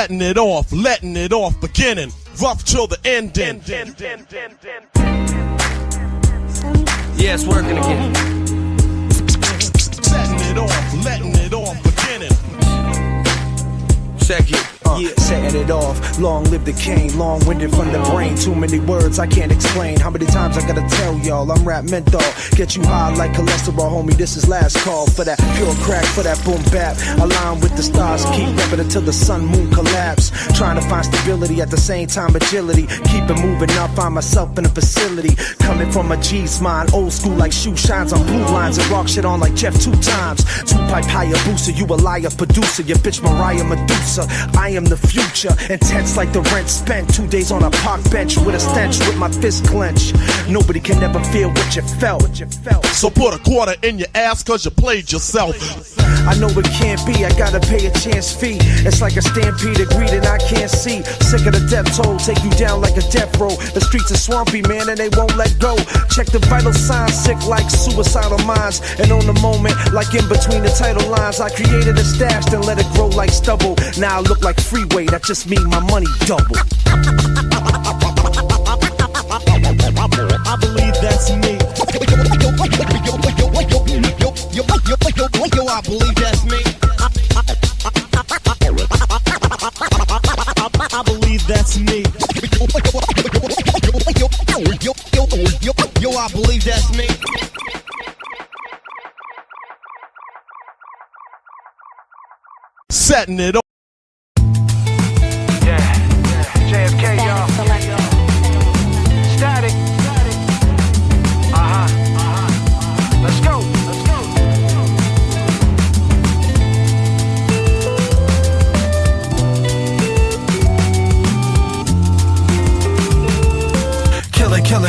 Setting it off, letting it off, beginning, rough till the ending. Yeah, it's working again. Setting it off, letting it off, beginning. Check it. Yeah, setting it off. Long live the king, long-winded from the brain. Too many words I can't explain. How many times I gotta tell y'all I'm rap menthol. Get you high like cholesterol, homie. This is last call for that pure crack, for that boom bap. Align with the stars, keep repping until the sun moon collapse. Trying to find stability at the same time agility. Keep it moving up, find myself in a facility. Coming from a G's mind, old school like shoe shines on blue lines and rock shit on like Jeff 2 times. 2-pipe higher booster, you a liar producer. Your bitch Mariah Medusa. I am the future, intense like the rent spent. 2 days on a park bench with a stench, with my fist clenched. Nobody can ever feel what you felt. So put a quarter in your ass cause you played yourself. I know it can't be, I gotta pay a chance fee. It's like a stampede of greed and I can't see. Sick of the death toll, take you down like a death row. The streets are swampy, man, and they won't let go. Check the vital signs, sick like suicidal minds. And on the moment, like in between the title lines, I created a stash, then let it grow like stubble. Now I look like freeway, that just mean my money double. I believe that's me. Yo, I believe that's me. I believe that's me. Yo, I believe that's me. Setting it off. J.F.K, y'all. Static. Let's go.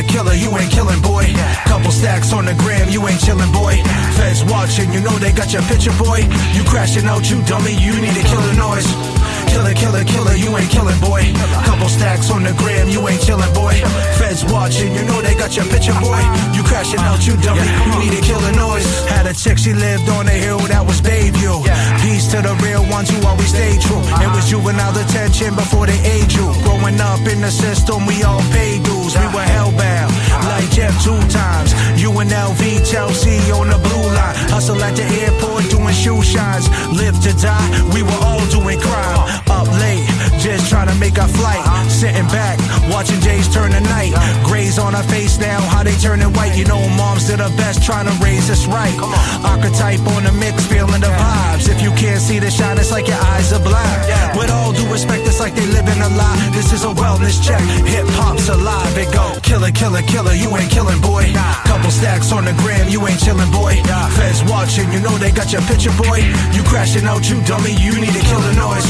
Killer, you ain't killing, boy. Couple stacks on the gram, you ain't chillin', boy. Feds watching, you know they got your picture, boy. You crashing out, you dummy, you need to kill the noise. Killer, you ain't killing, boy. Couple stacks on the gram, you ain't chillin', boy. Feds watching, you know they got your picture, boy. You crashing out, you dummy, you need to kill the noise. Had a chick, she lived on the hill, that was Bayview. Peace to the real ones who always stay true. It was juvenile detention before they age you. Growing up in the system, we all paid dues. We were hellbound, like Jeff 2 times. UNLV, Chelsea on the blue line. Hustle at the airport, doing shoe shines. Live to die, we were all doing crime. Up late, just trying to make a flight. Sitting back, watching J's turn the night. Grays on her face now, how they turning white. You know moms did her best trying to raise us right. Archetype on the mix, feeling the vibes. If you can't see the shine, it's like your eyes are blind. With all due respect, it's like they living a lie. This is a wellness check, hip hop's alive. It go killer, you ain't killing, boy. Couple stacks on the gram, you ain't chillin', boy. Feds watching, you know they got your picture, boy. You crashing out, you dummy, you need to kill the noise.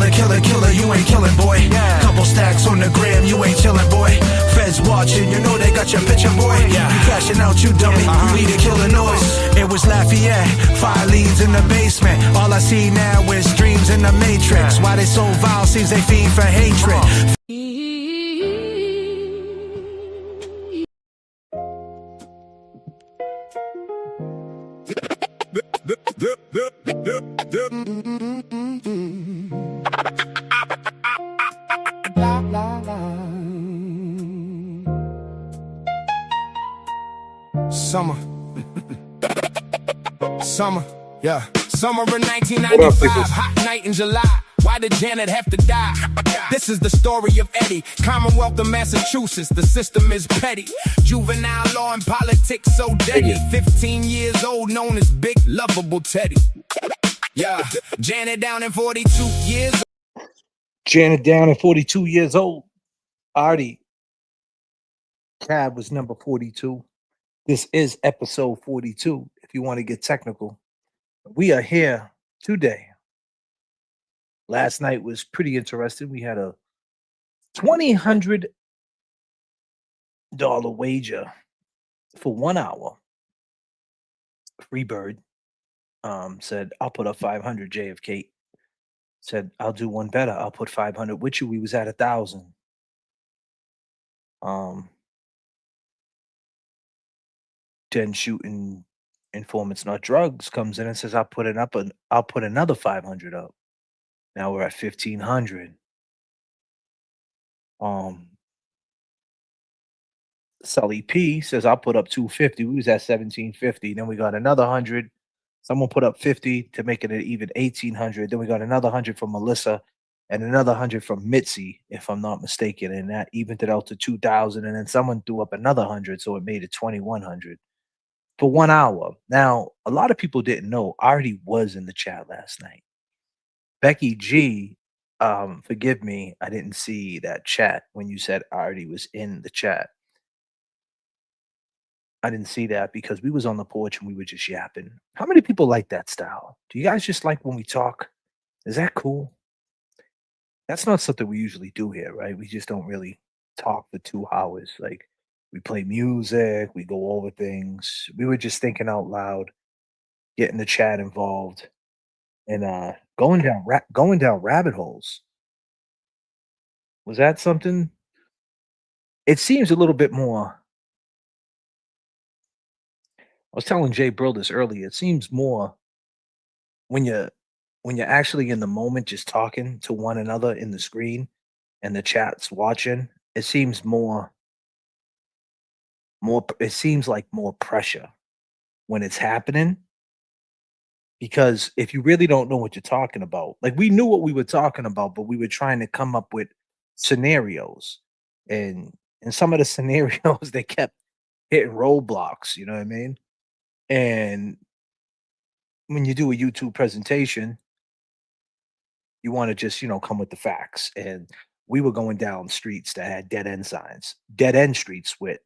Killer, you ain't killing, boy. Couple stacks on the gram, you ain't chillin', boy. Feds watching, you know they got your picture, boy. You crashing out, you dummy, you need to kill the noise. It was Lafayette, 5 leads in the basement. All I see now is dreams in the matrix. Why they so vile, seems they fiend for hatred. Summer, yeah. Summer of 1995, hot night in July. Why did Janet have to die? This is the story of Eddie, Commonwealth of Massachusetts. The system is petty. Juvenile law and politics so deadly. 15 years old, known as Big Lovable Teddy. Yeah, Janet down in 42 years old. Janet down at 42 years old. Artie. Cab was number 42. This is episode 42, if you want to get technical. We are here today. Last night was pretty interesting. We had a $2,000 wager for 1 hour. Freebird said, I'll put up 500. J.F.K said, I'll do one better. I'll put 500 with you. We was at 1,000. Then shooting informants not drugs comes in and says, I'll put another 500 up. Now we're at 1,500. Um, Sully P says I'll put up 250. We was at 1,750. Then we got another 100. Someone put up 50 to make it an even 1,800. Then we got another 100 from Melissa and another 100 from Mitzi, if I'm not mistaken. And that evened it out to 2,000. And then someone threw up another 100. So it made it 2,100 for 1 hour. Now, a lot of people didn't know Artie was in the chat last night. Becky G, forgive me, I didn't see that chat when you said Artie was in the chat. I didn't see that because we was on the porch and we were just yapping. How many people like that style? Do you guys just like when we talk? Is that cool? That's not something we usually do here, right? We just don't really talk for 2 hours. Like we play music, we go over things. We were just thinking out loud, getting the chat involved, and going down rabbit holes. Was that something? It seems a little bit more. I was telling Jay Brill this earlier. It seems more when you're actually in the moment, just talking to one another in the screen, and the chat's watching. It seems more. It seems like more pressure when it's happening because if you really don't know what you're talking about, like we knew what we were talking about, but we were trying to come up with scenarios, and in some of the scenarios they kept hitting roadblocks. You know what I mean? And when you do a YouTube presentation, you want to just, come with the facts. And we were going down streets that had dead end signs, dead end streets with,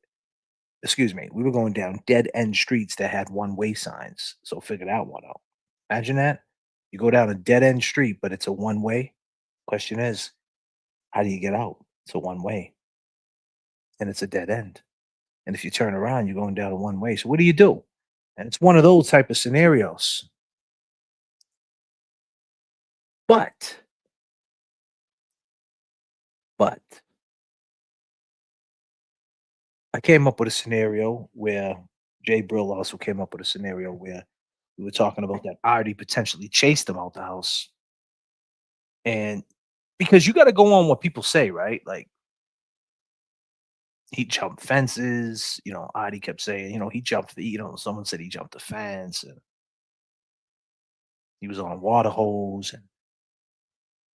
excuse me, we were going down dead end streets that had one way signs. So figure that one out. Imagine that. You go down a dead end street, but it's a one way. Question is, how do you get out? It's a one way and it's a dead end. And if you turn around, you're going down a one way. So what do you do? And it's one of those type of scenarios. But, but I came up with a scenario where Jay Brill also came up with a scenario where we were talking about that Artie potentially chased him out the house. And because you got to go on what people say, right? Like he jumped fences, Artie kept saying, he jumped someone said he jumped the fence and he was on a water hose and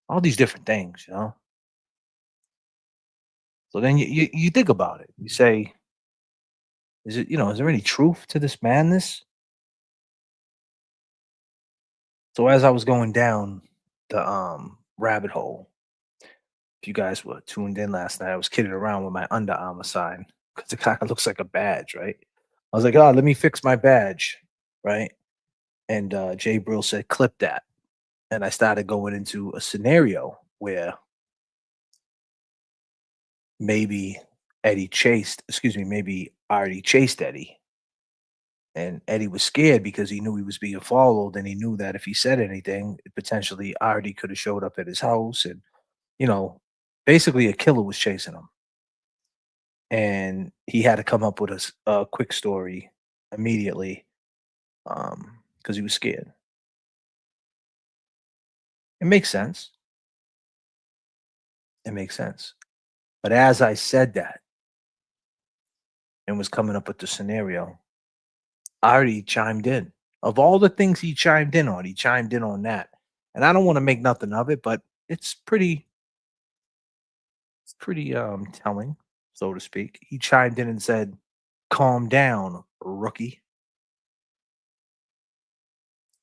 all these different things. So then you think about it. You say, is there any truth to this madness? So as I was going down the rabbit hole, if you guys were tuned in last night, I was kidding around with my Under Armour sign because it kind of looks like a badge, right? I was like, oh, let me fix my badge, right? And Jay Brill said, clip that. And I started going into a scenario where maybe maybe Artie chased Eddie. And Eddie was scared because he knew he was being followed, and he knew that if he said anything, potentially Artie could have showed up at his house, and you know, basically a killer was chasing him, and he had to come up with a quick story immediately, because he was scared. It makes sense. It makes sense. But as I said that and was coming up with the scenario, Artie chimed in. Of all the things he chimed in on, that. And I don't want to make nothing of it, but it's pretty telling, so to speak. He chimed in and said, "Calm down, rookie.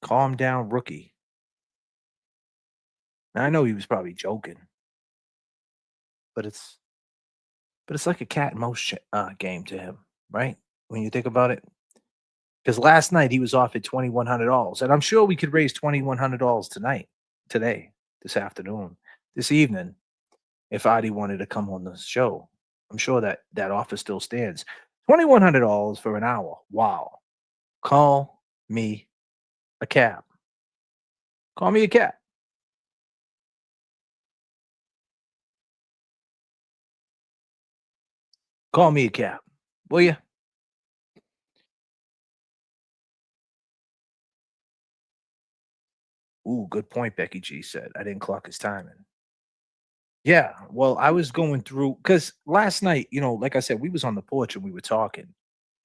Calm down, rookie." Now I know he was probably joking, but it's like a cat and mouse game to him, right? When you think about it, because last night he was offered $2,100, and I'm sure we could raise $2,100 today, this afternoon, this evening, if Adi wanted to come on the show. I'm sure that offer still stands. $2,100 for an hour. Wow. Call me a cab. Call me a cab. Call me a cab. Will you? Ooh, good point, Becky G said. I didn't clock his timing. Yeah, well, I was going through because last night, like I said, we was on the porch and we were talking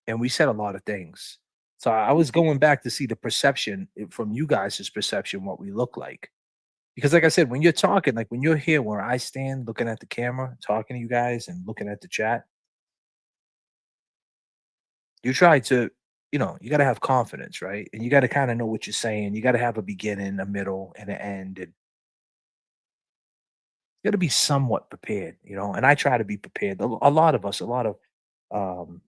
and we said a lot of things. So I was going back to see the perception from you guys' perception, what we look like. Because like I said, when you're talking, like when you're here where I stand looking at the camera, talking to you guys and looking at the chat, you try to, you got to have confidence, right? And you got to kind of know what you're saying. You got to have a beginning, a middle, and an end. And you got to be somewhat prepared, and I try to be prepared. A lot of us, a lot of um,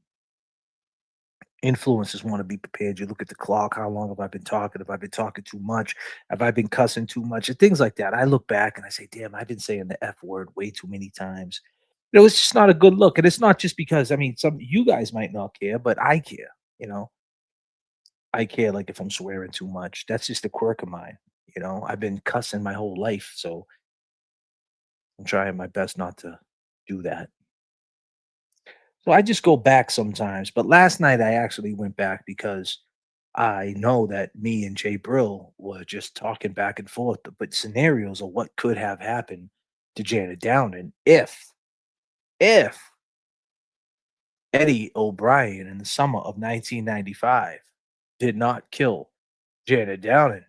influencers want to be prepared. You look at the clock. How long have I been talking? Have I been talking too much? Have I been cussing too much? And things like that. I look back and I say, damn, I've been saying the F word way too many times. It's just not a good look. And it's not just because, I mean, some you guys might not care, but I care, you know. I care like if I'm swearing too much. That's just a quirk of mine. I've been cussing my whole life. So I'm trying my best not to do that. So I just go back sometimes. But last night I actually went back because I know that me and Jay Brill were just talking back and forth, but scenarios of what could have happened to Janet Downing if Eddie O'Brien in the summer of 1995 did not kill Janet Downing.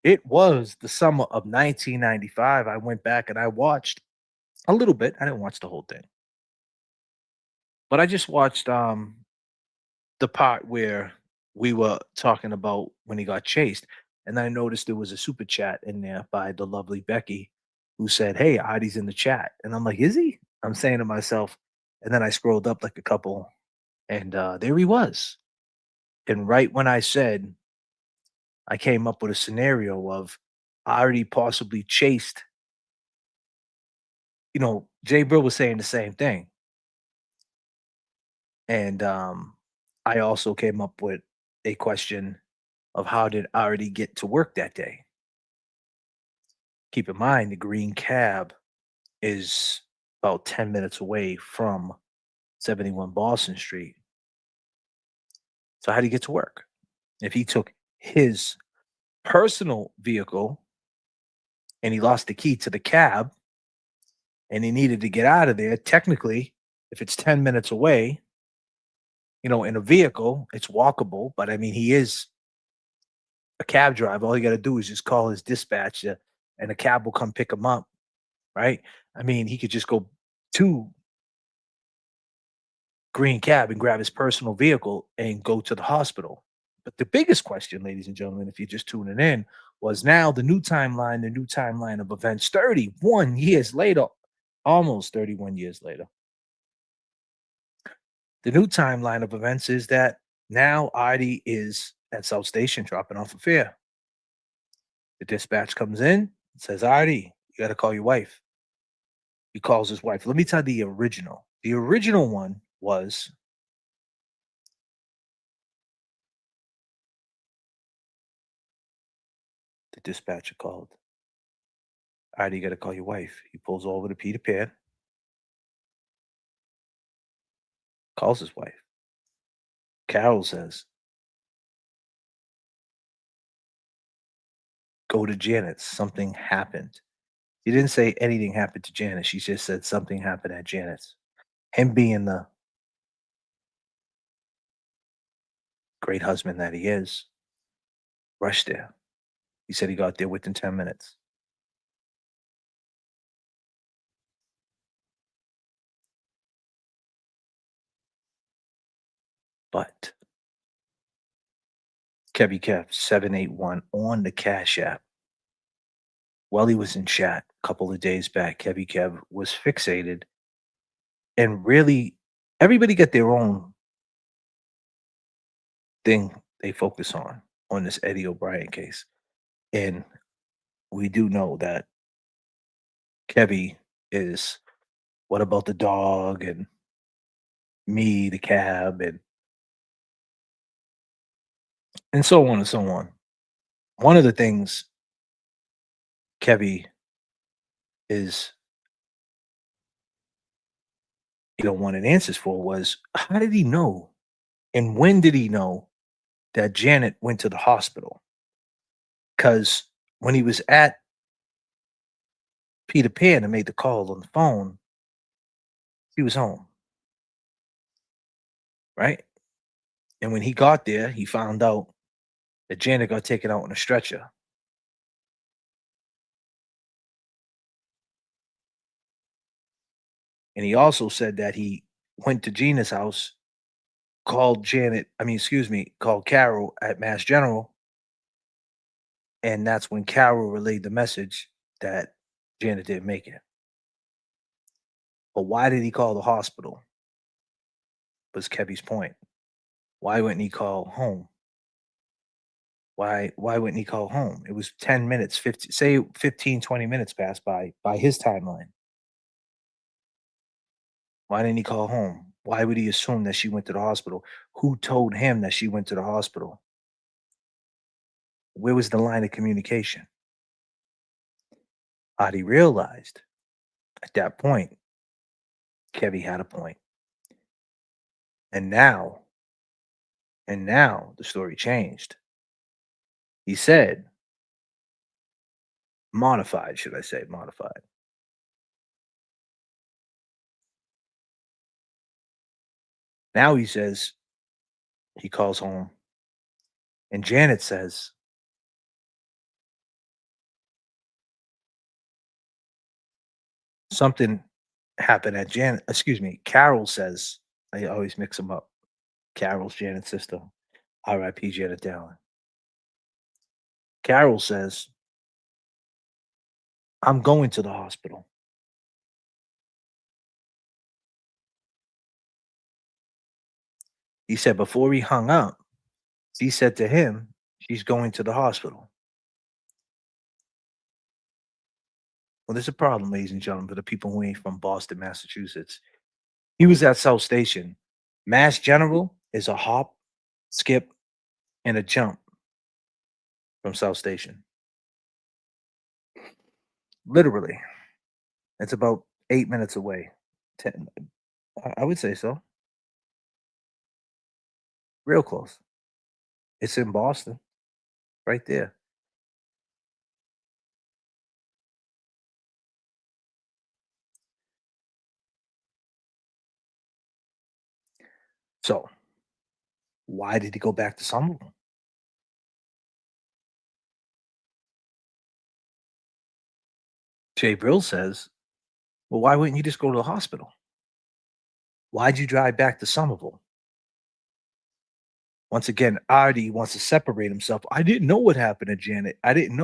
It was the summer of 1995. I went back and I watched a little bit. I didn't watch the whole thing, but I just watched the part where we were talking about when he got chased. And I noticed there was a super chat in there by the lovely Becky who said, "Hey, Adi's in the chat." And I'm like, "Is he?" I'm saying to myself. And then I scrolled up like a couple, and there he was. And right when I said, I came up with a scenario of Adi possibly chased, Jay Brill was saying the same thing. And I also came up with a question of how did Artie get to work that day? Keep in mind, the green cab is about 10 minutes away from 71 Boston Street. So, how did he get to work? If he took his personal vehicle and he lost the key to the cab and he needed to get out of there, technically, if it's 10 minutes away, in a vehicle, it's walkable. But I mean, he is a cab driver. All you got to do is just call his dispatch and a cab will come pick him up, right? I mean, he could just go to green cab and grab his personal vehicle and go to the hospital. But the biggest question, ladies and gentlemen, if you're just tuning in, was now the new timeline of events 31 years later, almost 31 years later. The new timeline of events is that now Adi is at South Station dropping off a fare. The dispatch comes in and says, Adi, you got to call your wife. He calls his wife. Let me tell you the original. The original one was the dispatcher called. All right, you got to call your wife. He pulls over to Peter Pan, calls his wife. Carol says, go to Janet's. Something happened. She didn't say anything happened to Janet. She just said something happened at Janet's. Him being the great husband that he is, rushed there. He said he got there within 10 minutes. But Kevy Kev 781 on the Cash App. While he was in chat a couple of days back, Kevy Kev was fixated and really everybody got their own thing they focus on this Eddie O'Brien case. And we do know that Kevy is what about the dog and me, the cab, and so on and so on. One of the things Kevy is wanted answers for was how did he know and when did he know that Janet went to the hospital? because when he was at Peter Pan and made the call on the phone, he was home, right? And when he got there, he found out that Janet got taken out on a stretcher. And he also said that he went to Gina's house, called called Carol at Mass General. And that's when Carol relayed the message that Janet didn't make it. But why did he call the hospital? Was Kevy's point. Why wouldn't he call home? Why wouldn't he call home? It was 10 minutes, 15, 20 minutes passed by his timeline. Why didn't he call home? Why would he assume that she went to the hospital? Who told him that she went to the hospital? Where was the line of communication? Adi realized at that point, Kevy had a point. And now the story changed. He said, modified. Now he says he calls home. And Janet says, something happened at Carol says, I always mix them up. Carol's Janet's sister. R.I.P. Janet Dallin. Carol says, I'm going to the hospital. He said before he hung up, he said to him, she's going to the hospital. Well, there's a problem, ladies and gentlemen, for the people who ain't from Boston, Massachusetts. He was at South Station. Mass General is a hop, skip, and a jump from South Station. Literally. It's about 8 minutes away. 10, I would say so. Real close. It's in Boston, right there. So, why did he go back to Somerville? Jay Brill says, well, why wouldn't you just go to the hospital? Why'd you drive back to Somerville? Once again, Artie wants to separate himself. I didn't know what happened to Janet. I didn't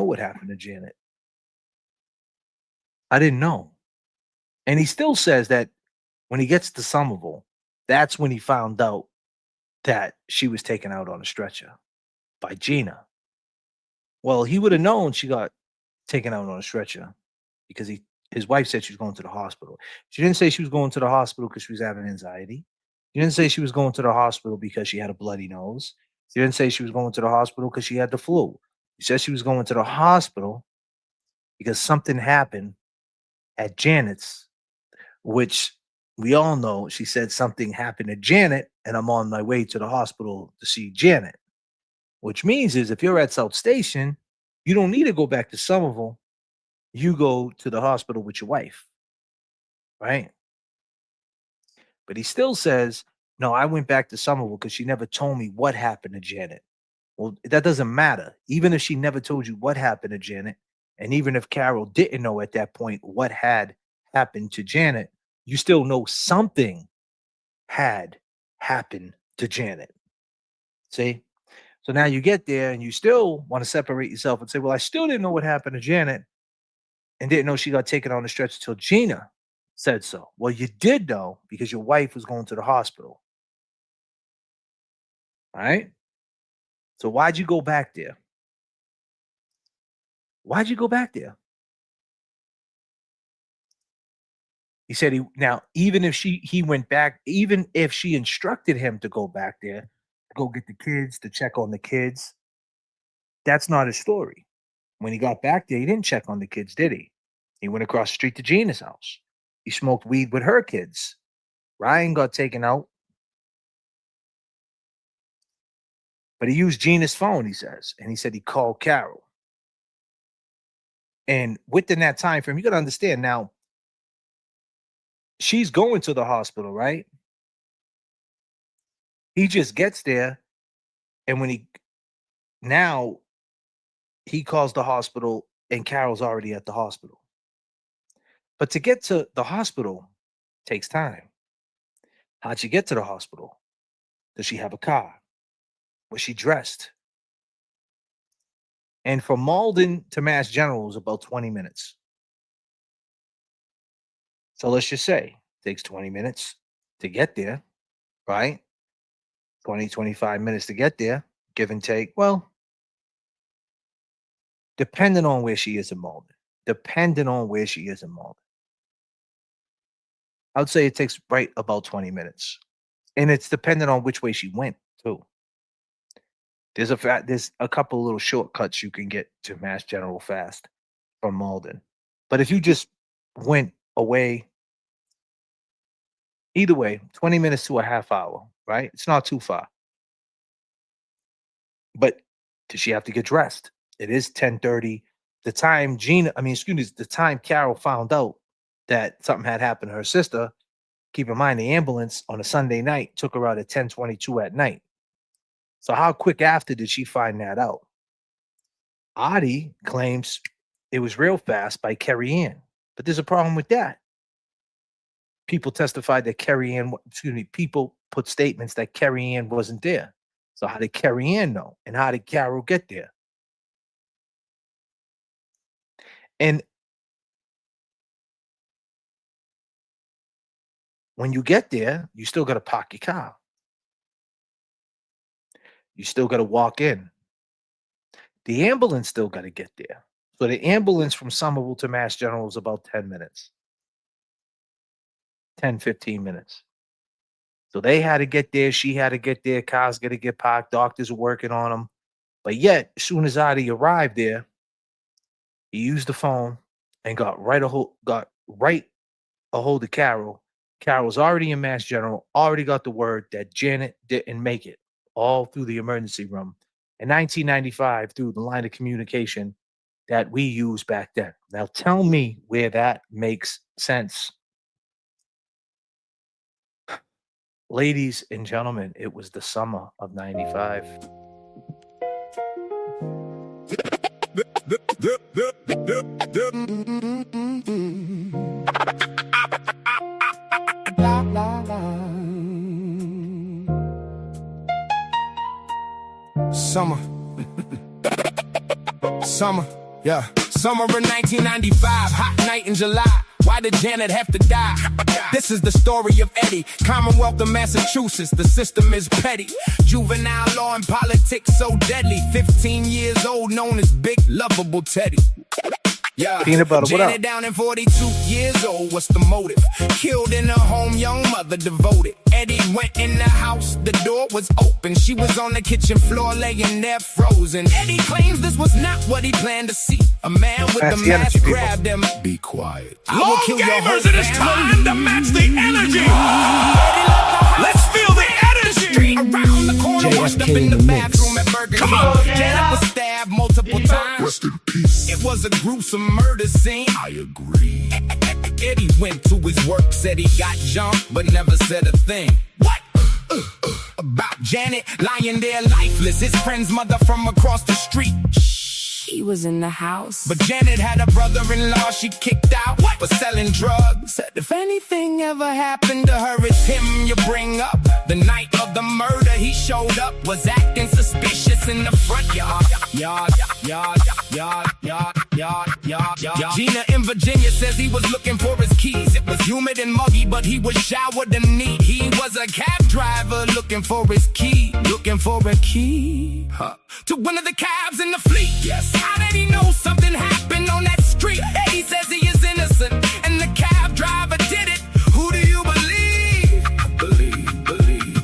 know. And he still says that when he gets to Somerville, that's when he found out that she was taken out on a stretcher by Gina. Well, he would have known she got taken out on a stretcher because his wife said she was going to the hospital. She didn't say she was going to the hospital because she was having anxiety. She didn't say she was going to the hospital because she had a bloody nose. She didn't say she was going to the hospital because she had the flu. She said she was going to the hospital because something happened at Janet's, which we all know she said something happened to Janet, and I'm on my way to the hospital to see Janet. Which means is if you're at South Station, you don't need to go back to Somerville. You go to the hospital with your wife, right? But he still says, no, I went back to Somerville because she never told me what happened to Janet. Well, that doesn't matter. Even if she never told you what happened to Janet, and even if Carol didn't know at that point what had happened to Janet, you still know something had happened to Janet. See? So now you get there and you still want to separate yourself and say, well, I still didn't know what happened to Janet and didn't know she got taken on the stretcher until Gina said so. Well, you did know because your wife was going to the hospital. All right? So why'd you go back there? Why'd you go back there? He said even if he went back, even if she instructed him to go back there, to go get the kids, to check on the kids, that's not his story. When he got back there, he didn't check on the kids, did he? He went across the street to Gina's house. He smoked weed with her kids. Ryan got taken out. But he used Gina's phone, he says. And he said he called Carol. And within that time frame, you got to understand now, she's going to the hospital, right? He just gets there. And when he calls the hospital and Carol's already at the hospital. But to get to the hospital takes time. How'd she get to the hospital? Does she have a car? Was she dressed? And from Malden to Mass General is about 20 minutes. So let's just say it takes 20 minutes to get there, right? 20, 25 minutes to get there, give and take. Well, depending on where she is in Malden. I would say it takes right about 20 minutes. And it's dependent on which way she went, too. There's a couple little shortcuts you can get to Mass General fast from Malden. But if you just went away, either way, 20 minutes to a half hour, right? It's not too far. But does she have to get dressed? It is 10:30. The time the time Carol found out that something had happened to her sister, keep in mind the ambulance on a Sunday night took her out at 10:22 at night. So how quick after did she find that out? Adi claims it was real fast by Carrie Ann. But there's a problem with that. People testified that people put statements that Carrie Ann wasn't there. So how did Carrie Ann know? And how did Carol get there? And when you get there, you still got to park your car. You still got to walk in. The ambulance still got to get there. So the ambulance from Somerville to Mass General is about 10 minutes. 10, 15 minutes. So they had to get there. She had to get there. Cars got to get parked. Doctors were working on them. But yet, as soon as Adi arrived there, he used the phone and got right a hold of Carol. Carol's already in Mass General, already got the word that Janet didn't make it, all through the emergency room. In 1995, through the line of communication that we used back then. Now tell me where that makes sense. Ladies and gentlemen, it was the summer of 95. Summer, yeah. Summer of 1995, hot night in July. Why did Janet have to die? This is the story of Eddie, Commonwealth of Massachusetts. The system is petty. Juvenile law and politics so deadly. 15 years old, known as Big Lovable Teddy. Yeah, Peanut butter, what Janet up? down in 42 years old, what's the motive? Killed in her home, young mother devoted. Eddie went in the house, the door was open. She was on the kitchen floor laying there frozen. Eddie claims this was not what he planned to see. A man with That's the the mask energy, grabbed him. Be quiet. Long gamers, it is time to match the energy. Let's feel the energy. Around the corner, washed up J.F.K. in the in the bathroom at Burger King. Janet was stabbed multiple times. Rest in peace. It was a gruesome murder scene. I agree. Eddie went to his work, said he got jumped, but never said a thing. What? About Janet lying there lifeless. His friend's mother from across the street. He was in the house. But Janet had a brother-in-law she kicked out for selling drugs. Said if anything ever happened to her, it's him you bring up. The night of the murder, he showed up, was acting suspicious in the front yard. Gina in Virginia says he was looking for his keys. It was humid and muggy, but he was showered and neat. He was a cab driver looking for his key. Looking for a key to one of the cabs in the fleet. Yes. How did he know something happened on that street? Eddie says he is innocent, and the cab driver did it. Who do you believe? Believe.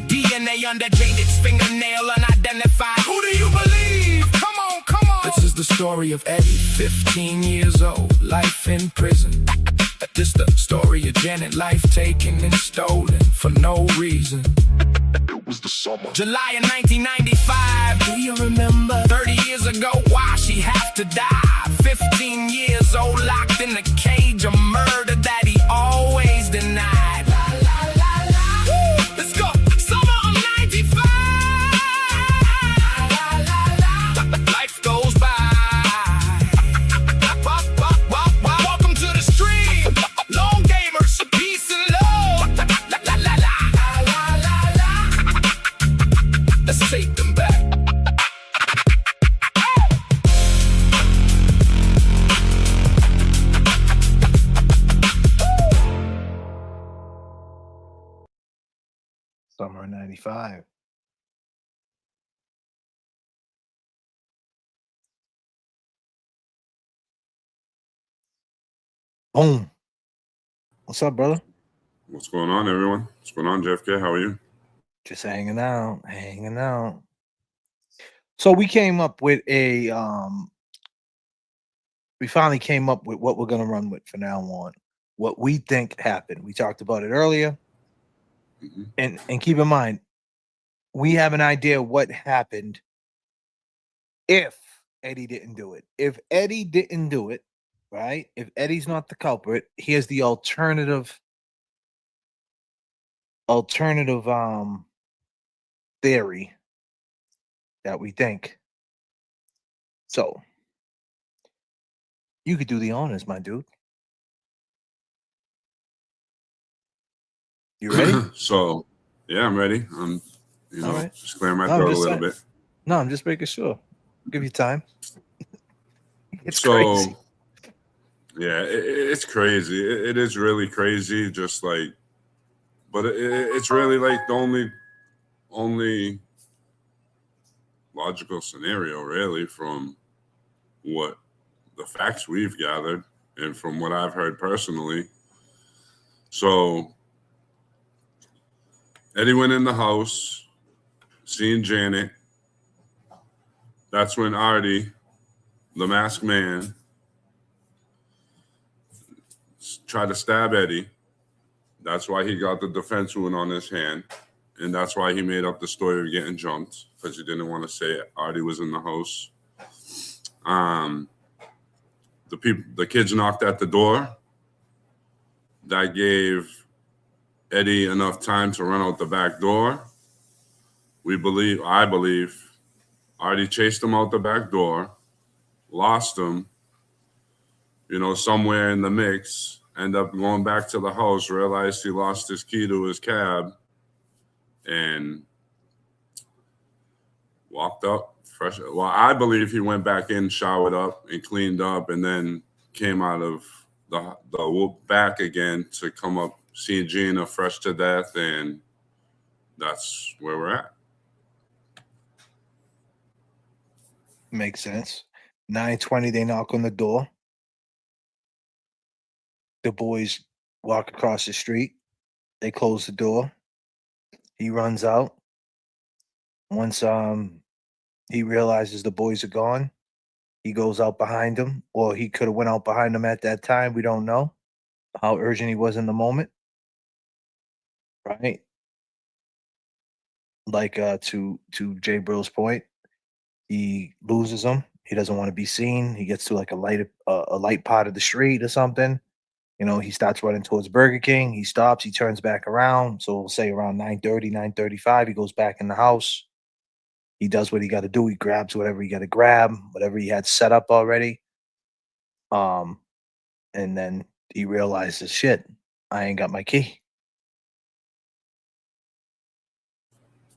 DNA under Jaded's fingernail, unidentified. Who do you believe? Come on. This is the story of Eddie, 15 years old, life in prison. This the story of Janet, life taken and stolen for no reason. was the summer. July of 1995. Do you remember? 30 years ago, why she have to die? 15 years old, locked in a cage, a murder that he always denied. La, la, la, la. Woo! Let's go. Summer of 95. La, la, la. Life goes by. Welcome to the stream. Long gamers, peace and love. La, la, la, la. La, la, la. Let's take them back. Summer of 95. Boom. What's up, brother? What's going on, everyone? What's going on, J.F.K? How are you? Just hanging out, hanging out. So we came up with a we finally came up with what we're gonna run with from now on. What we think happened. We talked about it earlier. And keep in mind, we have an idea what happened if Eddie didn't do it. If Eddie didn't do it, right? If Eddie's not the culprit, here's the alternative theory that we think. So you could do the honors, my dude. You ready? So, yeah, I'm ready. I'm, All right. just clearing my No, I'm throat a just little saying. bit. No, I'm just making sure. I'll give you time. It's So, crazy. yeah, it's crazy. It is really crazy. Just like, but it's really like the only logical scenario, really, from what the facts we've gathered and from what I've heard personally. So, Eddie went in the house, seen Janet. That's when Artie, the masked man, tried to stab Eddie. That's why he got the defense wound on his hand. And that's why he made up the story of getting jumped, because he didn't want to say Artie was in the house. The kids knocked at the door. That gave Eddie enough time to run out the back door. I believe, Artie chased him out the back door, lost him, somewhere in the mix, end up going back to the house, realized he lost his key to his cab, and walked up fresh. Well, I believe he went back in, showered up, and cleaned up, and then came out of the whoop back again to come up, see Gina fresh to death, and that's where we're at. Makes sense. 9:20, they knock on the door. The boys walk across the street. They close the door. He runs out. Once he realizes the boys are gone, he goes out behind them, or he could have went out behind them at that time. We don't know how urgent he was in the moment, right? Like to Jay Brill's point, he loses them. He doesn't want to be seen. He gets to like a light part of the street or something. He starts running towards Burger King. He stops. He turns back around. So we'll say around 9:30, 9:35, he goes back in the house. He does what he got to do. He grabs whatever he got to grab, whatever he had set up already. And then he realizes, shit, I ain't got my key.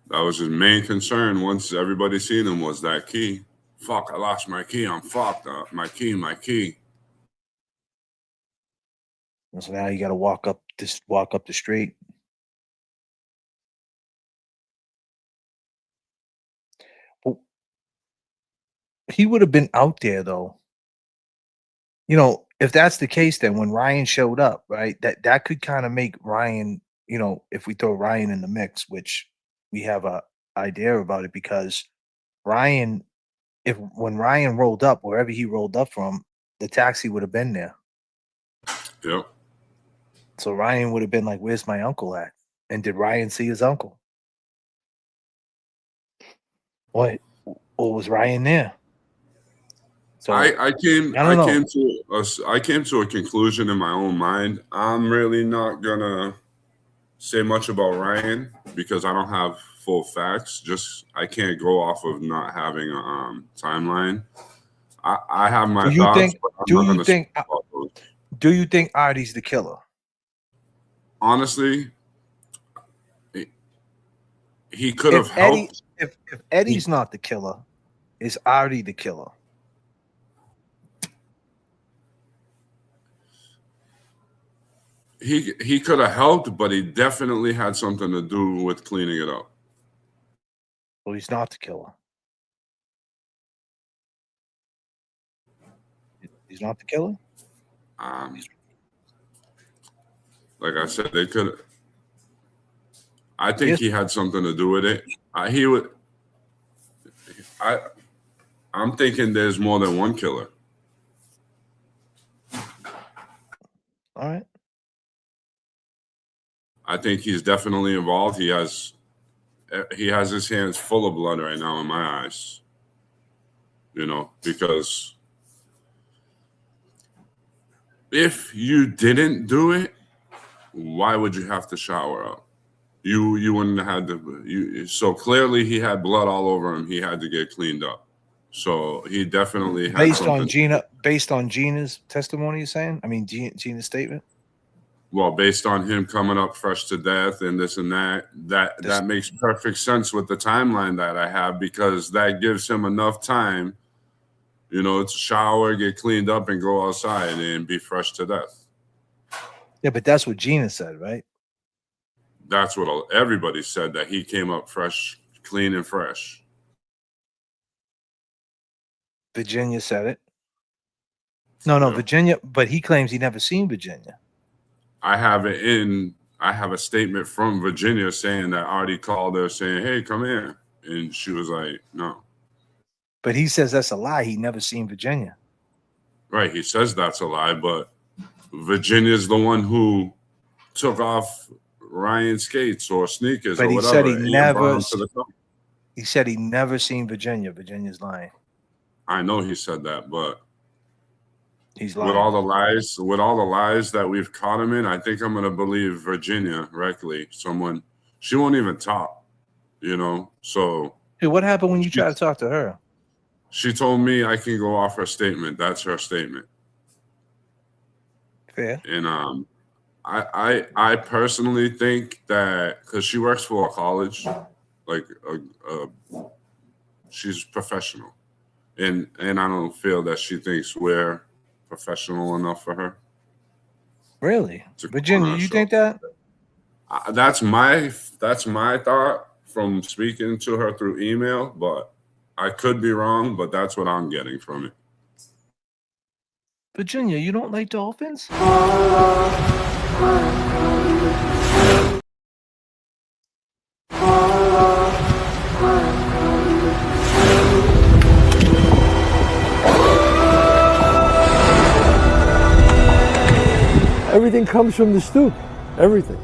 That was his main concern once everybody seen him, was that key. Fuck, I lost my key. I'm fucked up. My key. And so now you got to walk up the street. But he would have been out there though. If that's the case, then when Ryan showed up, right, that could kind of make Ryan, if we throw Ryan in the mix, which we have a idea about it, because Ryan, when Ryan rolled up, wherever he rolled up from, the taxi would have been there. Yep. So Ryan would have been like, where's my uncle at? And did Ryan see his uncle? What? Or was Ryan there? So I came I don't know. I came to a conclusion in my own mind. I'm really not gonna say much about Ryan because I don't have full facts. Just I can't go off of not having a timeline. I have my Do you thoughts, think? but I'm Do not you gonna speak think? about those. Do you think Artie's the killer? Honestly, he could have helped. If Eddie's not the killer, is Artie the killer? He could have helped, but he definitely had something to do with cleaning it up. Well, he's not the killer. He's not the killer. Like I said, they could. I think he had something to do with it. He would. I'm thinking there's more than one killer. All right. I think he's definitely involved. He has his hands full of blood right now in my eyes. You know, because if you didn't do it, why would you have to shower up? You wouldn't have had to. So clearly he had blood all over him. He had to get cleaned up. So he definitely had based on Gina's testimony. You're saying? I mean, Gina's statement. Well, based on him coming up fresh to death and this and that makes perfect sense with the timeline that I have, because that gives him enough time, you know, to shower, get cleaned up, and go outside and be fresh to death. Yeah, but that's what Gina said, right? That's what everybody said, that he came up fresh, clean and fresh. Virginia said it. No, Yeah. Virginia, but he claims he never seen Virginia. I have a statement from Virginia saying that Artie called her saying, "Hey, come here." And she was like, "No." But he says that's a lie. He never seen Virginia. Right. He says that's a lie, but Virginia's the one who took off Ryan's skates or sneakers but or he whatever. Said he said he never seen Virginia. Virginia's lying. I know he said that, but he's lying. With all the lies that we've caught him in, I think I'm gonna believe Virginia correctly. She won't even talk, you know. So hey, what happened when you tried to talk to her? She told me I can go off her statement. That's her statement. Fair. And I personally think that because she works for a college, like she's professional, and I don't feel that she thinks we're professional enough for her. Really, Virginia? You think that? That's my thought from speaking to her through email, but I could be wrong. But that's what I'm getting from it. Virginia, you don't like dolphins? Everything comes from the stoop. Everything.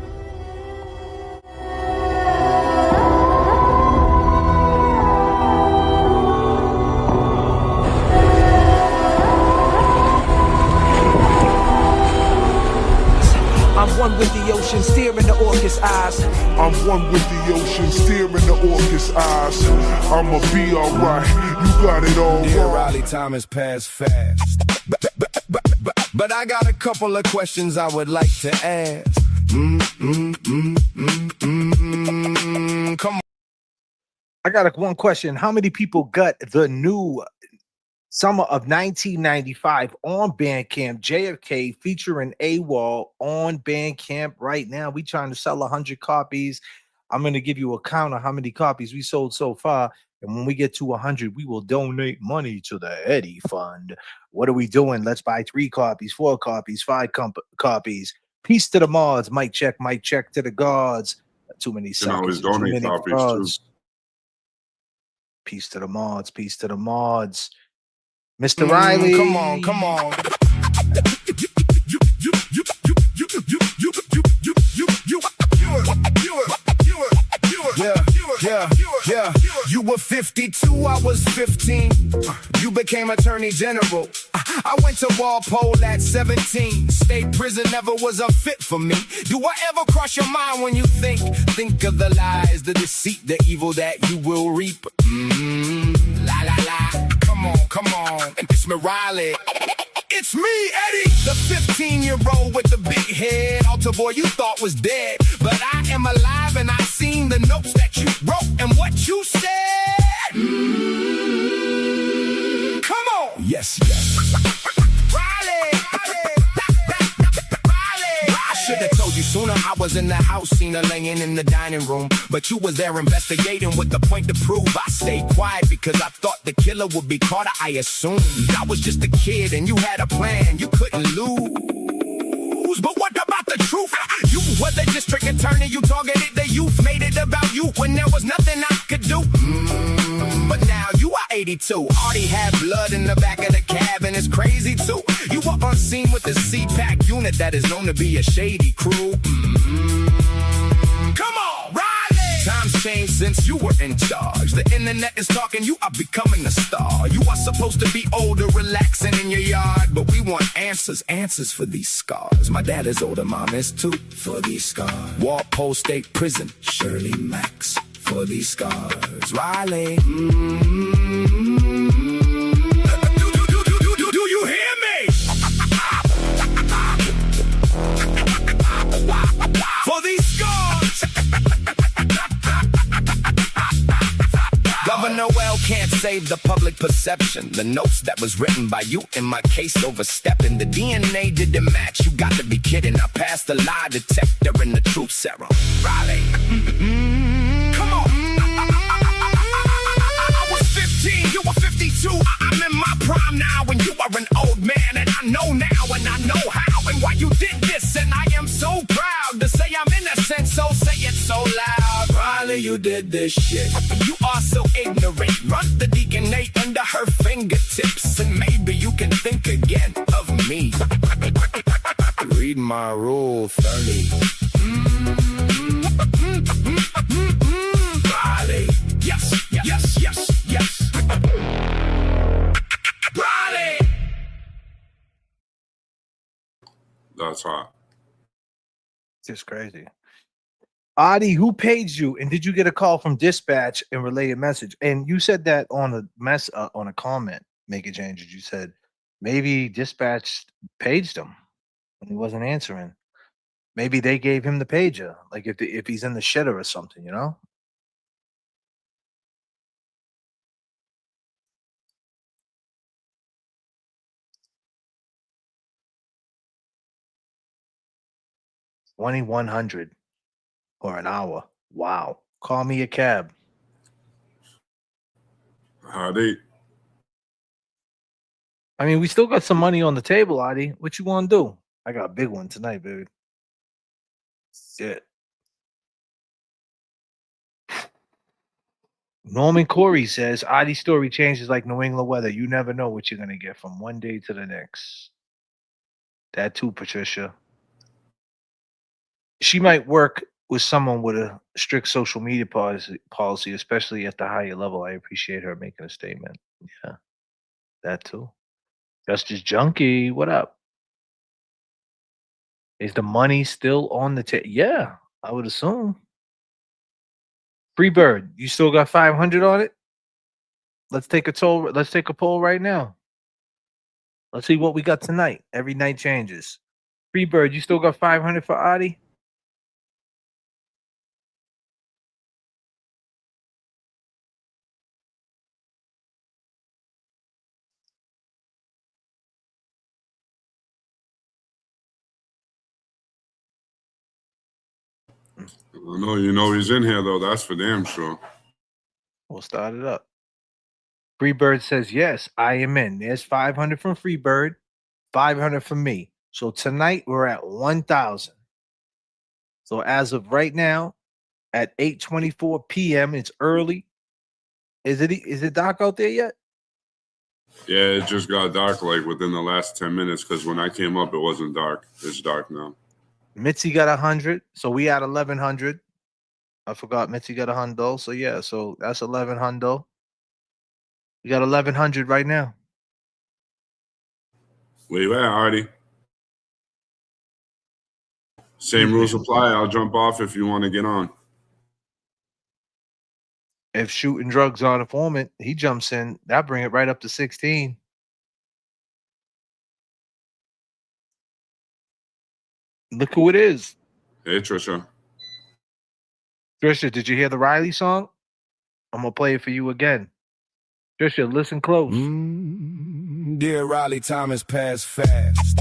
I'm one with the ocean, steering the orcus eyes. I'm one with the ocean, steering the orcus eyes. I'ma be alright, you got it all Dear wrong. Riley, time has passed fast. But I got a couple of questions I would like to ask. Come on. I got one question. How many people got the new Summer of 1995 on Bandcamp? J.F.K. featuring AWOL on Bandcamp right now. We trying to sell 100 copies. I'm going to give you a count of how many copies we sold so far. And when we get to 100, we will donate money to the Eddie Fund. What are we doing? Let's buy 3 copies, 4 copies, 5 copies. Peace to the mods. Mic check to the gods. Too many seconds. Too many frauds. Peace to the mods. Peace to the mods. Mr. Riley. Come on. Yeah, you were 52, I was 15. You became Attorney General. I went to Walpole at 17. State prison never was a fit for me. Do I ever cross your mind when you think of the lies, the deceit, the evil that you will reap? La la la. Come on. It's me, Riley. It's me, Eddie, the 15-year-old with the big head. Altar boy you thought was dead, but I am alive and I seen the notes that you wrote and what you said. Come on. Yes. Riley. I should have told you sooner. I was in the house, seen her laying in the dining room, but you was there investigating with the point to prove. I stayed quiet because I thought the killer would be caught. I assumed I was just a kid and you had a plan. You couldn't lose. But what about the truth? You were the district attorney. You targeted the youth, made it about you when there was nothing I could do. But now you are 82. Already had blood in the back of the cab, and it's crazy too. You were on scene with the CPAC unit that is known to be a shady crew. Come on, Riley! Times changed since you were in charge. The internet is talking, you are becoming a star. You are supposed to be older, relaxing in your yard, but we want answers for these scars. My dad is older, mom is too, for these scars. Walpole State Prison, Shirley Max, for these scars. Riley. Do you hear me? For these scars. Governor Well can't save the public perception. The notes that was written by you in my case overstepping. The DNA didn't match. You got to be kidding. I passed the lie detector in the truth serum. Riley. Come on. I was 15. You were 52. I'm in my prime now, and you are an old man. And I know now, and I know how, and why you did this. And I am so proud to say I'm innocent. So say it so loud. Riley, you did this shit. You are so ignorant. Run the deaconate under her fingertips, and maybe you can think again of me. Read my rule 30. Riley. Yes. Riley. That's hot. Just crazy. Adi, who paid you, and did you get a call from dispatch and relay a message? And you said that on a comment, Make It Changes. You said maybe dispatch paged him and he wasn't answering. Maybe they gave him the pager, like if he's in the shitter or something, you know. $2,100 for an hour. Wow. Call me a cab. Howdy. I mean, we still got some money on the table, Adi. What you want to do? I got a big one tonight, baby. Shit. Norman Corey says, Adi's story changes like New England weather. You never know what you're going to get from one day to the next. That too, Patricia. She might work with someone with a strict social media policy, especially at the higher level. I appreciate her making a statement. Yeah, that too. Justice Junkie, what up? Is the money still on the table? Yeah, I would assume. Freebird, you still got 500 on it? Let's take a poll right now. Let's see what we got tonight. Every night changes. Freebird, you still got 500 for Adi? No, you know he's in here though. That's for damn sure. We'll start it up. Freebird says yes, I am in. There's 500 from Freebird, 500 from me. So tonight we're at 1,000. So as of right now, at 8:24 p.m., it's early. Is it dark out there yet? Yeah, it just got dark like within the last 10 minutes because when I came up, it wasn't dark. It's dark now. Mitzi got 100, so we at 1,100. I forgot Mitzi got a hundo. So yeah, so that's 11 hundo. You got 1100 right now. Where you at, Artie? Same rules apply. I'll jump off if you want to get on. If shooting drugs on informant, he jumps in. That bring it right up to 16. Look who it is. Hey, Trisha. Trisha, did you hear the Riley song? I'm gonna play it for you again. Trisha, listen close. Dear Riley, time has passed fast.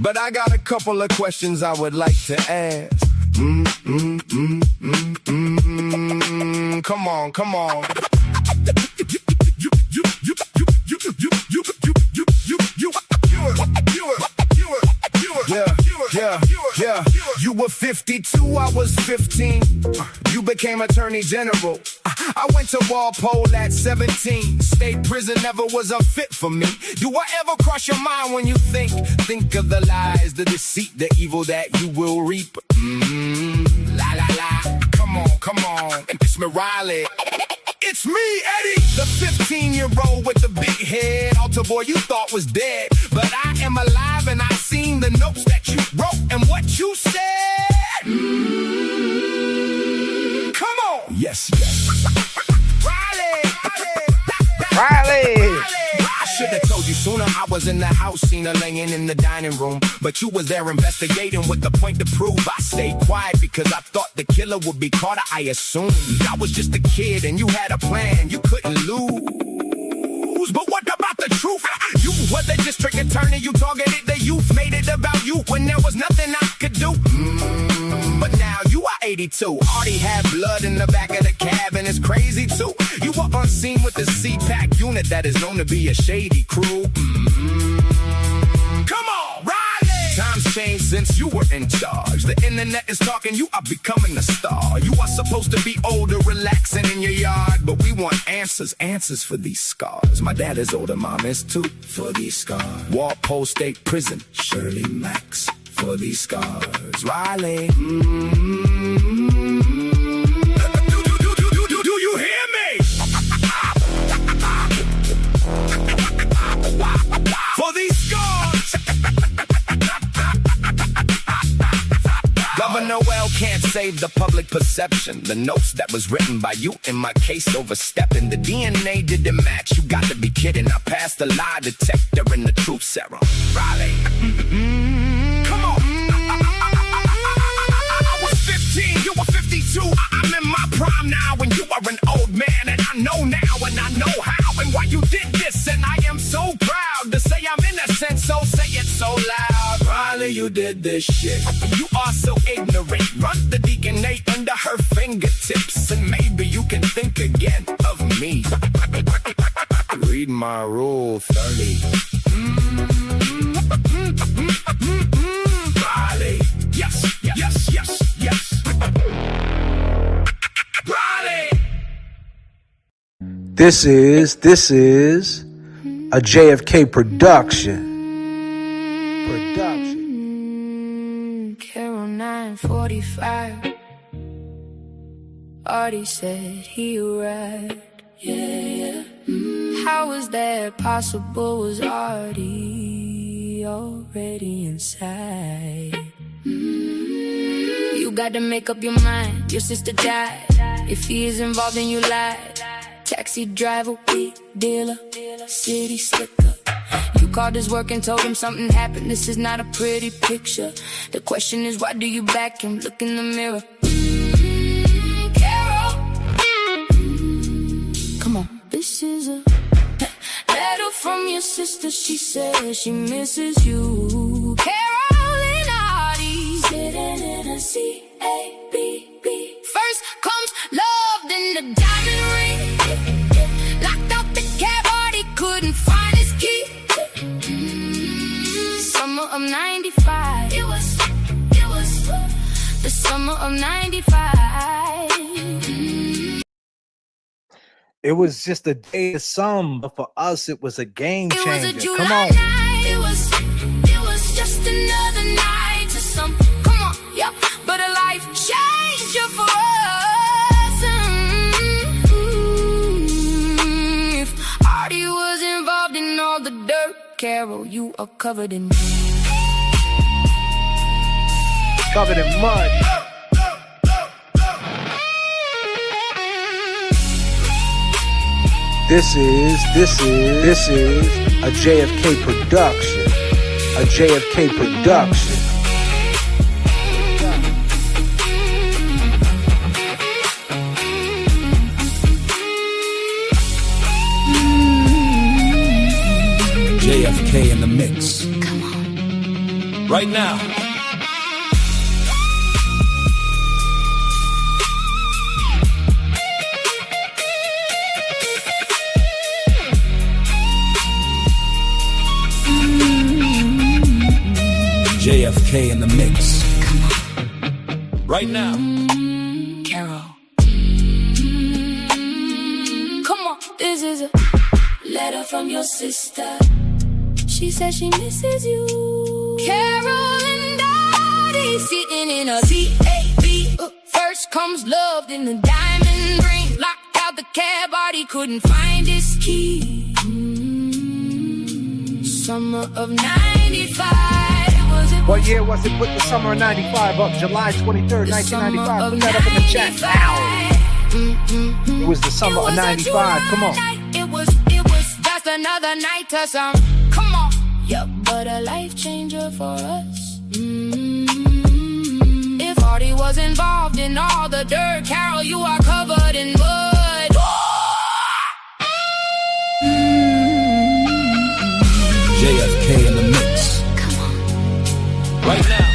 But I got a couple of questions I would like to ask. Come on, come on. Yeah. You were 52, I was 15. You became Attorney General. I went to Walpole at 17. State prison never was a fit for me. Do I ever cross your mind when you think of the lies, the deceit, the evil that you will reap? La la la. Come on. It's me, Riley. It's me, Eddie, the 15-year-old with the big head. Altar boy you thought was dead, but I am alive and I've seen the notes that you wrote and what you said. Come on. Yes. Riley. I should have told you sooner. I was in the house, seen her laying in the dining room, but you was there investigating with the point to prove. I stayed quiet because I thought the killer would be caught. I assumed I was just a kid and you had a plan. You couldn't lose. But what about the truth? You were the district attorney. You targeted the youth, made it about you when there was nothing I could do. But now you are 82. Already had blood in the back of the cab, and it's crazy too. You were on scene with the CPAC unit that is known to be a shady crew. Come on, Riley! Times changed since you were in charge. The internet is talking, you are becoming a star. You are supposed to be older, relaxing in your yard, but we want answers for these scars. My dad is older, mom is too, for these scars. Walpole State Prison, Shirley Max, for these scars. Riley. Do you hear me? For these scars. Governor Well can't save the public perception. The notes that was written by you in my case overstepping. The DNA didn't match. You got to be kidding. I passed the lie detector in the truth serum. Riley. Come on. I was 15, you were 52. I'm in my prime now, and you are an old man, and I know now, and I know how, and why you did this, and I am so proud to say I'm innocent, so say it so loud. Riley, you did this shit. You are so ignorant. Run the DNA under her fingertips, and maybe you can think again of me. Read my rule 30. Riley. Yes. Riley. This is a J.F.K. production. Carol 9:45. Artie said he arrived. Yeah. How was that possible? Was Artie already inside? You got to make up your mind. Your sister died. If he is involved, then you lied. Taxi driver, weed dealer, city slicker. You called his work and told him something happened. This is not a pretty picture. The question is, why do you back him? Look in the mirror. Carol. Come on. This is a letter from your sister. She says she misses you. Carol and Artie sitting in a C-A-B-B. First comes love, then the diamond ring. Locked out the cab, Artie couldn't find his key. Summer of 95. It was the summer of 95. It was just a day of some, but for us, it was a game changer. It was a July Come on. night. It was just another night to some. Come on, yeah. But a life changer for Carol, you are covered in mud. This is a J.F.K. production. A J.F.K. production. J.F.K. in the mix. Come on. Right now. J.F.K. in the mix. Come on. Right now. Carol. Come on. This is a letter from your sister. She says she misses you. Carol and Daddy sitting in a CAB. First comes love, then the diamond ring. Locked out the cab, Artie couldn't find his key. Summer of 95. What year was it? Put the summer of 95 up. July 23rd, 1995. Put that up in the chat now. It was the summer of 95. Come on. It was just another night or some. Come on. Yeah, but a life changer for us. If Artie was involved in all the dirt, Carol, you are covered in mud. J.F.K. in the mix. Come on. Right now.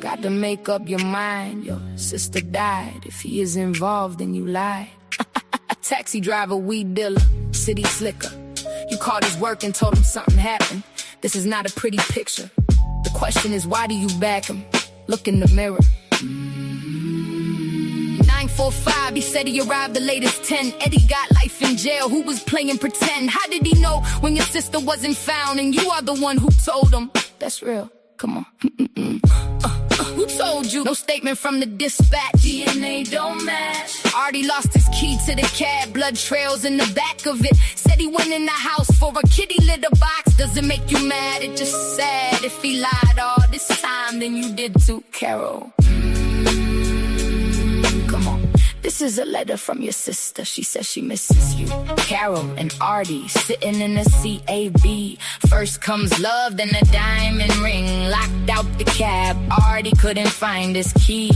Got to make up your mind. Your sister died. If he is involved, then you lied. A taxi driver, weed dealer, city slicker. You called his work and told him something happened. This is not a pretty picture. The question is, why do you back him? Look in the mirror. 945, he said he arrived the latest 10. Eddie got life in jail, who was playing pretend? How did he know when your sister wasn't found? And you are the one who told him. That's real, come on. Who told you? No statement from the dispatch. DNA don't match. Artie lost his key to the cab, blood trails in the back of it. Said he went in the house for a kitty litter box. Does it make you mad? It's just sad. If he lied all this time, then you did too, Carol. Come on. This is a letter from your sister. She says she misses you. Carol and Artie sitting in a CAB. First comes love, then a diamond ring. Locked out the cab. Artie couldn't find his key.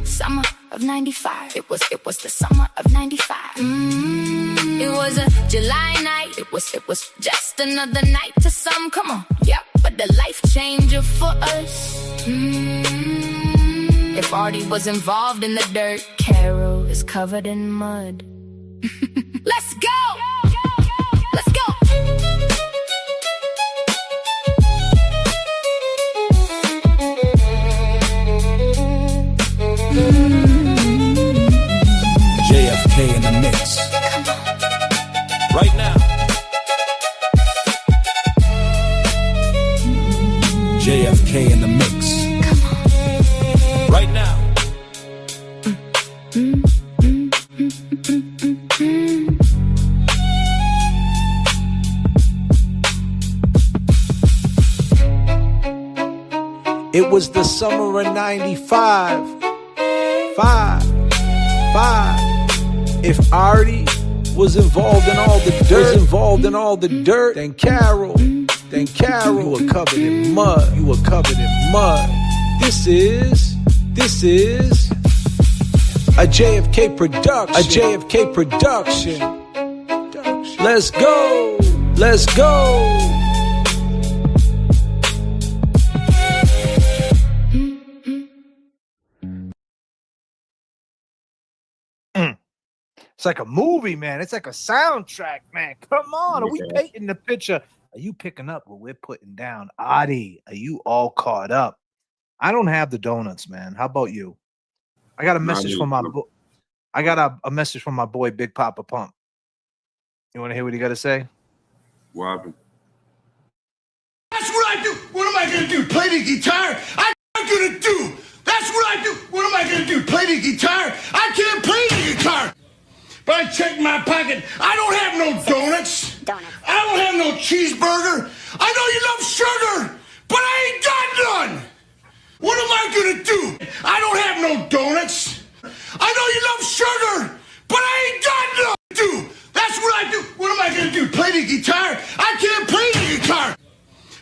Summer of 95. It was the summer of 95. It was a July night. It was just another night to some. Come on. Yep, but the life changer for us. If Artie was involved in the dirt, Carol is covered in mud. Let's go! Let's go! J.F.K. in the mix. Right now. J.F.K. in the mix. Right now. It was the summer of 95. If Artie was involved in all the dirt, then Carol, you were covered in mud. You were covered in mud. This is a J.F.K. production. A J.F.K. production. Let's go. Let's go. It's like a movie, man. It's like a soundtrack, man. Come on. Are we painting the picture? Are you picking up what we're putting down? Adi, are you all caught up? I don't have the donuts, man. How about you? I got a message from my a message from my boy Big Papa Pump. You want to hear what he got to say? What happened? That's what I do. What am I going to do? Play the guitar? I'm going to do. That's what I do. What am I going to do? Play the guitar? I can't play the guitar. But I checked my pocket. I don't have no donuts. I don't have no cheeseburger. I know you love sugar, but I ain't got none. What am I gonna do? I don't have no donuts. I know you love sugar, but I ain't got none. Dude, that's what I do. What am I gonna do? Play the guitar? I can't play the guitar.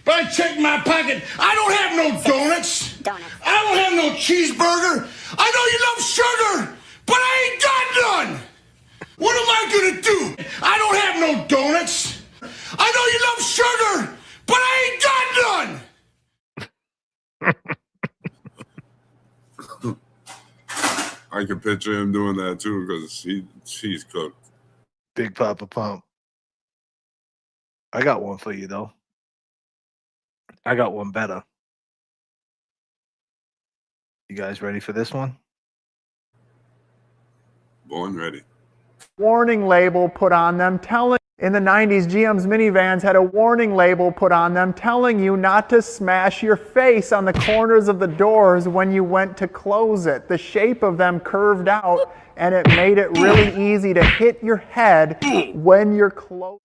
But I checked my pocket. I don't have no donuts. I don't have no cheeseburger. I know you love sugar, but I ain't got none. What am I gonna do? I don't have no donuts. I know you love sugar, but I ain't got none. I can picture him doing that too because she's cooked. Big Papa Pump. I got one for you though. I got one better. You guys ready for this one? Born ready. Warning label put on them telling in the 90s GM's minivans had a warning label put on them telling you not to smash your face on the corners of the doors when you went to close it. The shape of them curved out and it made it really easy to hit your head when you're closed.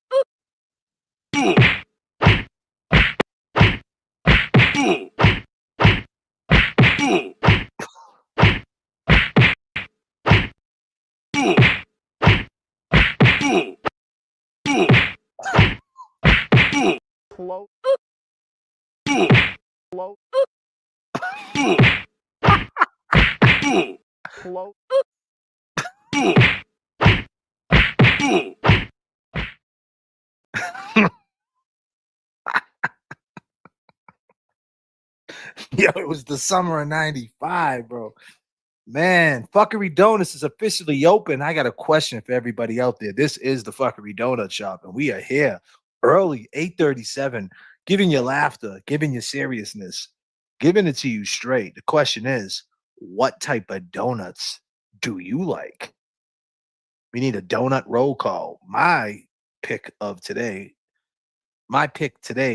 Close. Close. Close. Yo, it was the summer of '95, bro. Man, Fuckery Donuts is officially open. I got a question for everybody out there. This is the Fuckery Donut Shop, and we are here early, 8:37, giving you laughter, giving you seriousness, giving it to you straight. The question is, what type of donuts do you like? We need a donut roll call. My pick today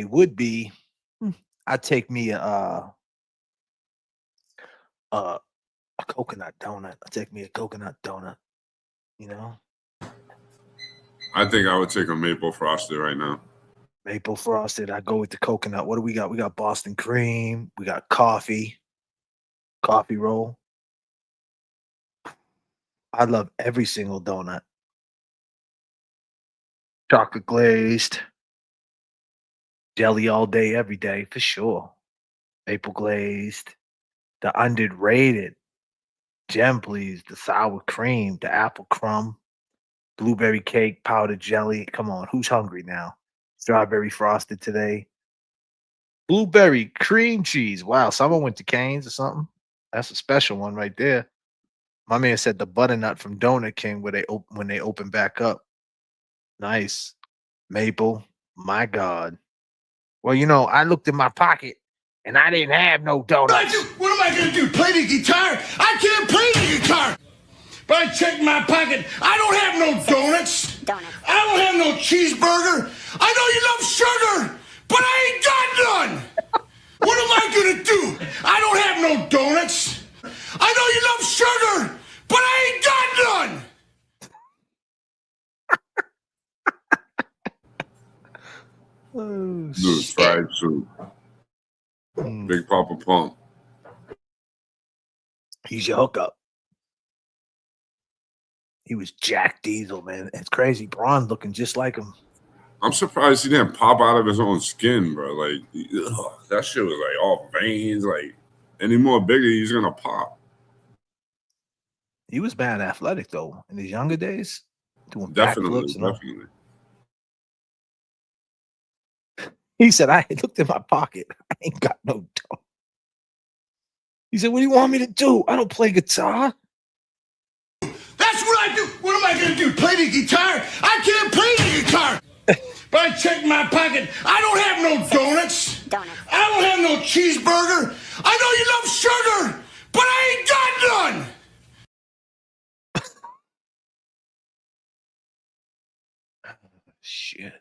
would be, I'd take me a coconut donut. I'll take me a coconut donut, you know? I think I would take a maple frosted right now. Maple frosted. I go with the coconut. What do we got? We got Boston cream. We got coffee roll. I love every single donut. Chocolate glazed. Jelly all day, every day, for sure. Maple glazed. The underrated gem, please. The sour cream, the apple crumb, blueberry cake, powdered jelly. Come on, who's hungry now? Strawberry frosted today. Blueberry cream cheese. Wow, someone went to Cane's or something. That's a special one right there. My man said the butternut from Donut King when they open back up. Nice. Maple. My God. Well, you know, I looked in my pocket and I didn't have no donuts. What am I gonna do? Play the guitar? I can't play the guitar. But I checked my pocket. I don't have no donuts. I don't have no cheeseburger. I know you love sugar, but I ain't got none. What am I gonna do? I don't have no donuts. I know you love sugar, but I ain't got none. Dude, fried soup. Big Papa Pump. He's your hookup. He was Jack Diesel, man. It's crazy. Braun looking just like him. I'm surprised he didn't pop out of his own skin, bro. Like, ugh, that shit was like all veins. Like, any more bigger, he's gonna pop. He was bad athletic though in his younger days, doing Definitely, backflips and all. definitely. He said, I looked in my pocket. I ain't got no dough. He said, what do you want me to do? I don't play guitar. That's what I do. What am I gonna do? Play the guitar? I can't play the guitar. But I checked my pocket. I don't have no donuts. I don't have no cheeseburger. I know you love sugar, but I ain't got none. Shit.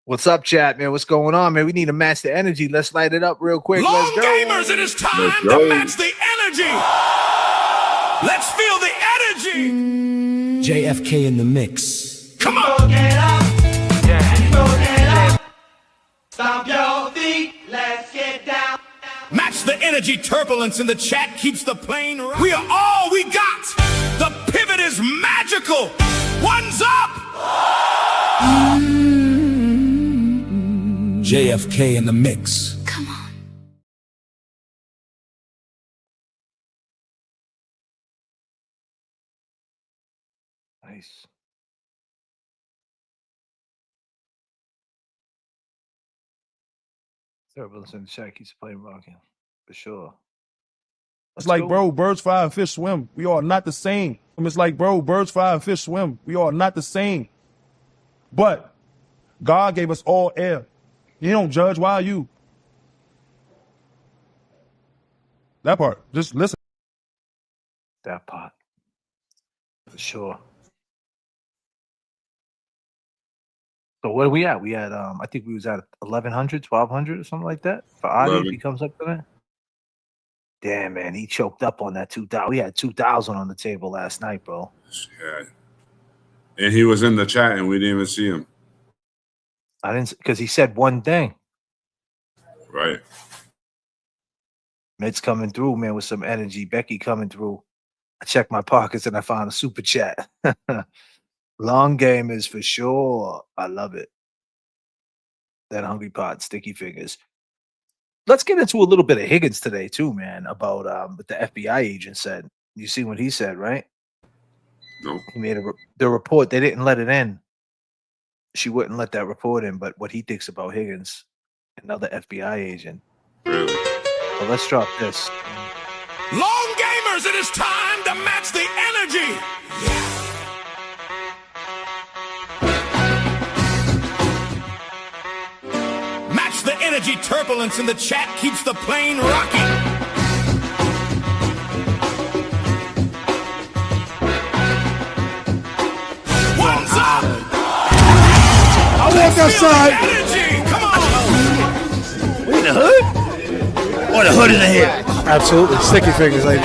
What's up, chat, man? What's going on, man? We need to match the energy. Let's light it up real quick. Long Let's go. gamers, it is time to match the energy. Let's feel the energy. J.F.K. in the mix. Come on. Get up. Get up. Stomp your feet. Let's get down. Match the energy turbulence in the chat keeps the plane running. We are all we got. The pivot is magical. One's up. J.F.K. in the mix. Come on. Nice. Turbulence in the chat keeps playing rocking. For sure. It's like, bro, birds fly and fish swim. We are not the same. It's like, bro, birds fly and fish swim. We are not the same. But God gave us all air. He don't judge. Why are you? That part. Just listen. That part. For sure. So where are we at? We had I think we was at 1100, 1200 or something like that. For Adi, if he comes up to that. Damn, man, he choked up on that 2,000. We had 2,000 on the table last night, bro. Yeah. And he was in the chat and we didn't even see him. I didn't, because he said one thing. Right. Mid's coming through, man, with some energy. Becky coming through. I checked my pockets and I found a super chat. Long game is for sure. I love it. That hungry pot, sticky fingers. Let's get into a little bit of Higgins today, too, man, about what the FBI agent said. You see what he said, right? No. He made the report. They didn't let it in. She wouldn't let that report in, but what he thinks about Higgins, another FBI agent. Really? Well, let's drop this. Long gamers, it is time to match the energy. Match the energy turbulence in the chat keeps the plane rocking. One's up. I walk outside. Energy, come on. We in the hood? Or the hood in the head? Absolutely. Sticky fingers, lady.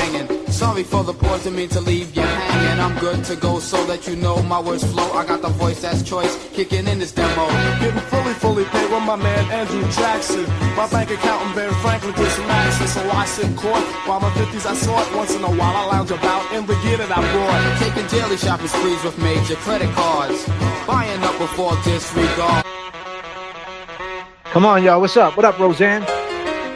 Sorry for the pause, didn't mean to leave you hanging. I'm good to go so that you know my words flow. I got the voice that's choice, kicking in this demo. Getting fully paid with my man Andrew Jackson. My bank account and Ben Franklin just maxing. So I sit court while my 50s I saw it. Once in a while I lounge about in the gear that I brought. Taking daily shopping sprees with major credit cards. Buying up before disregard. Come on, y'all. What's up? What up, Roseanne?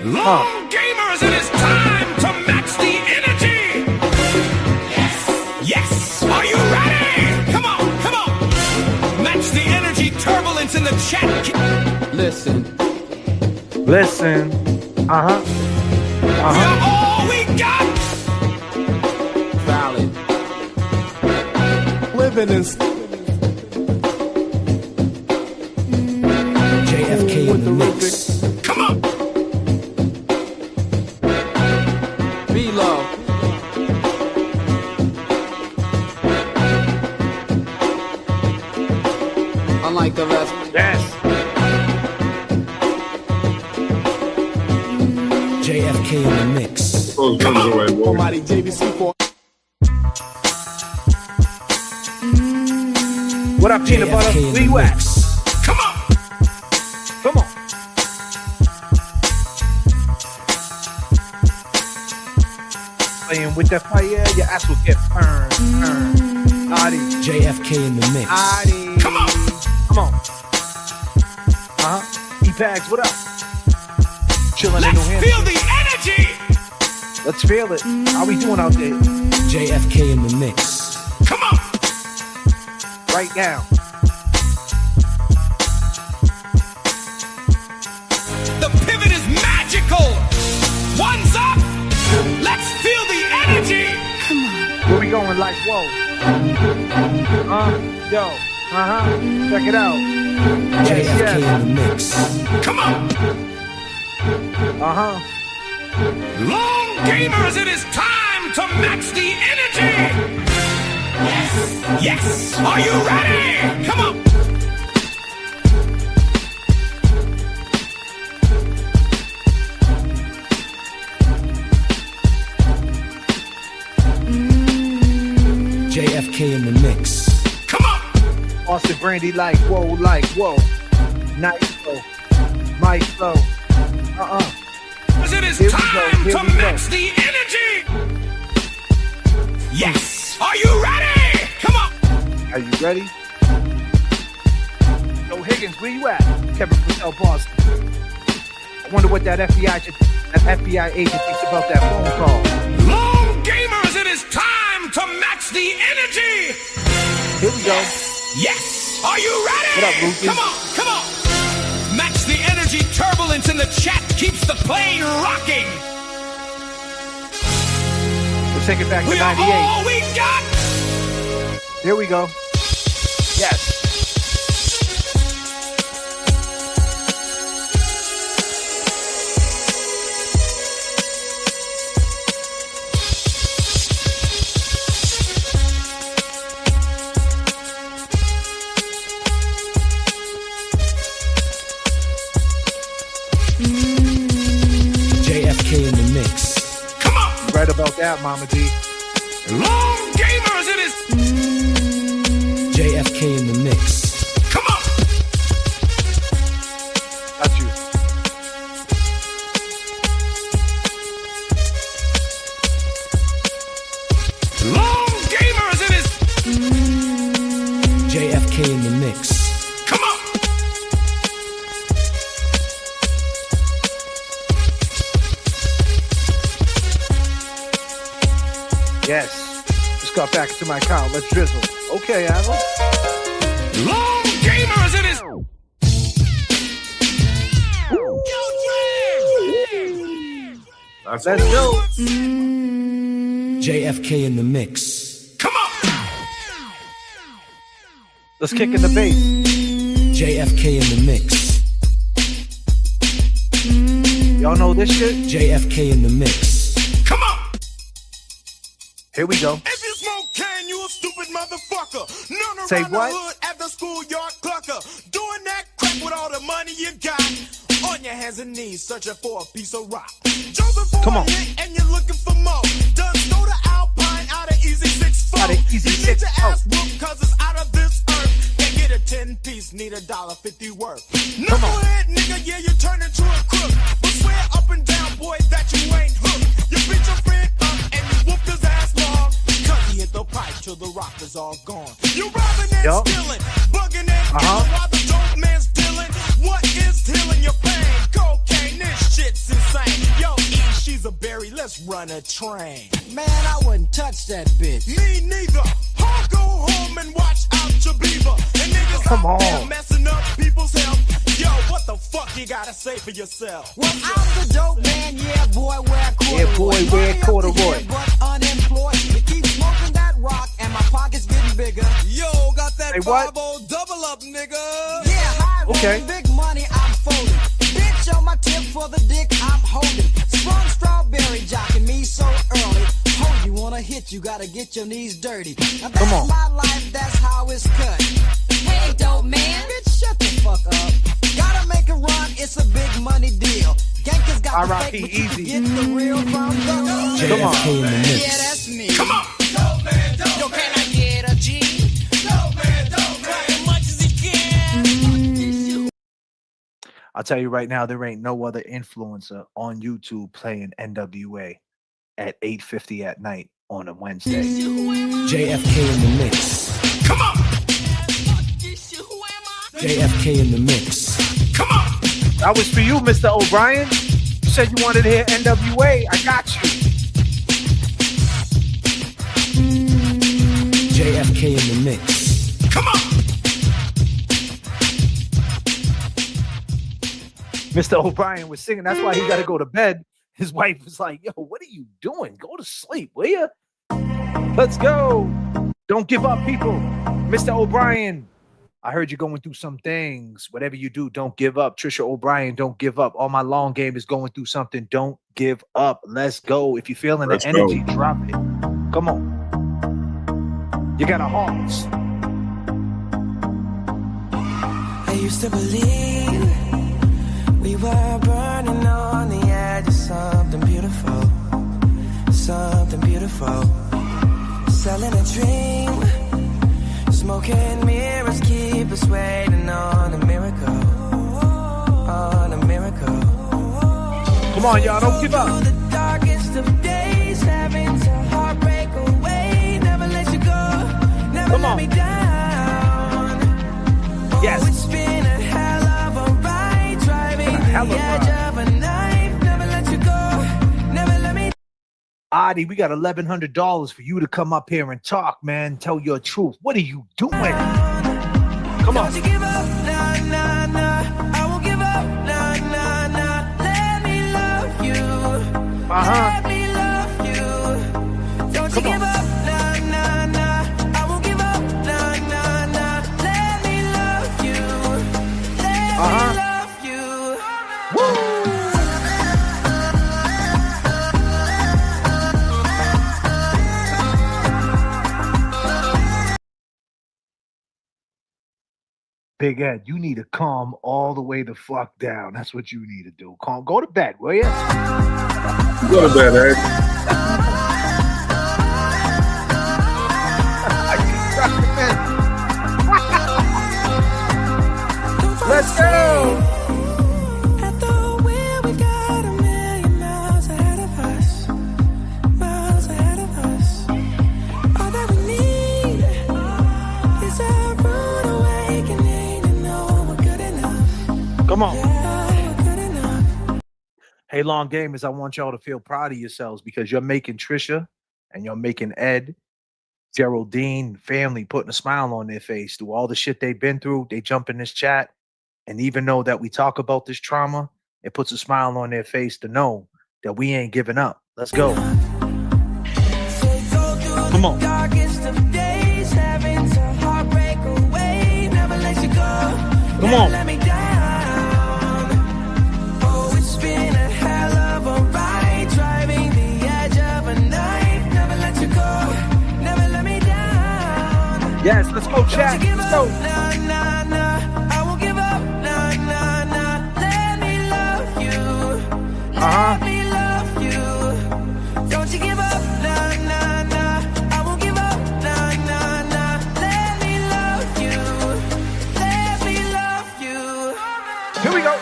Long gamers, it is time to match the energy. Yes. Are you ready? Come on. Match the energy turbulence in the chat. Listen. We are all we got. Valid. Living in J.F.K. in the mix. Come on. Be love. Unlike the rest. Yes. J.F.K. in the mix. Those guns away, boy. Almighty JVC for. What up, peanut butter? JFK in Where you the at? mix. Come on. Come on. Playing with that fire, your ass will get burned. Adi. J.F.K. in the mix. Adi. Come on. Come on. E-Pags, what up? Chilling in New Let's Hampshire. feel the energy. Let's feel it. How we doing out there? J.F.K. in the mix. Come on. Right now. The pivot is magical. One's up. Let's feel the energy. Where we going like, whoa. Yo. Check it out. J.F.K. in the mix. Come on. Long gamers, it is time to match the energy. Yes. Are you ready? Come on. J.F.K. in the mix. Come on! Austin Brandy like whoa. Nice flow. My flow. It is time to match the energy! Yes! Are you ready? Come on! Are you ready? Yo, Higgins, where you at? Kevin Patel, Boston. I wonder what that FBI agent thinks about that phone call. Long gamers, it is time to match the energy! Here we go. Yes! Are you ready? What up, Lucas? Come on! Match the energy. Turbulence in the chat keeps the plane rocking. Let's take it back to 98. We are all we got! Here we go. Yes. J.F.K. in the mix. Come on! Right about that, Mama D. Long gamers, it is J.F.K. in the mix. Come on! Got you. Long gamers, it is J.F.K. in the mix. Come on! Yes. Just got back into my account. Let's drizzle. Okay, Alan. Long gamers, it is That's Let's go. J.F.K. in the mix. Come on! Let's kick in the bass. J.F.K. in the mix. Y'all know this shit? J.F.K. in the mix. Come on! Here we go. If you smoke can, you a stupid motherfucker. None Say around what? the hood at the schoolyard clucker. Doing that crap with all the money you got. On your hands and knees, searching for a piece of rock. Joseph for Come on. a hit and you're looking for more. Done stole the Alpine out of Easy 6-4. Out of Easy You need 6-4. your ass whooped cause it's out of this earth. Can't get a 10-piece, need $1.50 worth. Knucklehead nigga, yeah, you turn into a crook. But swear up and down, boy, that you ain't hooked. You beat your friend up and you whooped his ass long. Cause he hit the pipe till the rock is all gone. You robbing and Yup. stealing, bugging and killing while the dope man's dealing. What is healing your pain? Cocaine, this shit's insane. Yo, E, she's a berry, let's run a train. Man, I wouldn't touch that bitch. Me neither. I'll go home and watch out your beaver. And niggas Come out there on. messing up people's health. Yo, what the fuck you gotta say for yourself? Well, I'm the dope man, yeah, boy, wear corduroy. Yeah, boy, wear Money corduroy. up the head, but unemployed. You keep smoking that rock and my pocket's getting bigger. Yo, got that Hey, what? 5-0 double up, nigga. Yeah, high Okay. rolling, big money, I'm folding. Bitch on my tip for the dick I'm holding. Sprung strawberry jocking me so early. Ho, you wanna hit, you gotta get your knees dirty. Now that's Come on. my life, that's how it's cut. Hey, dope man. Bitch, shut the fuck up. Gotta make a run, it's a big money deal. Gangsters got the R.I.P. fake, but you Easy. can get the real from the J.F.K. in the Yeah, mix. that's me. Come on! Yo, can I get a G? Dope man, as much as he can. I'll tell you right now, there ain't no other influencer on YouTube playing NWA at 8:50 at night on a Wednesday. J.F.K. in the mix. Come on! J.F.K. in the mix. Come on! That was for you, Mr. O'Brien. You said you wanted to hear NWA. I got you. J.F.K. in the mix. Come on! Mr. O'Brien was singing. That's why he got to go to bed. His wife was like, yo, what are you doing? Go to sleep, will you? Let's go. Don't give up, people. Mr. O'Brien, I heard you're going through some things. Whatever you do, don't give up. Trisha O'Brien, don't give up. All my long game is going through something. Don't give up. Let's go. If you're feeling the energy, drop it. Come on. You got a horse. I used to believe we were burning on the edge of something beautiful, something beautiful. Selling a dream Broken mirrors keep us waiting on a miracle. On a miracle. Come on, y'all, don't give up. The darkest of days, having to heartbreak away. Never let you go, never let me down. Yes. It's been a hell of a ride, driving the edge of a knife. Never let you go, never let me. Adi, we got $1,100 for you to come up here and talk, man. Tell your truth. What are you doing? Come on. Don't you give up, nah, nah, nah. I won't give up, nah, nah, nah. Let me love you. Let me love you. Don't you give up, nah, nah, nah. I won't give up, nah, nah, nah. Let me love you. Let me love you. Woo! Big Ed, you need to calm all the way the fuck down. That's what you need to do. Calm. Go to bed, will you? Go to bed, Ed. Let's go. At the wheel, we got a million miles ahead of us. Miles ahead of us. All that we need is a rude awakening to know we're good enough. Come on. Yeah, we're good enough. Hey, Long Gamers, I want y'all to feel proud of yourselves because you're making Trisha and you're making Ed, Geraldine, family putting a smile on their face through all the shit they've been through. They jump in this chat. And even though that we talk about this trauma, it puts a smile on their face to know that we ain't giving up. Let's go. Come on. Darkest of days, having to heartbreak away. Never let you go. Come Never on. let me down. Oh, it's been a hell of a ride, driving the edge of a knife. Never let you go. Never let me down. Yes, let's go, chat. Don't you give Let's up, go. nah, nah, nah. I won't give up, nah, nah, nah. Let me love you. Let me love you. Don't you give up, nah, nah, nah. I won't give up, nah, nah, nah. Let me love you. Let me love you. Here we go.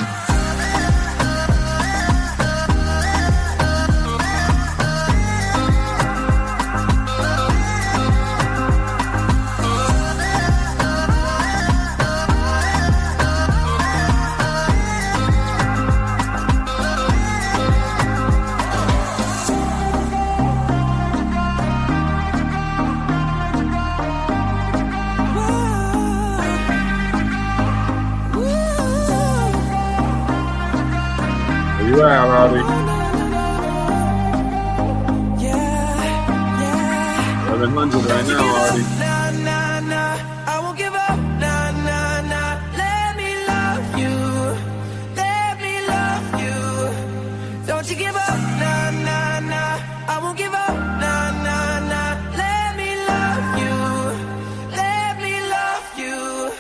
Where you at, Robbie? 1100 right now, Artie. Nah, nah, nah. I won't give up, nah, nah, nah. Let me love you. Let me love you. Don't you give up, nah, nah, nah. I won't give up, nah, nah, nah. Let me love you. Let me love you.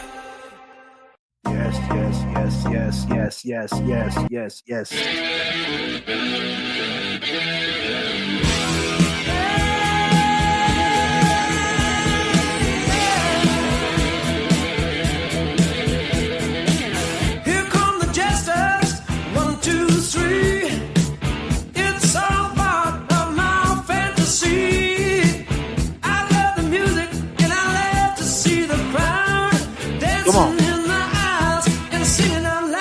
Yes. Here come the jesters. 1, 2, 3. It's all part of my fantasy. I love the music and I love to see the crowd dancing Come on. in the aisles and singing out loud.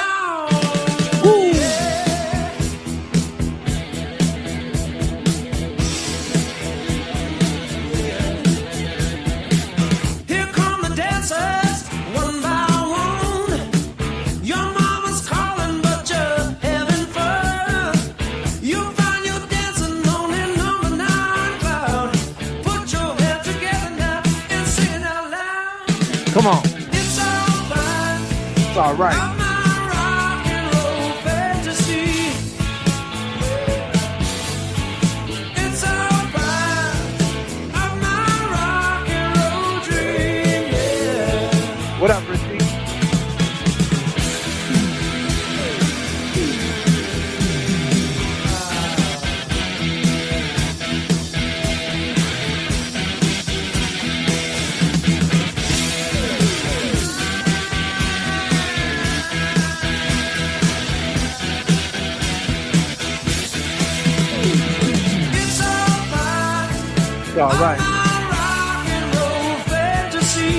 Here come the dancers, one by one. Your mama's calling, but you're having fun. You'll find you dancing on in number 9 crowd. Put your hands together now and sing it out loud. Come on. It's alright. It's all right. I'm a rock and roll fantasy. It's alright. I'm a rock and roll dream. Yeah. What up, Richie? all right. Rock and roll fantasy.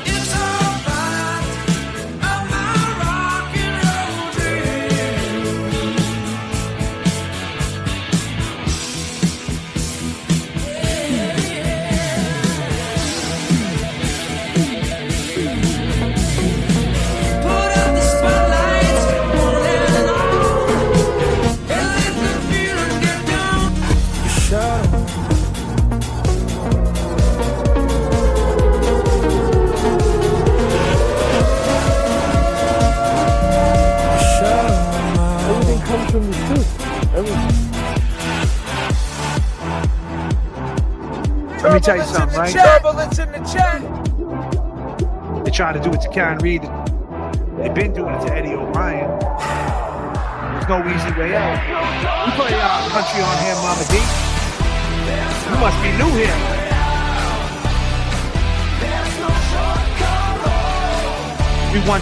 It's all part of my rock and roll dream. Put out the spotlights, one and all, and let the feeling get down. Everything comes from the truth. Everything. Let me tell you something, right? Turbulence in the chat. They try to do it to Karen Reed. They've been doing it to Eddie O'Brien. There's no easy way out. We play country on here, Mama D. You must be new here. We 1000%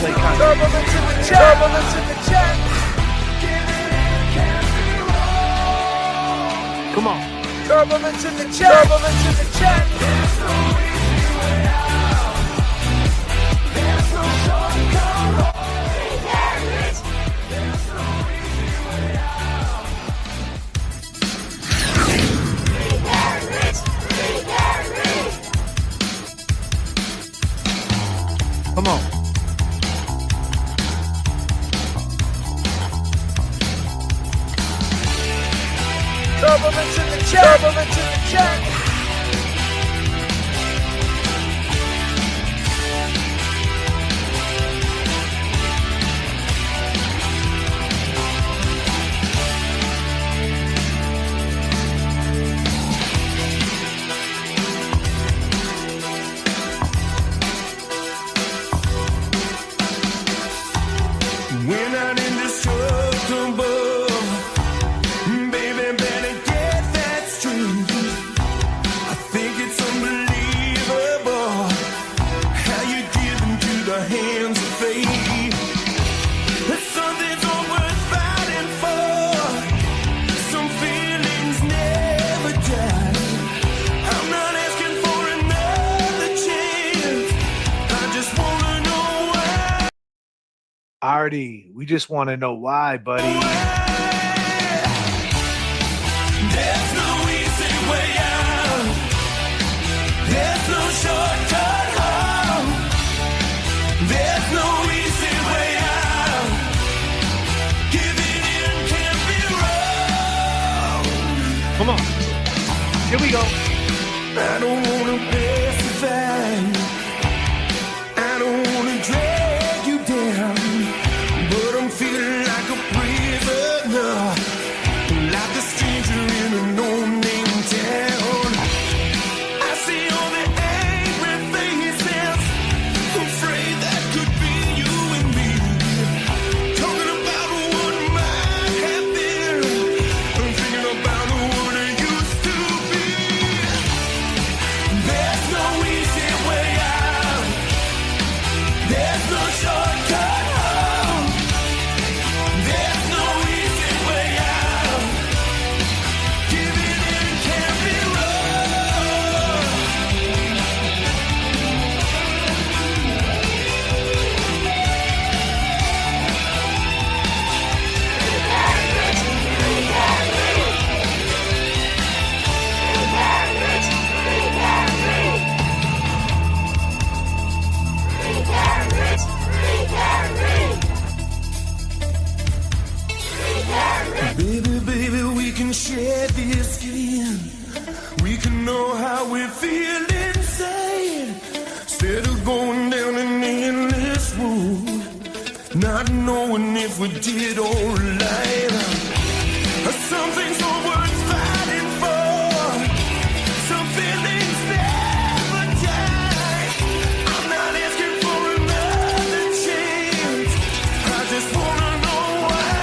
play country. Turbulence in the chat. Turbulence in the chat. Come on. Turbulence in the chat. Turbulence in the chat. Come on. Turbulence in the chat. Turbulence in the chat. We're not indestructible. Baby, better get that straight. I think it's unbelievable how you give into the hands of fate. Something's all worth fighting for. Some feelings never die. I'm not asking for another chance. I just wanna know why. Artie, we just want to know why, buddy. There's no easy way out. There's no shortcut home. There's no easy way out. Giving in can't be wrong. Come on. Here we go. I don't wanna pacify. I don't wanna drag you down. But I'm feeling like a prisoner, like a stranger in a no-name town. I see all the angry faces, afraid that could be you and me. Talking about what might have been, I'm thinking about what it used to be. There's no easy way out. There's no shortcut home. There's no easy way out. Giving in can't be wrong. Baby, baby, we can share this skin. We can know how we feel inside. Instead of going down an endless road, not knowing if we did all right. Something's all worth fighting for. Some feelings never die. I'm not asking for another chance. I just wanna know why.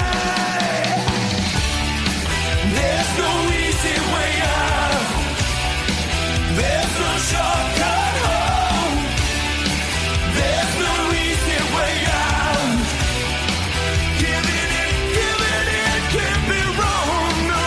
There's no easy way out. There's no shortcut home. There's no easy way out. Giving it can't be wrong, no.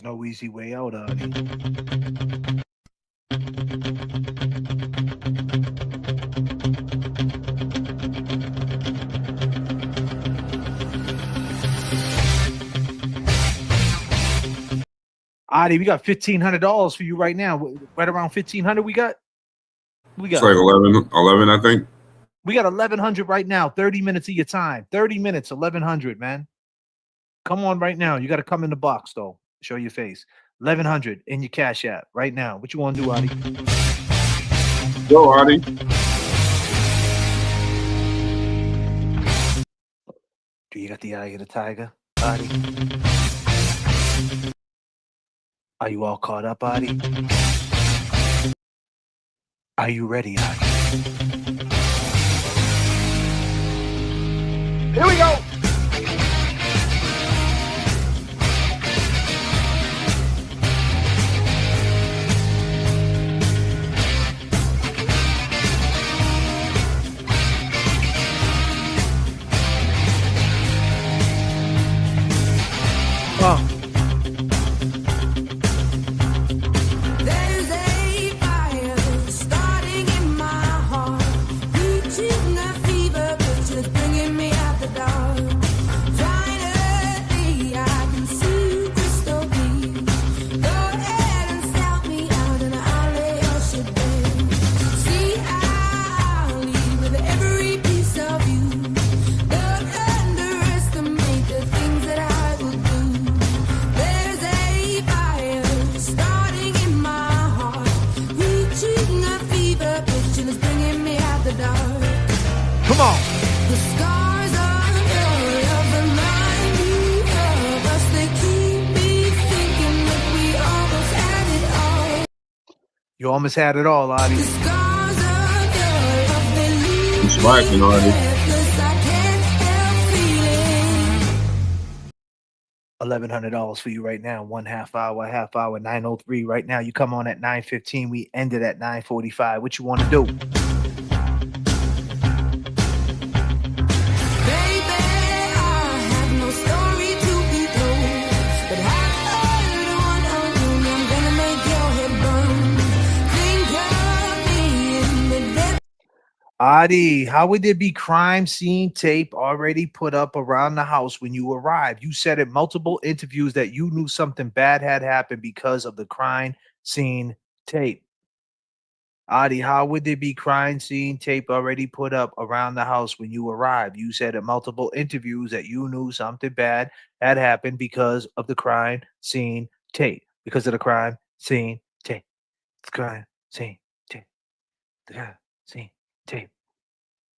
no easy way out, Adi. Adi, we got $1,500 for you right now. Right around 1,500 we got? It's like 11, I think. We got 1,100 right now. 30 minutes of your time. 30 minutes, 1,100, man. Come on right now. You got to come in the box, though. Show your face. 1,100 in your Cash App right now. What you want to do, Adi? Go, Adi. Do you got the eye of the tiger, Adi? Are you all caught up, Adi? Are you ready, Adi? Here we go. Oh. There's a fire starting in my heart, reaching a fever pitch that's bringing me out the dark. Finally, I can see crystal clear. Go ahead and scout me out, and I'll lay your shit bare. See, I'll leave with every piece of you. Don't underestimate the things that I will do. There's a fire starting in my heart, reaching a fever pitch and it's bringing me out the dark. Come on. The scars of your love remind me of us. They keep me thinking that we almost had it all. You almost had it all, Adi. The scars of your love, they leave It's slacking, Adi. breathless. I can't help feeling. $1,100 for you right now. 1/2 hour, 9:03 right now. You come on at 9:15. We ended at 9:45. What you want to do? Baby, I have no story to be told, but I've heard one of you. I'm gonna make your head burn. Think of me in the depths. Adi, how would there be crime scene tape already put up around the house when you arrived? You said in multiple interviews that you knew something bad had happened because of the crime scene tape. Adi, how would there be crime scene tape already put up around the house when you arrived? You said in multiple interviews that you knew something bad had happened because of the crime scene tape. Because of the crime scene tape. The crime scene tape. The crime scene tape.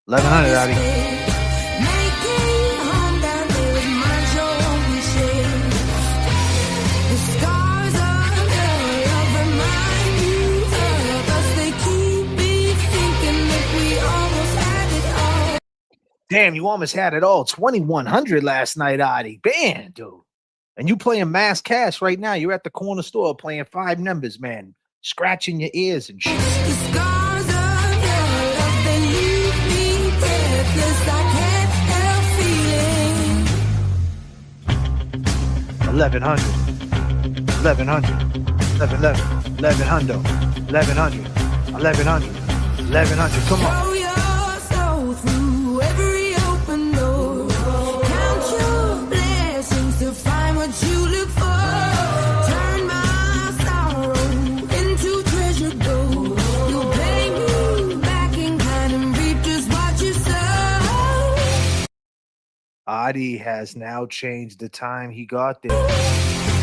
1,100, Adi. Making home down there with my joy we share. The scars of your love remind you of us. They keep me thinking that we almost had it all. Damn, you almost had it all. 2,100 last night, Adi. Man, dude. And you playing mass cash right now. You're at the corner store playing 5 numbers, man. Scratching your ears and shit. The scars of your love, they leave me breathless. I can't help feeling. 1,100. 1,100. 1,100. 1,100. 1,100. 1,100. 1,100. Come on. Throw your soul through every open door. Count your blessings to find what you look for. Turn my sorrow into treasure gold. You'll pay me back in kind and reap just what you sow. Adi has now changed the time he got there.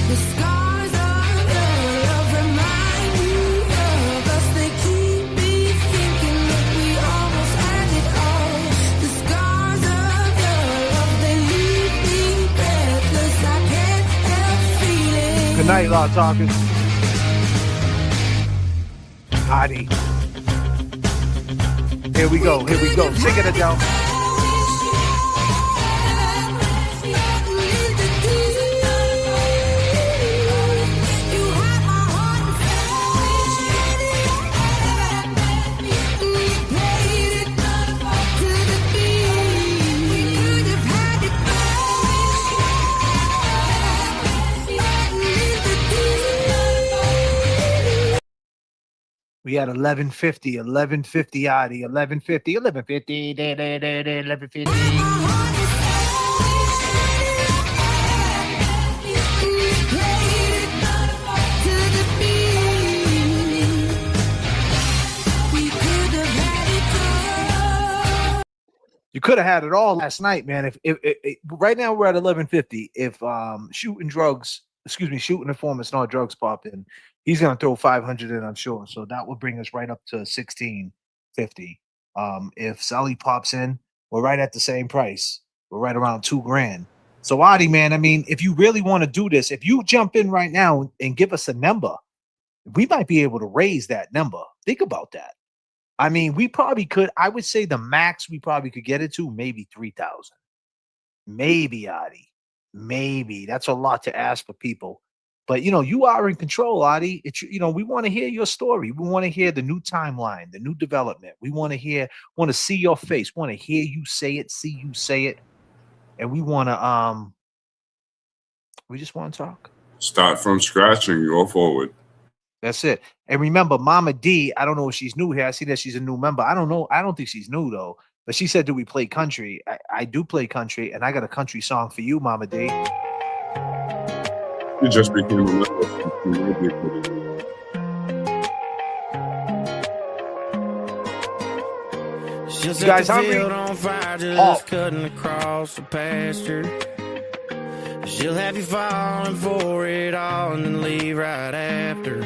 The scars of your love remind you of us. They keep me thinking that we almost had it all. The scars of your love, they leave me breathless. I can't help feeling. Good night, Law Talkers. Adi. Here we go. Here we go. Sing it, Adele. We had 1150, 1150 Adi, 1150, 1150, 1150. You could have had it all last night, man. If right now we're at 1150. If shooting informants, not drugs pop in, he's gonna throw 500 in, I'm sure. So that will bring us right up to 1650. If Sully pops in, we're right at the same price. We're right around $2,000. So Adi, man, I mean, if you really want to do this, if you jump in right now and give us a number, we might be able to raise that number. Think about that. I mean, we probably could. I would say the max we probably could get it to maybe 3,000. Maybe, Adi. Maybe. That's a lot to ask for people. But, you are in control, Adi. We want to hear your story. We want to hear the new timeline, the new development. We want to see your face, want to hear you say it, see you say it. And we just want to talk. Start from scratch and go forward. That's it. And remember, Mama D, I don't know if she's new here. I see that she's a new member. I don't know. I don't think she's new, though. But she said, do we play country? I do play country, and I got a country song for you, Mama D. You just became a member. She'll You guys set the hungry? field on fire, just cutting across the pasture. She'll have you falling for it all and then leave right after.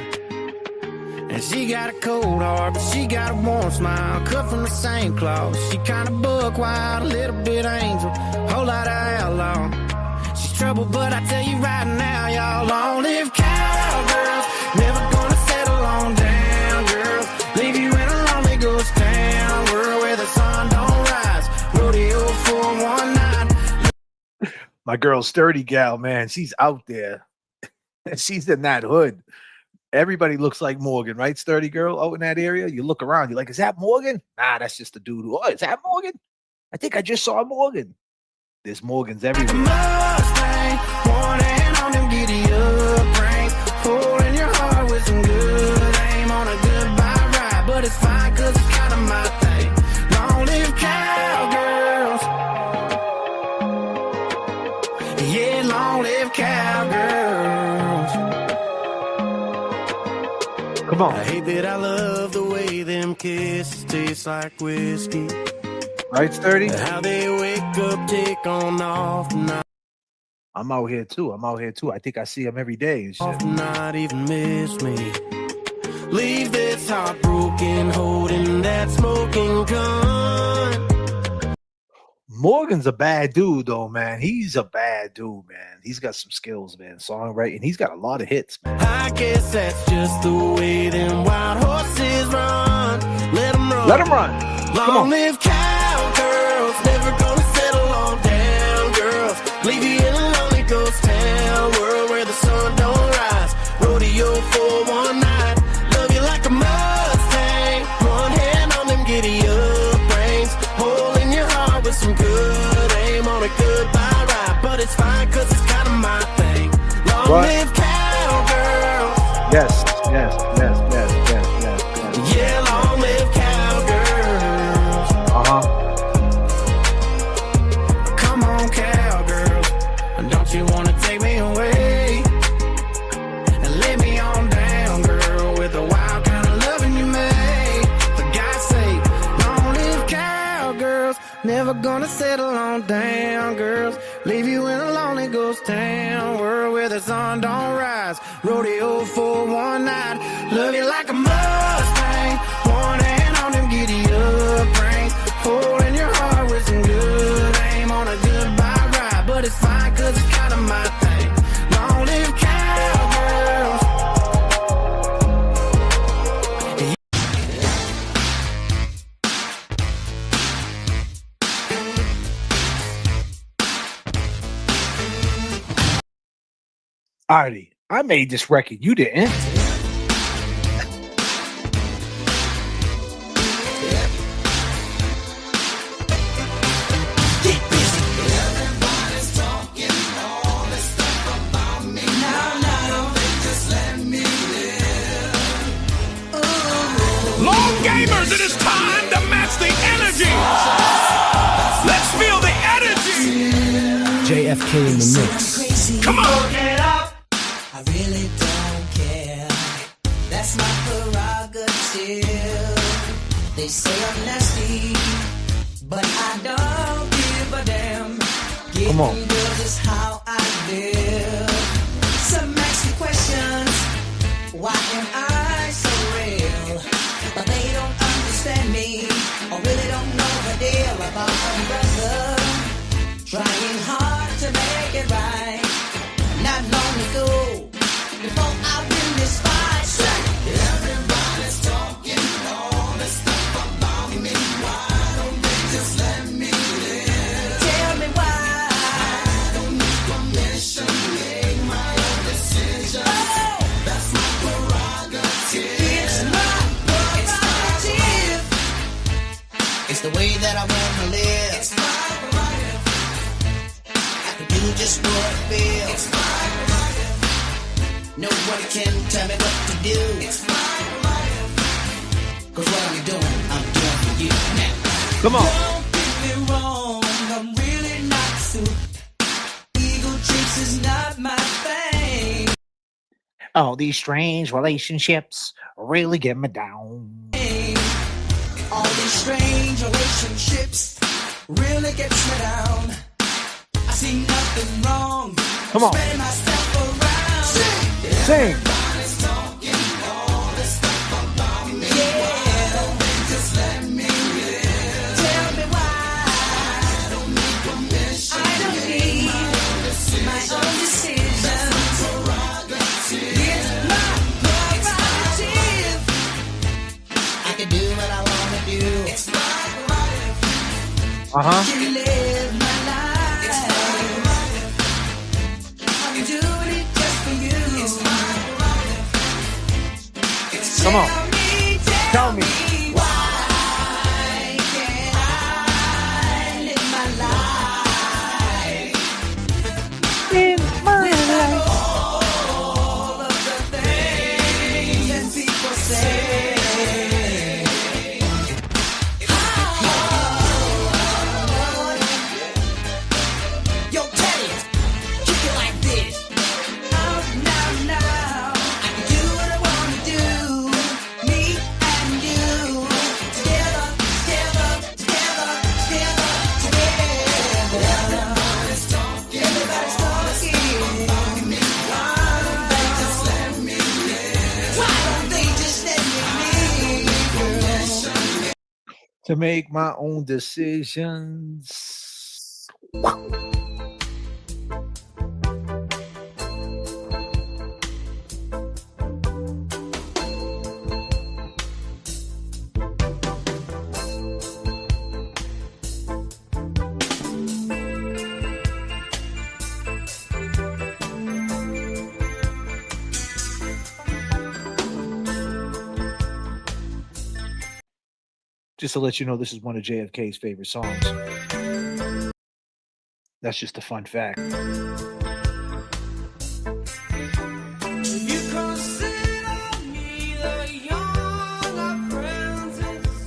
And she got a cold heart, but she got a warm smile, cut from the same cloth. She kinda buck wild, a little bit angel, whole lot of outlaw. She's trouble, but I tell you right now, y'all, long live cowgirls, never gonna settle on down, girls. Leave you in a lonely ghost town, world where the sun don't rise. Rodeo 419. My girl, Sturdy Gal, man, she's out there. She's in that hood. Everybody looks like Morgan, right? Sturdy girl out in that area. You look around, you're like, is that Morgan? Nah, that's just a dude. Oh, is that Morgan? I think I just saw Morgan. There's Morgans everywhere. Mustang, one hand on them giddy up reins, holding your heart with some good aim on a goodbye ride, but it's fine 'cause it's kind of my thing. Long live cowgirls. Yeah, long live cowgirls. Come on. I hate that I love the way them kisses taste like whiskey. Right, Sturdy? How they wake up, take on off night. I'm out here too. I think I see him every day and shit. Off not even miss me. Leave this heartbroken, holding that smoking gun. Morgan's a bad dude, though, man. He's a bad dude, man. He's got some skills, man. Songwriting. He's got a lot of hits, man. I guess that's just the way them wild horses run. Let them run. Let them run. Come Long on. live cowgirls, never gonna settle on down, girls. Leave you in a lonely ghost town, world where the sun don't rise. Rodeo 419, love you like a Mustang. One hand on them giddy up reins, hole in your heart with some good aim on a goodbye ride, but it's fine 'cause it's kind of my thing. Long What? live cowgirls. Yes. Yeah, long live cowgirls. Come on, cowgirls, don't you wanna take me away and lay me on down, girl, with the wild kind of loving you made. For God's sake, long live cowgirls, never gonna settle on down, girls. Leave you in a lonely ghost town, world where the sun don't rise. Rodeo 419, love you like a Mustang. One hand on them giddy up reins, holding your heart with some good aim on a goodbye ride, but it's fine 'cause it's kind of my thing. Long live cowgirls. Artie, I made this record. You didn't. Gamers, it is time to match the energy. Let's feel the energy. J.F.K. in the mix. Come on. Get up. I really don't care. That's my prerogative. They say I'm nasty, but I don't give a damn. Come on. This is how I live. Some ask me questions. Why am I so real? But they don't understand me, or really don't know the deal about a brother trying hard to make it right. Not long ago, before I win this fight, everybody's talking all this stuff about me. Why don't they just let me live? Tell me why. I don't need permission, make my own decision. That's my prerogative. It's my prerogative. It's the way that I wanna live. It's my prerogative. I can do just what I feel. It's my prerogative. Nobody can tell me what to do. It's my prerogative. 'Cause what I'm doing for you now. Come on. Don't get me wrong, I'm really not suit. Ego trips is not my thing. Oh, these strange relationships really get me down. All these strange relationships really gets me down. I see nothing wrong. Come on. Spread myself around. Sing. Everybody's talking all this stuff about me. Why don't they just let me live? Tell me why. I don't need permission. I don't need my own decision. It's my prerogative. I can do what I want to do. It's my prerogative. Can live my life. It's my prerogative. I'm doing it just for you. It's my prerogative. It's Come on. Tell me why can't I live my life? In my life. All of the things that people say. Yo, Teddy, kick it like this. Now, I can do what I want to do. Me and you, together. Everybody's talking. Why don't they just let me live? To make my own decisions. Just to let you know, this is one of JFK's favorite songs. That's just a fun fact. You consider me the young apprentice,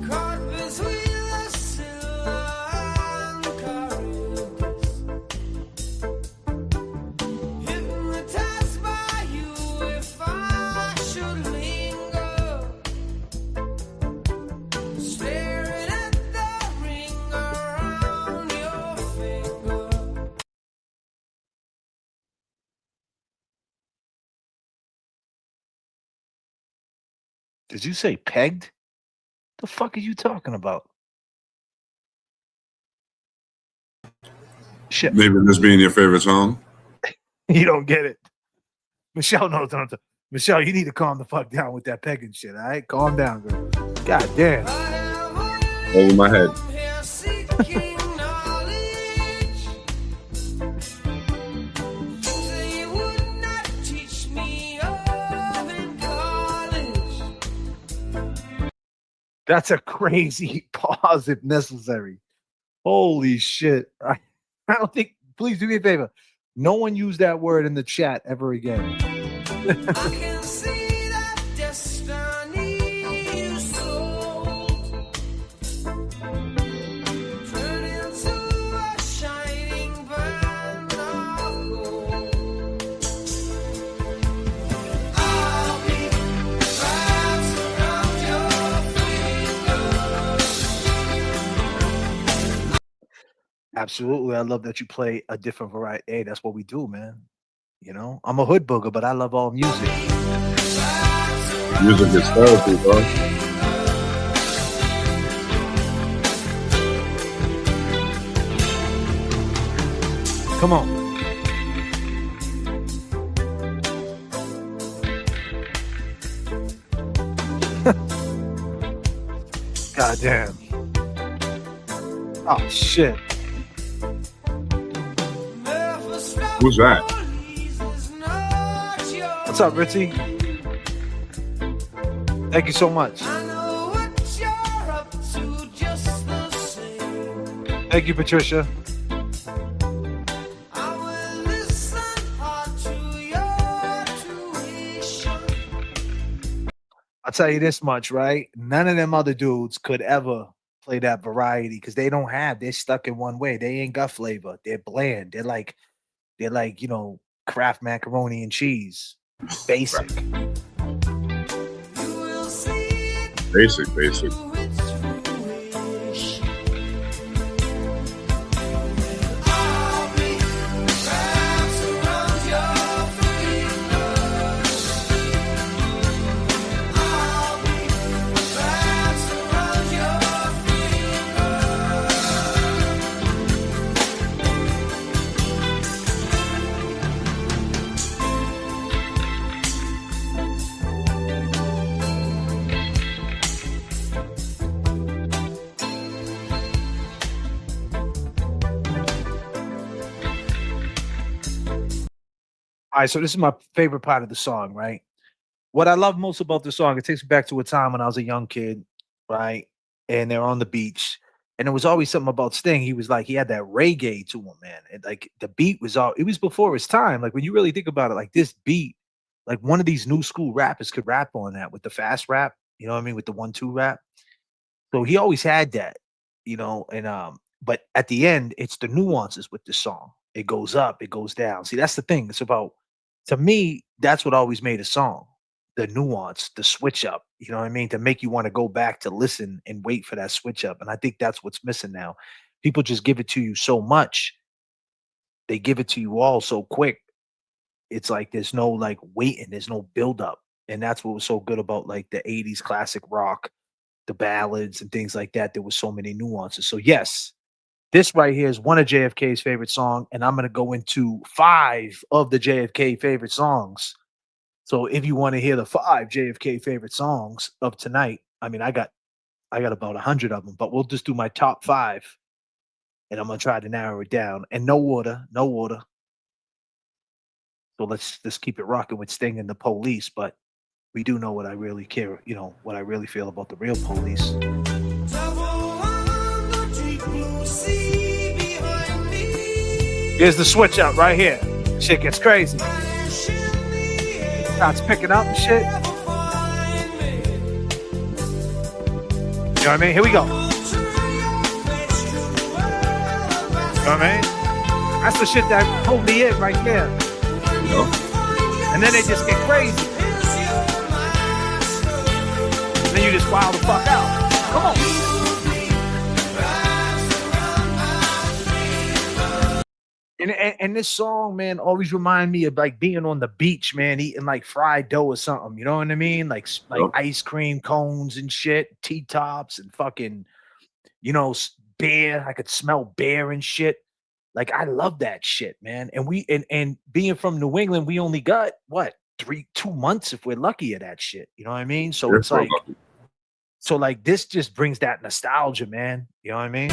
caught between the silver and Charybdis, hypnotized by you if I should linger, staring at the ring around your finger. Did you say pegged? The fuck are you talking about? Shit. Maybe this being your favorite song. You don't get it. Michelle knows what I'm talking. Michelle, you need to calm the fuck down with that pegging shit, all right? Calm down, girl. God damn. Over my head. Seeking knowledge, they would not teach me of in college. That's a crazy pause if necessary. Holy shit. I don't think, please do me a favor. No one use that word in the chat ever again. I can see that destiny Absolutely. I love that you play a different variety. Hey, that's what we do, man. You know, I'm a hood booger, but I love all music. Music is therapy, bro. Come on. God damn. Oh, shit. Who's that? What's up, Richie? Thank you so much. Thank you, Patricia. I'll tell you this much, right? None of them other dudes could ever play that variety because they're stuck in one way. They ain't got flavor. They're bland. They're like, you know, Kraft macaroni and cheese. Basic. Basic. All right, so this is my favorite part of the song, right? What I love most about the song, it takes me back to a time when I was a young kid, right? And they're on the beach. And there was always something about Sting. He was like, he had that reggae to him, man. And like the beat was it was before his time. Like when you really think about it, like this beat, like one of these new school rappers could rap on that with the fast rap, you know what I mean? With the 1-2 rap. So he always had that, you know, and but at the end, it's the nuances with the song. It goes up, it goes down. See, that's the thing. It's about, to me, that's what always made a song. The nuance, the switch up, you know what I mean? To make you want to go back to listen and wait for that switch up. And I think that's what's missing now. People just give it to you so much. They give it to you all so quick. It's like there's no like waiting, there's no build up. And that's what was so good about like the 80s classic rock, the ballads and things like that. There was so many nuances. So yes, this right here is one of JFK's favorite songs, and I'm going to go into 5 of the JFK favorite songs. So if you want to hear the 5 JFK favorite songs of tonight, I mean, I got about 100 of them, but we'll just do my top 5, and I'm going to try to narrow it down. And no water. So let's just keep it rocking with Sting and the Police, but we do know what I really care, you know, what I really feel about the real Police. Here's the switch up right here. Shit gets crazy. Starts picking up and shit. You know what I mean? Here we go. You know what I mean? That's the shit that pulled me in right there. And then they just get crazy. And then you just wild the fuck out. Come on. And this song, man, always remind me of like being on the beach, man, eating like fried dough or something. You know what I mean? Like ice cream cones and shit, T-tops and fucking, you know, beer. I could smell beer and shit. Like I love that shit, man. And we and being from New England, we only got what 2 months if we're lucky at that shit. You know what I mean? So it's like, so like this just brings that nostalgia, man. You know what I mean?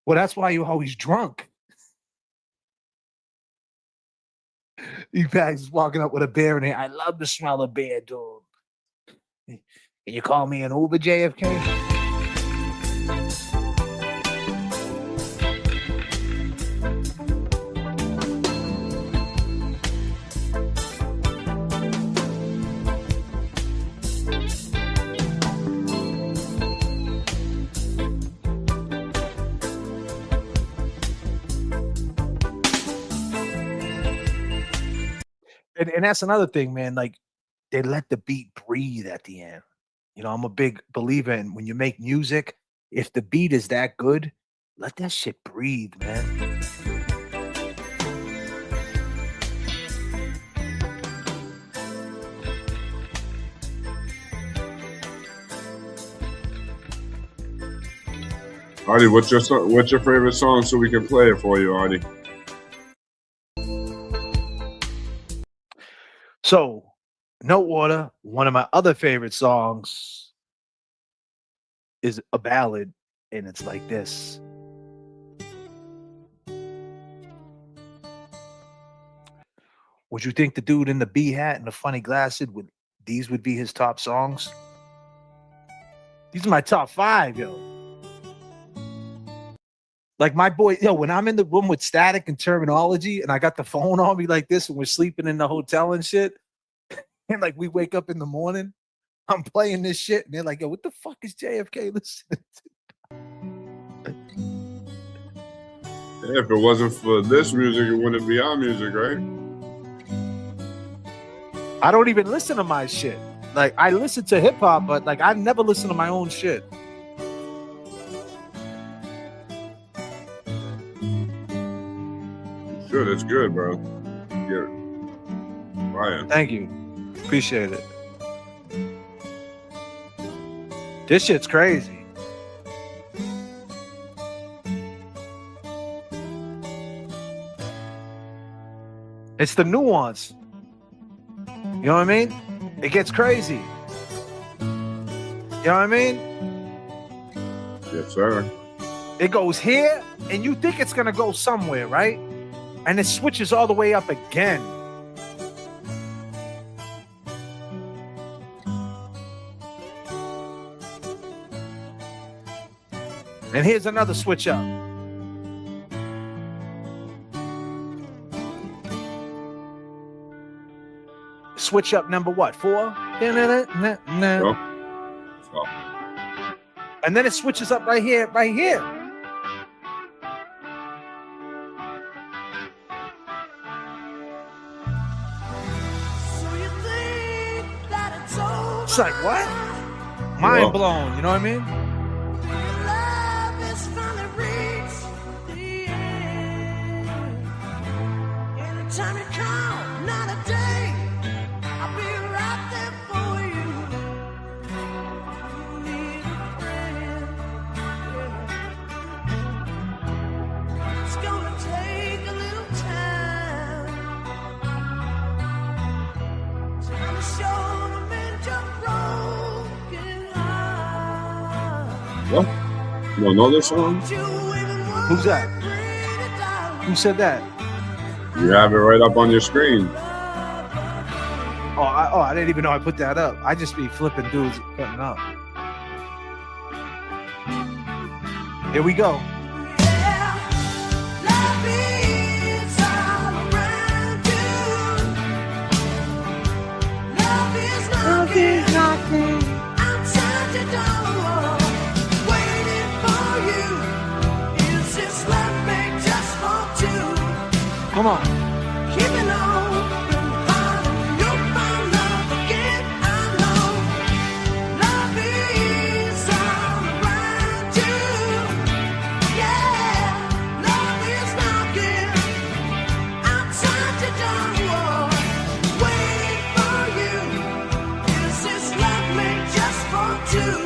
Well, that's why you're always drunk. E-Pags is walking up with a beer in here. I love the smell of beer, dude. Can you call me an Uber, JFK? and that's another thing, man. Like they let the beat breathe at the end. You know, I'm a big believer in when you make music, if the beat is that good, let that shit breathe, man. Artie, what's your favorite song so we can play it for you, Artie? So, Note Water, one of my other favorite songs, is a ballad, and it's like this. Would you think the dude in the bee hat and the funny glasses would be his top songs? These are my top 5, yo. Like my boy, yo, when I'm in the room with Static and Terminology and I got the phone on me like this and we're sleeping in the hotel and shit, and like we wake up in the morning, I'm playing this shit and they're like, yo, what the fuck is J.F.K. listening to? Yeah, if it wasn't for this music, it wouldn't be our music, right? I don't even listen to my shit. Like I listen to hip hop, but like I never listen to my own shit. Sure, that's good, bro. Yeah. Ryan. Thank you. Appreciate it. This shit's crazy. It's the nuance. You know what I mean? It gets crazy. You know what I mean? Yes, sir. It goes here, and you think it's gonna go somewhere, right? And it switches all the way up again. And here's another switch up. Switch up number what? 4? No. And then it switches up right here, right here. It's like, what? Mind blown, you know what I mean? Anytime you call, not a day, I'll be right there for you. You need a friend, yeah. It's gonna take a little time to show them in your broken heart. What? You don't know this song? Who's that? Who said that? You have it right up on your screen. I didn't even know I put that up. I just be flipping dudes cutting up. Here we go. Love is knocking outside the door, waiting for you. Is this love made just for two? Come on. Keeping on, you'll find love again. I know love is all around you. Yeah, love is knocking outside the door, waiting for you. Is this love made just for two?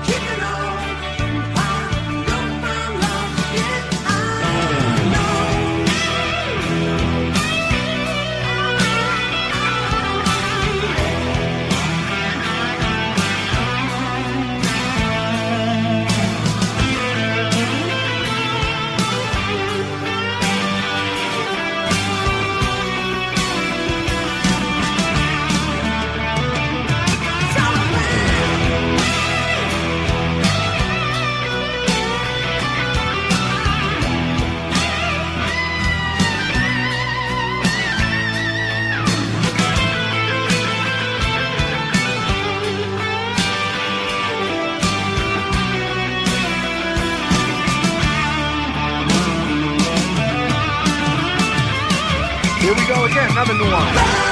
Keeping on, you'll find love again. I know. Here we go again, another new one.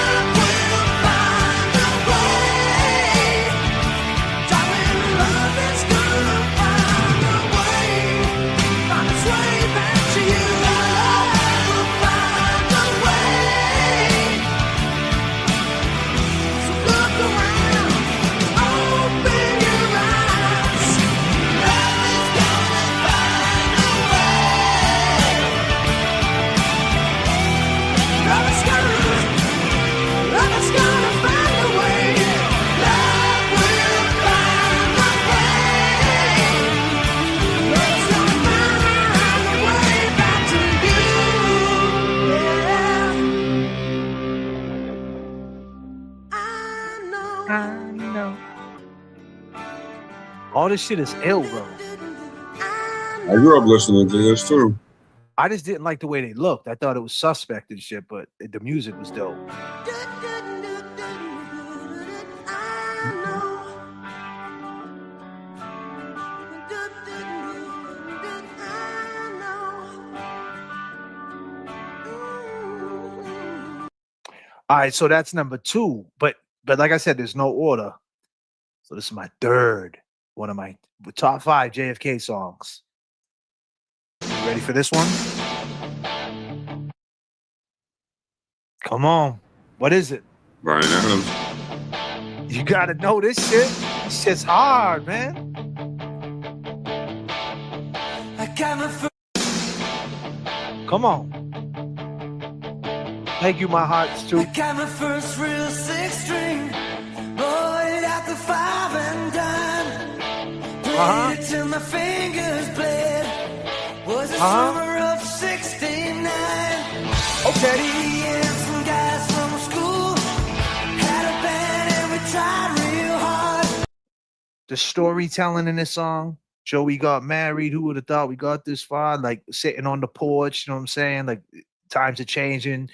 All this shit is ill, bro. I grew up listening to this too. I just didn't like the way they looked. I thought it was suspect and shit, but the music was dope. All right, so that's number 2. But like I said, there's no order. So this is my third, one of my top 5 J.F.K. songs. You ready for this one? Come on. What is it? Bryan Adams. You gotta know this shit. This shit's hard, man. Come on. Thank you, my heart's too. I got my first real 6-string, bought out the 5 and dime. Played it till my fingers bled. Was the summer of '69. Okay. And some guys from school had a band and we tried real hard. The storytelling in this song. Joey got married. Who would have thought we got this far? Like sitting on the porch, you know what I'm saying? Like times are changing.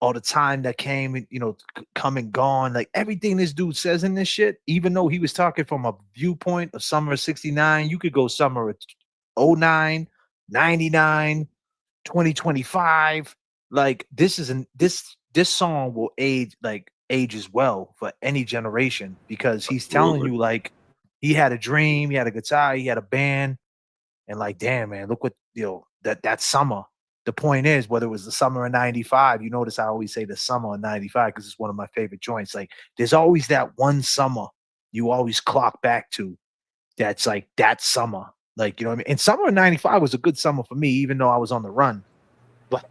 All the time that came, you know, come and gone. Like everything this dude says in this shit, even though he was talking from a viewpoint of summer of '69, you could go summer of 09, 99, 2025. Like this song will age as well for any generation because he's telling you like he had a dream, he had a guitar, he had a band, and like, damn man, look what that summer. The point is, whether it was the summer of '95, you notice I always say the summer of '95 because it's one of my favorite joints. Like, there's always that one summer you always clock back to. That's like that summer, like, you know what I mean. And summer of '95 was a good summer for me, even though I was on the run. But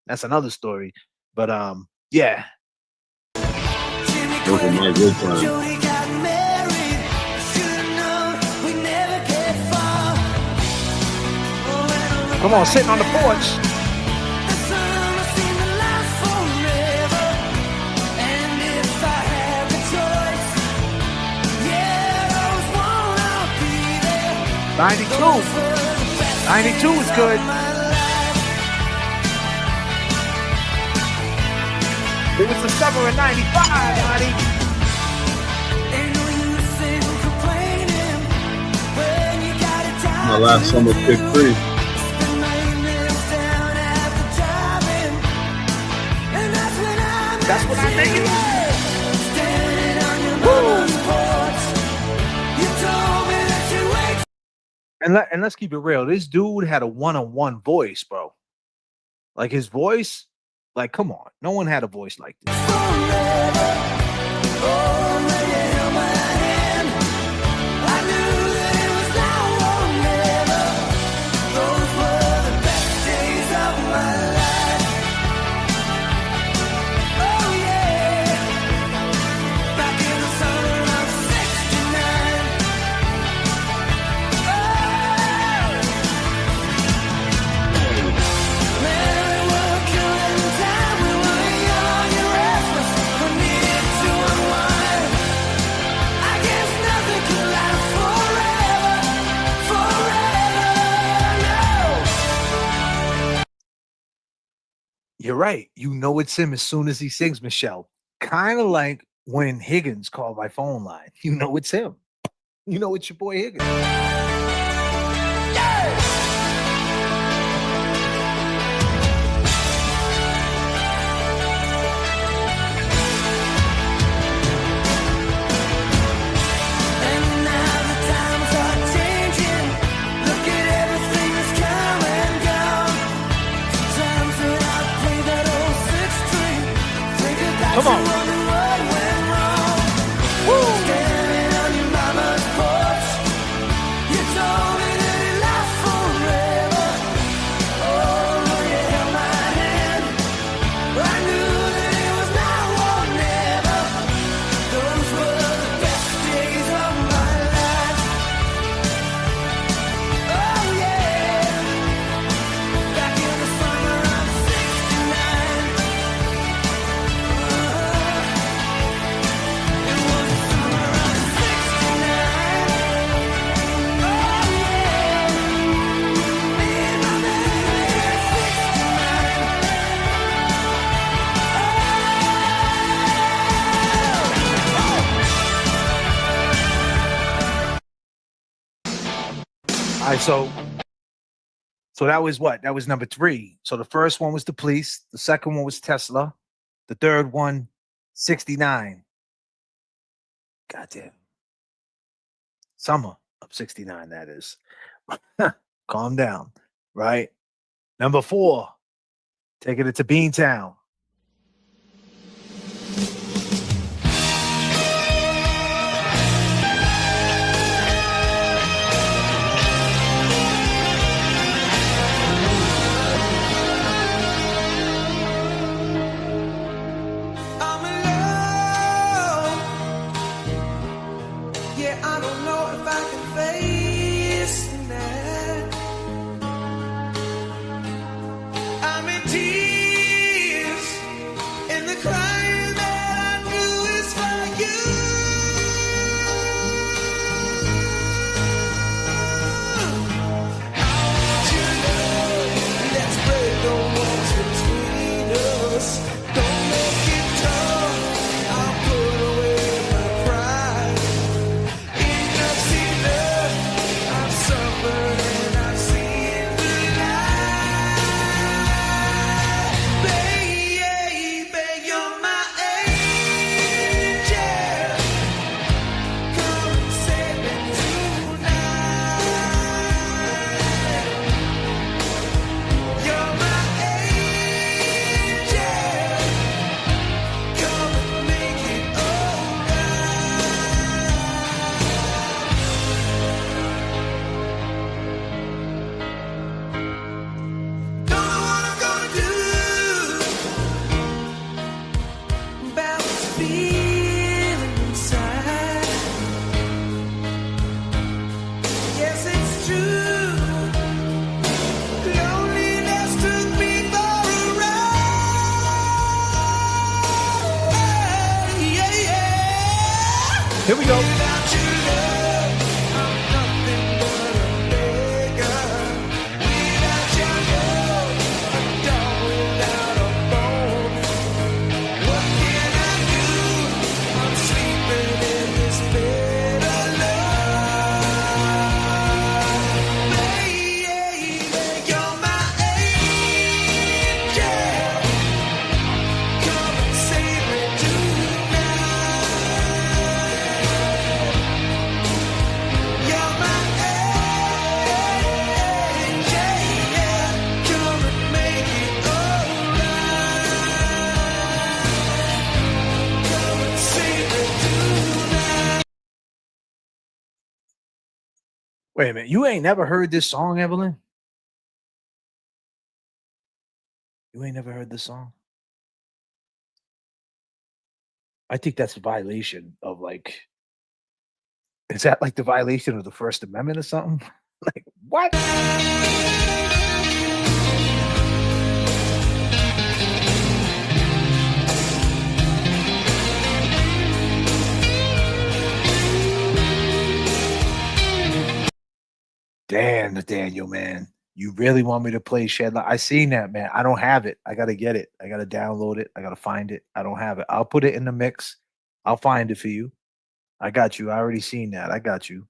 that's another story. But yeah. Those are my good times. Come on, sitting on the porch. '92 is good. It was the summer of '95, honey. My last summer Kid Free. That's what I think. And let's keep it real. This dude had a one-on-one voice, bro. Like his voice, like come on, no one had a voice like this. You're right. You know it's him as soon as he sings, Michelle. Kind of like when Higgins called my phone line. You know it's him. You know it's your boy Higgins. right, so that was what? That was number 3. So the first one was the Police. The second one was Tesla. The third one, 69. Goddamn. Summer of 69, that is. Calm down, right? Number 4, taking it to Beantown. I'm alone. Yeah, I don't know if I can face the night. I'm in tears, and the crying that I do is for you. Let's break the walls between us. Don't make it tough. I'll put away my pride. Enough's enough. I've suffered and I've seen the light. Baby, you're my angel. Come and save me tonight. You're my angel. Come and make it alright. Don't know what I'm gonna do about this feeling inside. Yes, it's true. Loneliness took me for a ride. Yeah, yeah. Here we go. Without your love, I'm nothing but a beggar. Without your love, a dog without a bone. What can I do? I'm sleeping in this bed alone. Baby, you're my angel. Come and save me tonight. You're my angel. Come and make it alright. Come and save me tonight. Wait a minute. You ain't never heard this song, Evelyn? You ain't never heard this song? I think that's a violation of like, is that like the violation of the First Amendment or something? Like, what? Damn, Nathaniel, man. You really want me to play Shed Light? I seen that, man. I don't have it. I gotta get it. I gotta download it. I gotta find it. I don't have it. I'll put it in the mix. I'll find it for you. I got you. I already seen that. I got you.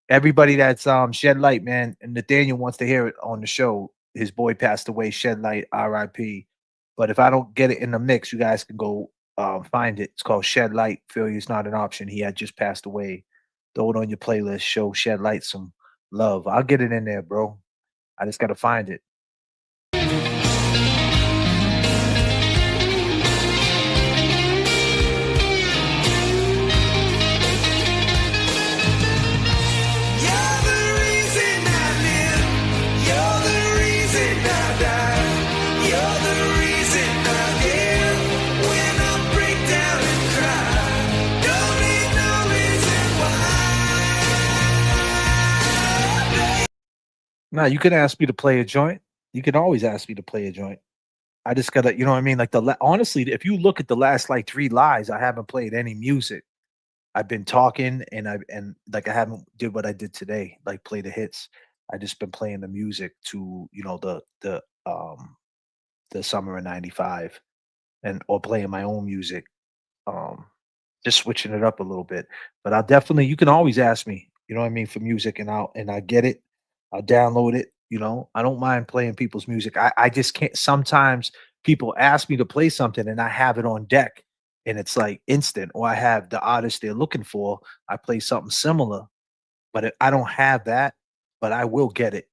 Everybody that's Shed Light, man, and Nathaniel wants to hear it on the show. His boy passed away, Shed Light, R.I.P. But if I don't get it in the mix, you guys can go find it. It's called Shed Light. Failure is not an option. He had just passed away. Throw it on your playlist. Show Shed Light some love. I'll get it in there, bro. I just gotta find it. You're the reason I live. You're the reason I die. You're the reason I live. When I break down and cry, don't need no reason why. Nah, you can ask me to play a joint. You can always ask me to play a joint. I just gotta, you know what I mean? Like honestly, if you look at the last like 3 lives, I haven't played any music. I've been talking and I haven't did what I did today, like play the hits. I just been playing the music to, you know, the summer of '95 or playing my own music. Just switching it up a little bit. But I'll definitely, you can always ask me, you know what I mean, for music and I get it. I'll download it. You know, I don't mind playing people's music. I just can't. Sometimes people ask me to play something and I have it on deck and it's like instant, or I have the artist they're looking for. I play something similar, but I don't have that, but I will get it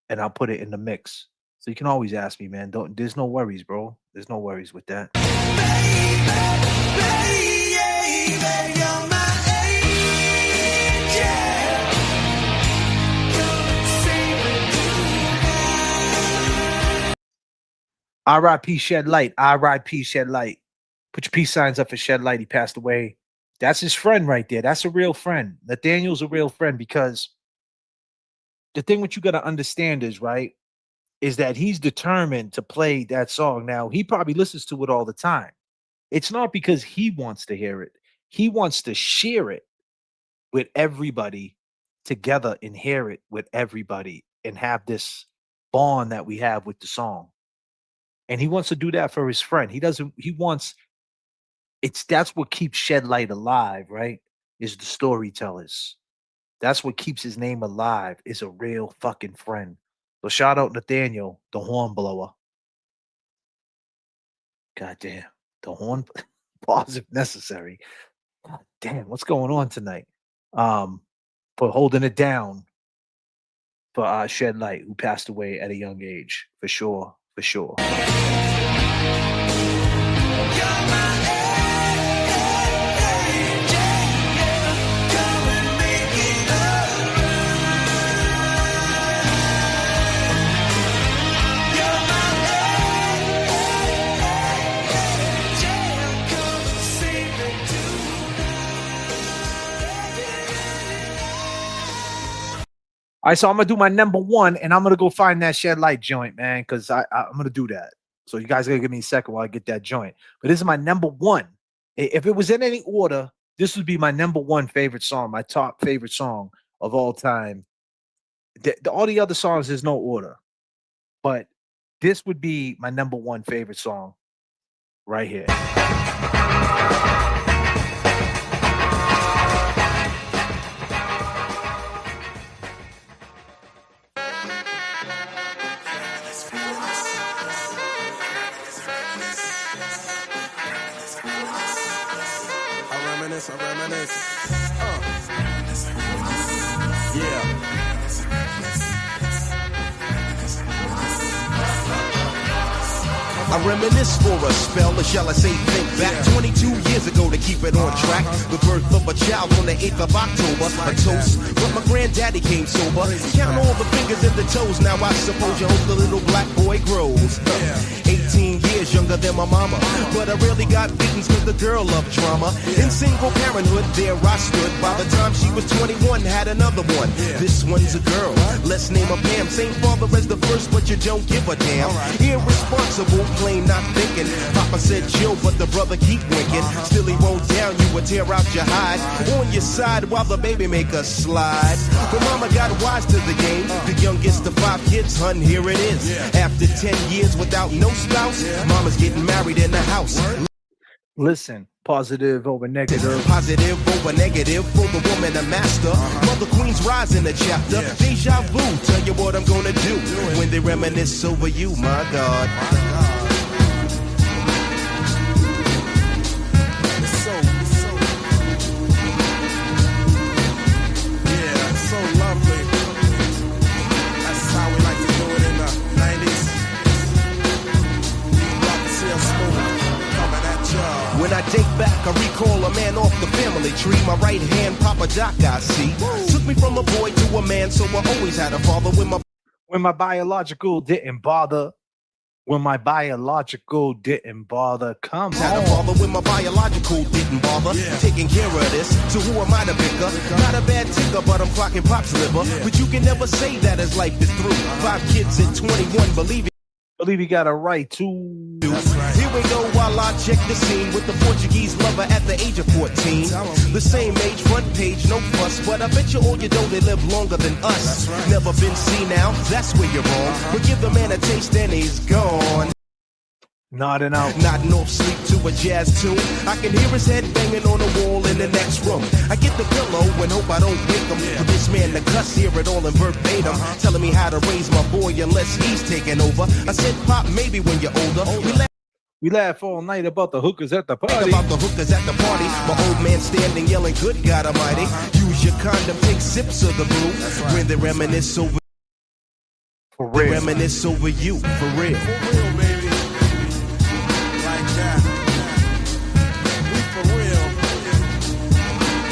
and I'll put it in the mix. So you can always ask me, man. There's no worries, bro. There's no worries with that. R.I.P. Shed Light. R.I.P. Shed Light. Put your peace signs up for Shed Light. He passed away. That's his friend right there. That's a real friend. Nathaniel's a real friend, because the thing what you got to understand is, right, is that he's determined to play that song. Now, he probably listens to it all the time. It's not because he wants to hear it. He wants to share it with everybody together and hear it with everybody and have this bond that we have with the song. And he wants to do that for his friend. That's what keeps Shed Light alive, right? Is the storytellers. That's what keeps his name alive, is a real fucking friend. So shout out Nathaniel, the horn blower. God damn. The horn pause if necessary. God damn, what's going on tonight? For holding it down for Shed Light, who passed away at a young age. For sure. For sure. All right, so I'm gonna do my number one, and I'm gonna go find that Shed Light joint, man, because I'm gonna do that. So you guys gotta give me a second while I get that joint. But this is my number one. If it was in any order, this would be my number one favorite song, my top favorite song of all time. All the other songs, there's no order, but this would be my number one favorite song right here. I reminisce. Yeah. I reminisce for a spell, or shall I say think back 22 years ago to keep it on track. The birth of a child on the 8th of October, a toast, but my granddaddy came sober. Count all the fingers and the toes, now I suppose you hope the little black boy grows. 18 years younger than my mama, but I really got beatings cause the girl loved drama. In single parenthood, there I stood. By the time she was 21, had another one. This one's a girl, let's name her Pam. Same father as the first, but you don't give a damn. Irresponsible, plain not thinking. Papa said chill, but the brother keep winking. Still he won't down you or tear out your hide. On your side while the baby make a slide. But mama got wise to the game. The youngest of 5 kids, hun, here it is. After 10 years without no spouse, mama's getting married in the house. Listen, positive over negative. Positive over negative for the woman, a master. Mother Queen's rise in the chapter. Deja vu, tell you what I'm gonna do when they reminisce over you, my God. When I think back, I recall a man off the family tree. My right hand, Papa Doc, I see. Took me from a boy to a man, so I always had a father when my biological didn't bother. When my biological didn't bother, come had on. a father when my biological didn't bother. Taking care of this, so who am I to pick up? Not a bad ticker, but I'm clocking Pop's liver. But you can never say that his life is through. 5 kids at 21, believe he got a right to. Here we go while I check the scene with the Portuguese lover at the age of 14. The same age, front page, no fuss, but I bet you all you know they live longer than us. Never been seen now, that's where you're wrong. But give the man a taste and he's gone. Nodding out. Nodding off sleep to a jazz tune. I can hear his head banging on the wall in the next room. I get the pillow and hope I don't wake him. For this man to cuss, hear it all in verbatim. Telling me how to raise my boy unless he's taking over. I said, Pop, maybe when you're older. We laugh all night about the hookers at the party. About the hookers at the party. My old man standing yelling, good God Almighty. Use your condom, take sips of the brew. When they reminisce over. For real. They reminisce over you. For real. For real, baby. Like that. We for real.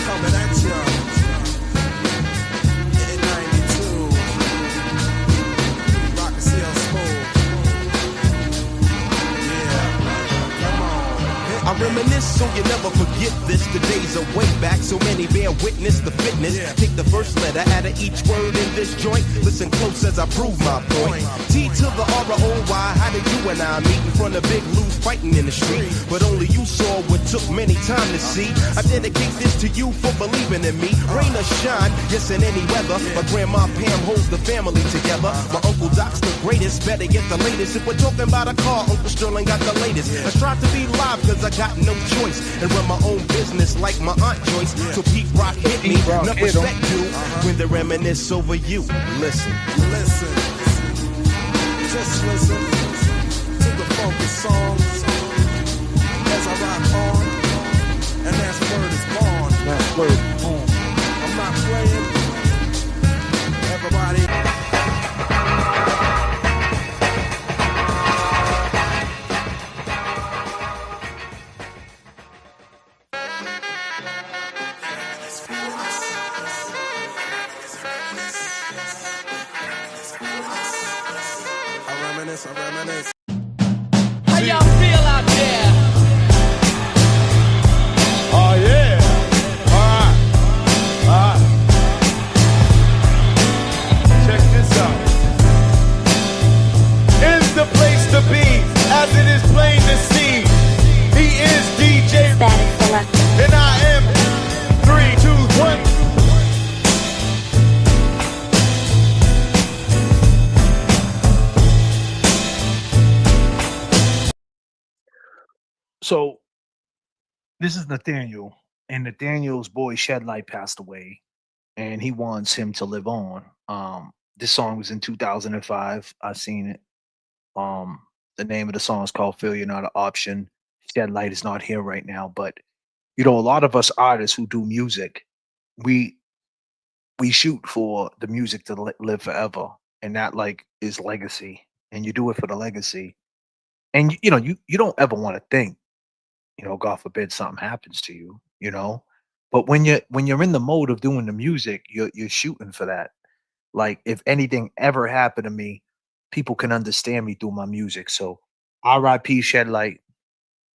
Coming at ya. In 92. Rock and CL Smooth. I reminisce so you never forget this. The days are way back, so many bear witness the fitness. Take the first letter out of each word in this joint. Listen close as I prove my point. T to the R-O-Y, how did you and I meet in front of Big Lou's fighting in the street? But only you saw what took many time to see. I dedicate this to you for believing in me. Rain or shine, yes in any weather. My grandma Pam holds the family together. My Uncle Doc's the greatest, better get the latest. If we're talking about a car, Uncle Sterling got the latest. I strive to be live cause I got no choice and run my own business like my Aunt Joyce. So Pete Rock hit me, enough respect you when they reminisce over you. Listen, listen, just listen to the funky songs as I rock on, and that's word is born. That's word is born. I'm not playing. Everybody. I reminisce. How y'all feel out there? Oh yeah. Alright. Check this out. Is the place to be, as it is plain to see. He is DJ Static Selector. And I am 3, 2, 1. So this is Nathaniel, and Nathaniel's boy Shedlight passed away, and he wants him to live on. This song was in 2005. I seen it. The name of the song is called Failure Not an Option. Shedlight is not here right now, but you know, a lot of us artists who do music, we shoot for the music to live forever, and that like is legacy, and you do it for the legacy. And you know, you don't ever want to think, you know, God forbid something happens to you, you know. But when you're in the mode of doing the music, you're shooting for that. Like if anything ever happened to me, people can understand me through my music. So R.I.P. Shedlight.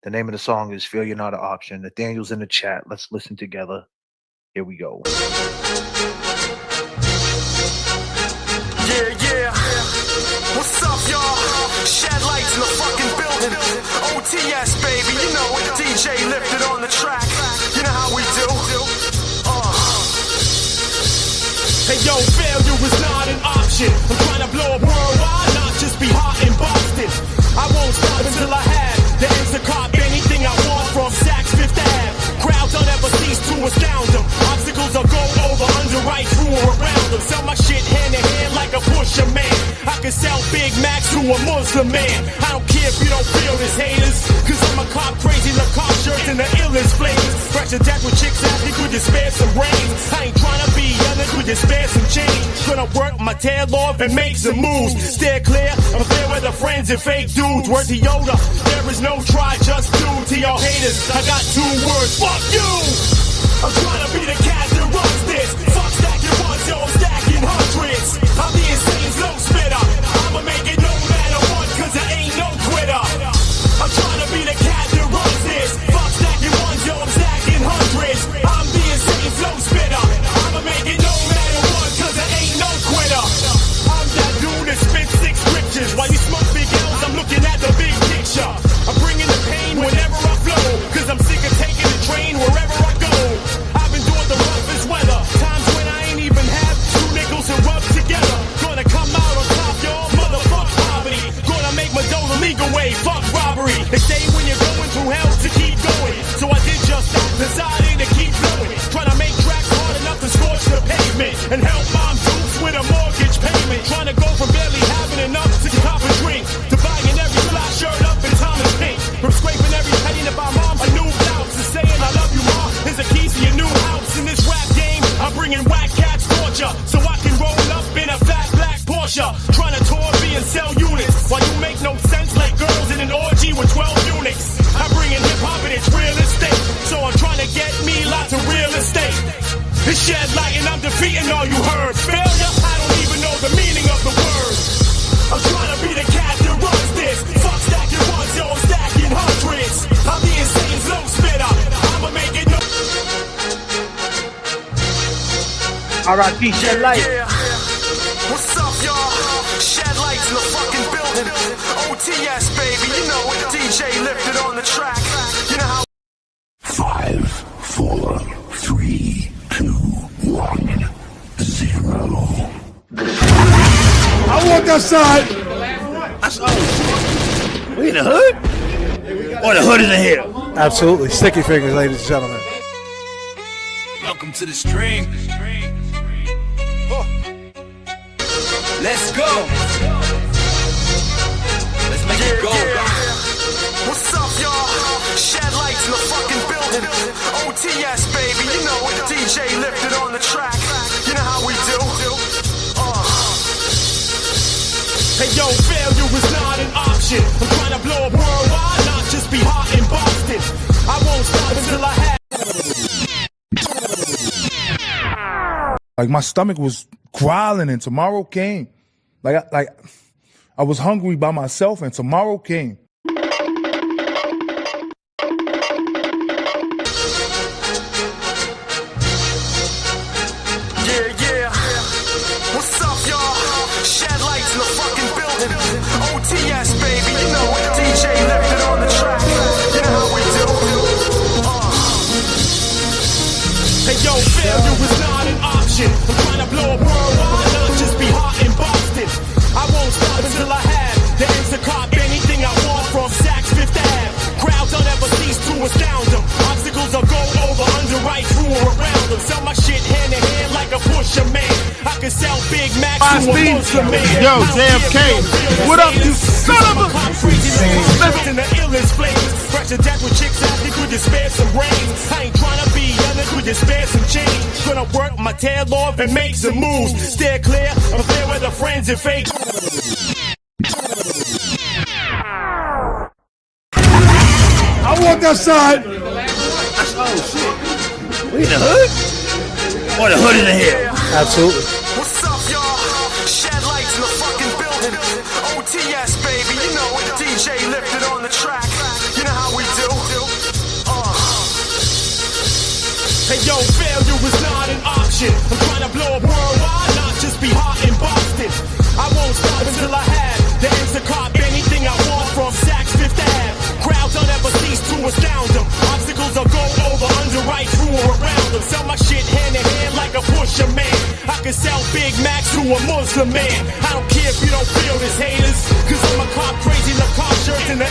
The name of the song is Failure Not an Option. Nathaniel's in the chat. Let's listen together. Here we go. Yeah. What's up, y'all? Shedlight's in the fucking building. OTS, baby, you know it. DJ lifted on the track. You know how we do. Hey yo, failure is not an option. I'm trying to blow up worldwide, not just be hot in Boston. I won't stop until I have the answer, cop anything I want from Saks Fifth Ave. Crowds don't ever cease to astound them. Obstacles will go over, under, right through or around them. Sell my shit hand in hand like a pusher man. I can sell Big Macs to a Muslim man. I don't care if you don't feel this, haters. Cause I'm a cop crazy, Lacoste shirts and the illest flavors. Fresh to death with chicks asking, could you spare some brains? I ain't trying to be young, could you spare some change? Gonna work my tail off and make some moves. Steer clear, I'm fair with the friends and fake dudes. Word to Yoda, there is no try, just do. To your haters, I got 2 words, fuck you! I'm trying to be the cat that runs this. Fuck stacking ones, yo, I'm stacking hundreds. I'm the insane flow spitter. I'ma make it no matter what, cause I ain't no quitter. I'm trying to be the cat that runs this. Fuck stacking ones, yo, I'm stacking hundreds. I'm the insane flow spitter. I'ma make it no matter what, cause I ain't no quitter. I'm that dude that spit 6 scriptures. While you smoke big L's, I'm looking at the big picture. I'm bringing the pain whenever I flow, cause I'm sick of taking the train wherever I go. I've been doing the roughest weather, times when I ain't even have 2 R.I.P. Shed Light. What's up, y'all? Shed Lights in the fucking building. OTS, baby, you know it. DJ lifted on the track. You know how. 5, 4, 3, 2, 1, 0. I walked outside. We in the hood? Or the hood is in here? Absolutely. Sticky fingers, ladies and gentlemen. Welcome to the stream. Let's go. Let's make it go. What's up, y'all? Shed Lights in the fucking building. OTS, baby, you know it. DJ lifted on the track. You know how we do. Hey yo, failure is not an option. I'm trying to blow up worldwide, not just be hot in Boston. I won't stop until I have. Like my stomach was growling, and tomorrow came. Like I was hungry by myself, and tomorrow came. What's up, y'all? Shed Lights in the fucking building. OTS, baby, you know it. DJ lifted on the track. You know how we do. Hey yo, failure is not an option. I'm trying to blow up worldwide, not just be hot in Boston. I won't stop until I have the answer cop anything I want from Saks Fifth Ave. Crowds don't ever cease to astound them. Obstacles will go over, underwrite, through or around them. Sell my shit hand in hand like a pusher man. I can sell Big Macs to a Muslim man. Yo, J.F.K. What up, you son of a... In the illest flavors. Pressure death with chicks after could you spare some brains. I ain't trying to be young, could you spare some change. Gonna work my tail off and make some moves. Steer clear, I'm clear with the friends and fake. I walked outside. We in the hood? Or the hood is in here? Absolutely. What's up, y'all? Shed Lights in the fucking building. OTS, baby, you know it. DJ lifted on the track. You know how we do. Hey yo, failure is not an option. I'm trying to blow up worldwide, not just be hot in Boston. I won't stop until I have the answer cop anything I want from Saks Fifth Ave. Crowds don't ever cease to astound them. Obstacles will go over, underwrite, through or around them. Sell my shit hand in hand like a pusher man. I can sell Big Macs to a Muslim man. I don't care if you don't feel this, haters. Cause I'm a cop crazy in the car shirts and the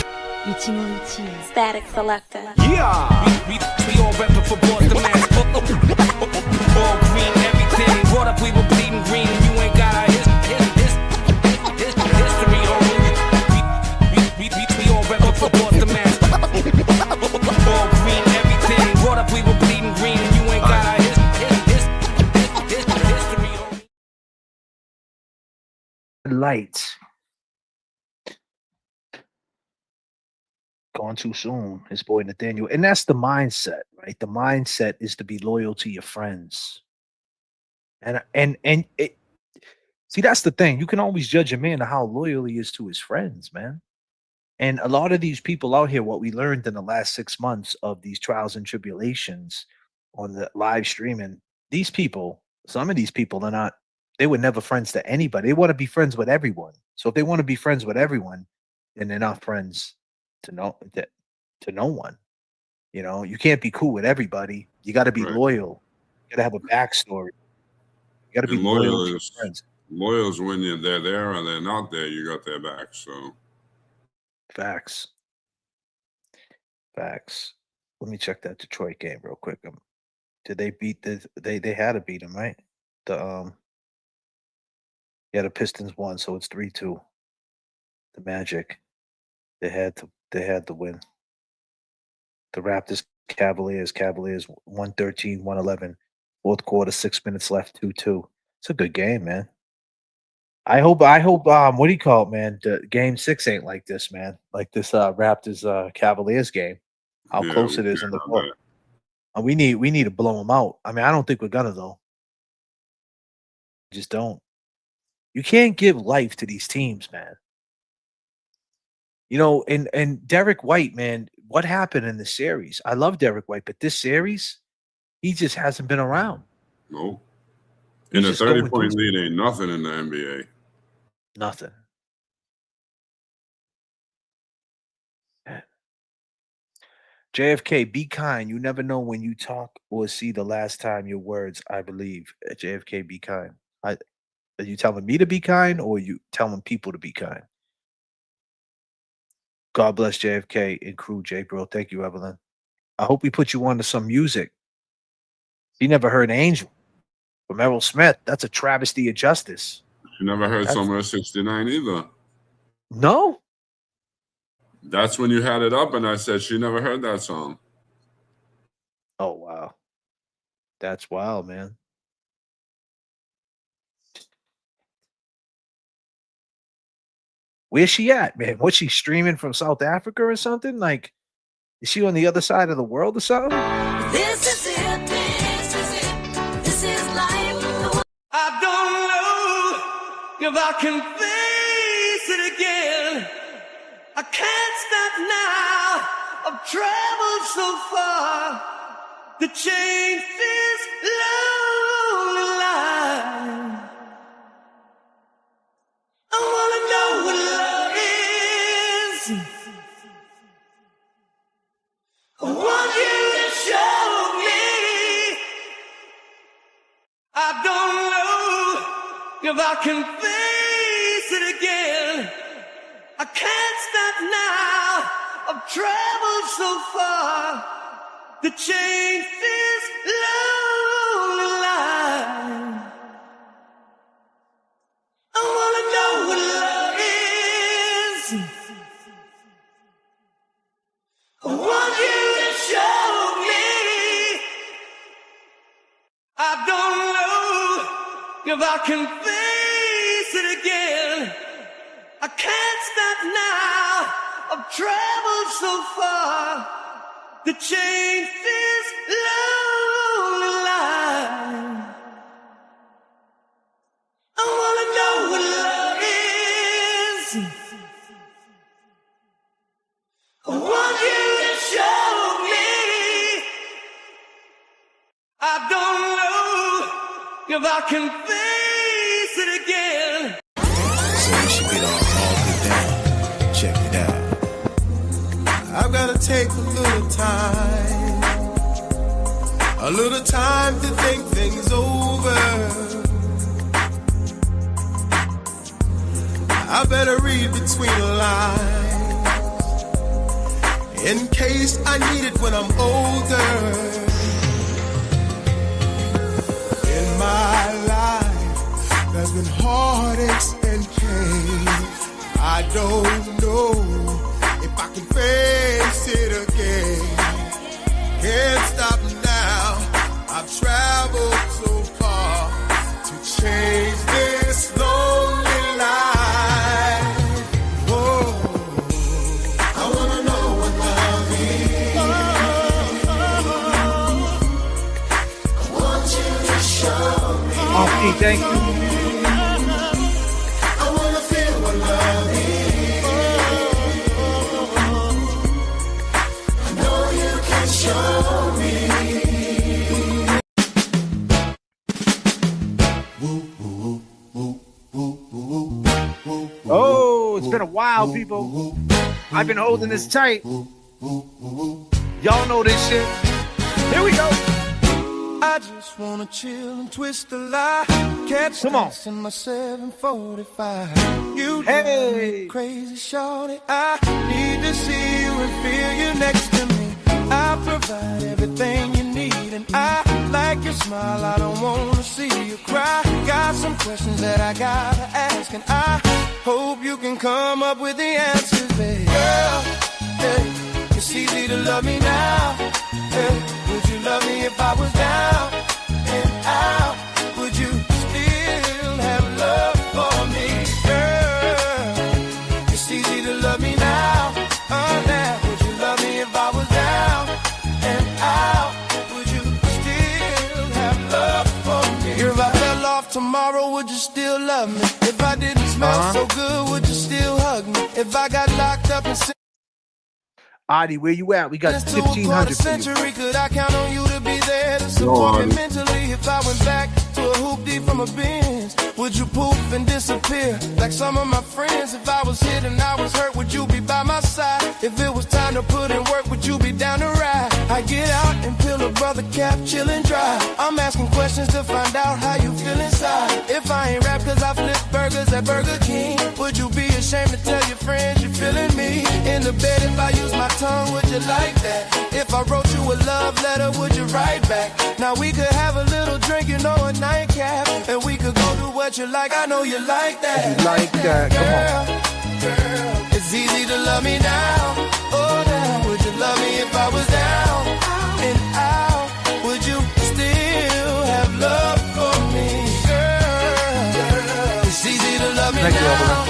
Static Selector. Yeah. We all reppin' for Boston, man. All green, everything. Brought up, we were bleeding green. And you ain't got our history, homie. We all reppin' for Boston, man. All green, everything. Brought up, we were bleeding green. And you ain't got our history, homie. Lights. Gone too soon, his boy Nathaniel. And that's the mindset, right? The mindset is to be loyal to your friends. And it, see, that's the thing. You can always judge a man on how loyal he is to his friends, man. And a lot of these people out here, what we learned in the last 6 months of these trials and tribulations on the live streaming, these people, some of these people, they were never friends to anybody. They want to be friends with everyone. So if they want to be friends with everyone, then they're not friends to no one. You know, you can't be cool with everybody. You got to be loyal. You got to have a backstory. You got to be loyal to your friends. Loyal is when they're there and they're not there, you got their back. So facts. Let me check that Detroit game real quick. Did they beat they had to beat them, right? The Pistons won, so it's 3-2. The Magic, they had to win. The Raptors, Cavaliers 113-111. Fourth quarter, 6 minutes left, 2-2. It's a good game, man. I hope what do you call it, man? The game 6 ain't like this, man. Like this Raptors Cavaliers game. How close it is in the court. We need to blow them out. I mean, I don't think we're gonna though. Just don't. You can't give life to these teams, man. You know, and Derek White, man, what happened in the series? I love Derek White, but this series, he just hasn't been around. No. In a 30-point lead ain't nothing in the NBA. Nothing. JFK, be kind. You never know when you talk or see the last time your words, I believe. JFK, be kind. Are you telling me to be kind or are you telling people to be kind? God bless JFK and crew, J bro. Thank you, Evelyn. I hope we put you on to some music. You never heard Angel from Errol Smith. That's a travesty of justice. You never heard Summer 69 either. No. That's when you had it up, and I said she never heard that song. Oh, wow. That's wild, man. Where's she at, man? What's she streaming from South Africa or something? Like, is she on the other side of the world or something? This is it, this is it, this is life. I don't know if I can face it again. I can't stop now. I've traveled so far to change this lonely life. I wanna know what love is. I want you to show me. I don't know if I can face it again. I can't stop now. I've traveled so far to change this lonely life. I wanna know what love is. I want you to show me. I don't know if I can face it again. I can't stop now. I've traveled so far to change this lonely life. I wanna know what love is. I want you to show me. I don't know if I can face it again. So we should get all good down. Check it out. I've gotta take a little time to think things over. I better read between the lines in case I need it when I'm older. In my life, there's been heartaches and pain. I don't know if I can face it again. Can't stop now. I've traveled so far to change this lonely life. Whoa. I wanna know what love is. I want you to show me. Okay, thank you. I wanna feel what love is. I know you can show me. Oh, it's been a while, people. I've been holding this tight. Y'all know this shit. Here we go. I just wanna chill and twist the lie. Catch Come on. in my 745. You hey, crazy shorty. I need to see you and feel you next to me. I provide everything you need, and I like your smile. I don't wanna see you cry. Got some questions that I gotta ask, and I hope you can come up with the answers, baby. Girl, hey, it's easy to love me now. Hey, would you love me if I was down and out? Would you still have love for me, girl? It's easy to love me now. Oh, now, would you love me if I was down and out? Would you still have love for me? If I fell off tomorrow, would you still love me? If I didn't smell so good, would you still hug me? If I got locked up and Adi, where you at? We got 1,500 for you. could I count on you to be there to support me mentally if I went back to a hoop deep from a Benz, would you poof and disappear? Like some of my friends, if I was hit and I was hurt, would you be by my side? If it was time to put in work, would you be down to ride? I get out and peel a brother cap, chill and dry. I'm asking questions to find out how you feel inside. If I ain't rap cause I flip burgers at Burger King, would you be ashamed to tell your friends you're feeling me? In the bed if I use my tongue, would you like that? If I wrote you a love letter, would you write back? Now we could have a little drink, you know, a nightcap, and we could go do what you like. I know you like that. You like that? Come on. Girl, it's easy to love me now. Oh, now would you love me if I was down and out? Would you still have love for me, girl? It's easy to love me now.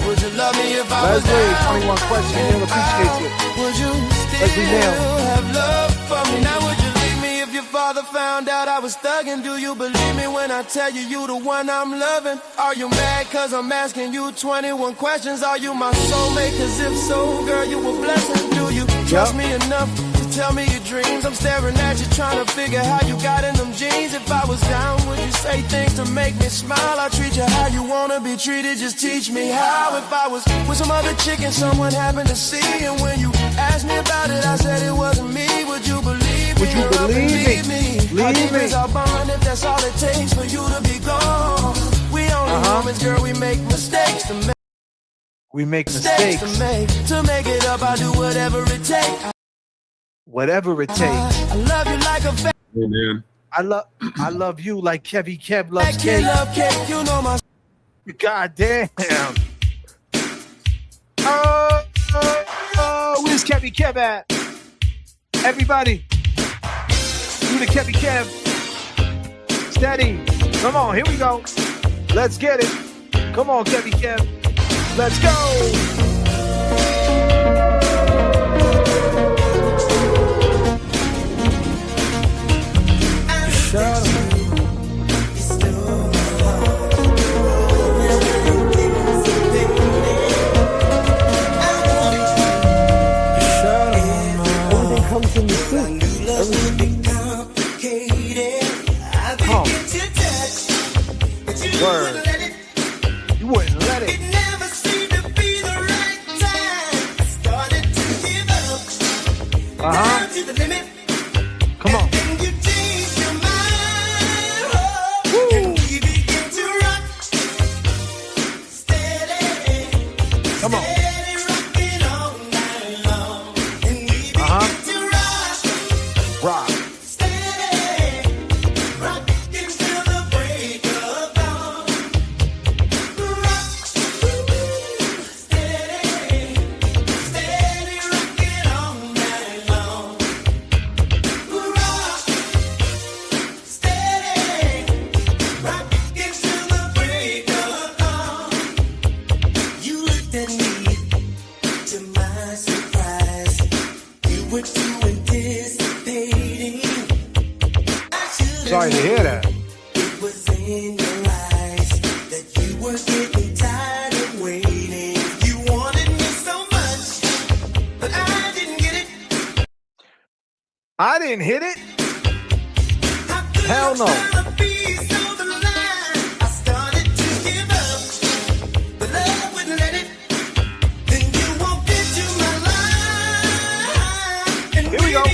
Would you love me if I was down? 21 questions. He'll appreciate you. Would you still have love for me? Now would you leave me if your father found out I was thugging? Do you believe me when I tell you you the one I'm loving? Are you mad cause I'm asking you 21 questions? Are you my soulmate? Cause if so, girl, you a blessing. Do you trust me enough to tell me your dreams? I'm staring at you trying to figure how you got in them jeans. If I was down, would you say things to make me smile? I treat you how you wanna be treated, just teach me how. If I was with some other chick and someone happened to see, and when you asked me about it, I said it wasn't me, would you believe me? Would you believe me? How deep is our bond if that's all it takes for you to be gone? We only humans, girl, we make mistakes to make. We make mistakes. To make it up, I'll do whatever it takes. Whatever it takes. I love you like a fa- Man. I love you like Kevy Kev loves like cake. love cake. You know my. God damn. Where's Kevy Kev at? Everybody, do the Kevy Kev. Steady. Come on, here we go. Let's get it. Come on, Kevy Kev. Let's go. Word. You wouldn't let it. It never seemed to be the right time. I started to give up. Down to the limit. Come on. And you changed your mind. Oh, and we begin to rock. Steady. Come on. Steady rocking all night long. And we begin to rock. Rock. Sorry to hear that. It was in your eyes that you were getting tired of waiting. You wanted me so much, but I didn't get it. I didn't hit it. Hell no. I started to give up, but love wouldn't let it. Then you walked into my life, and here we go.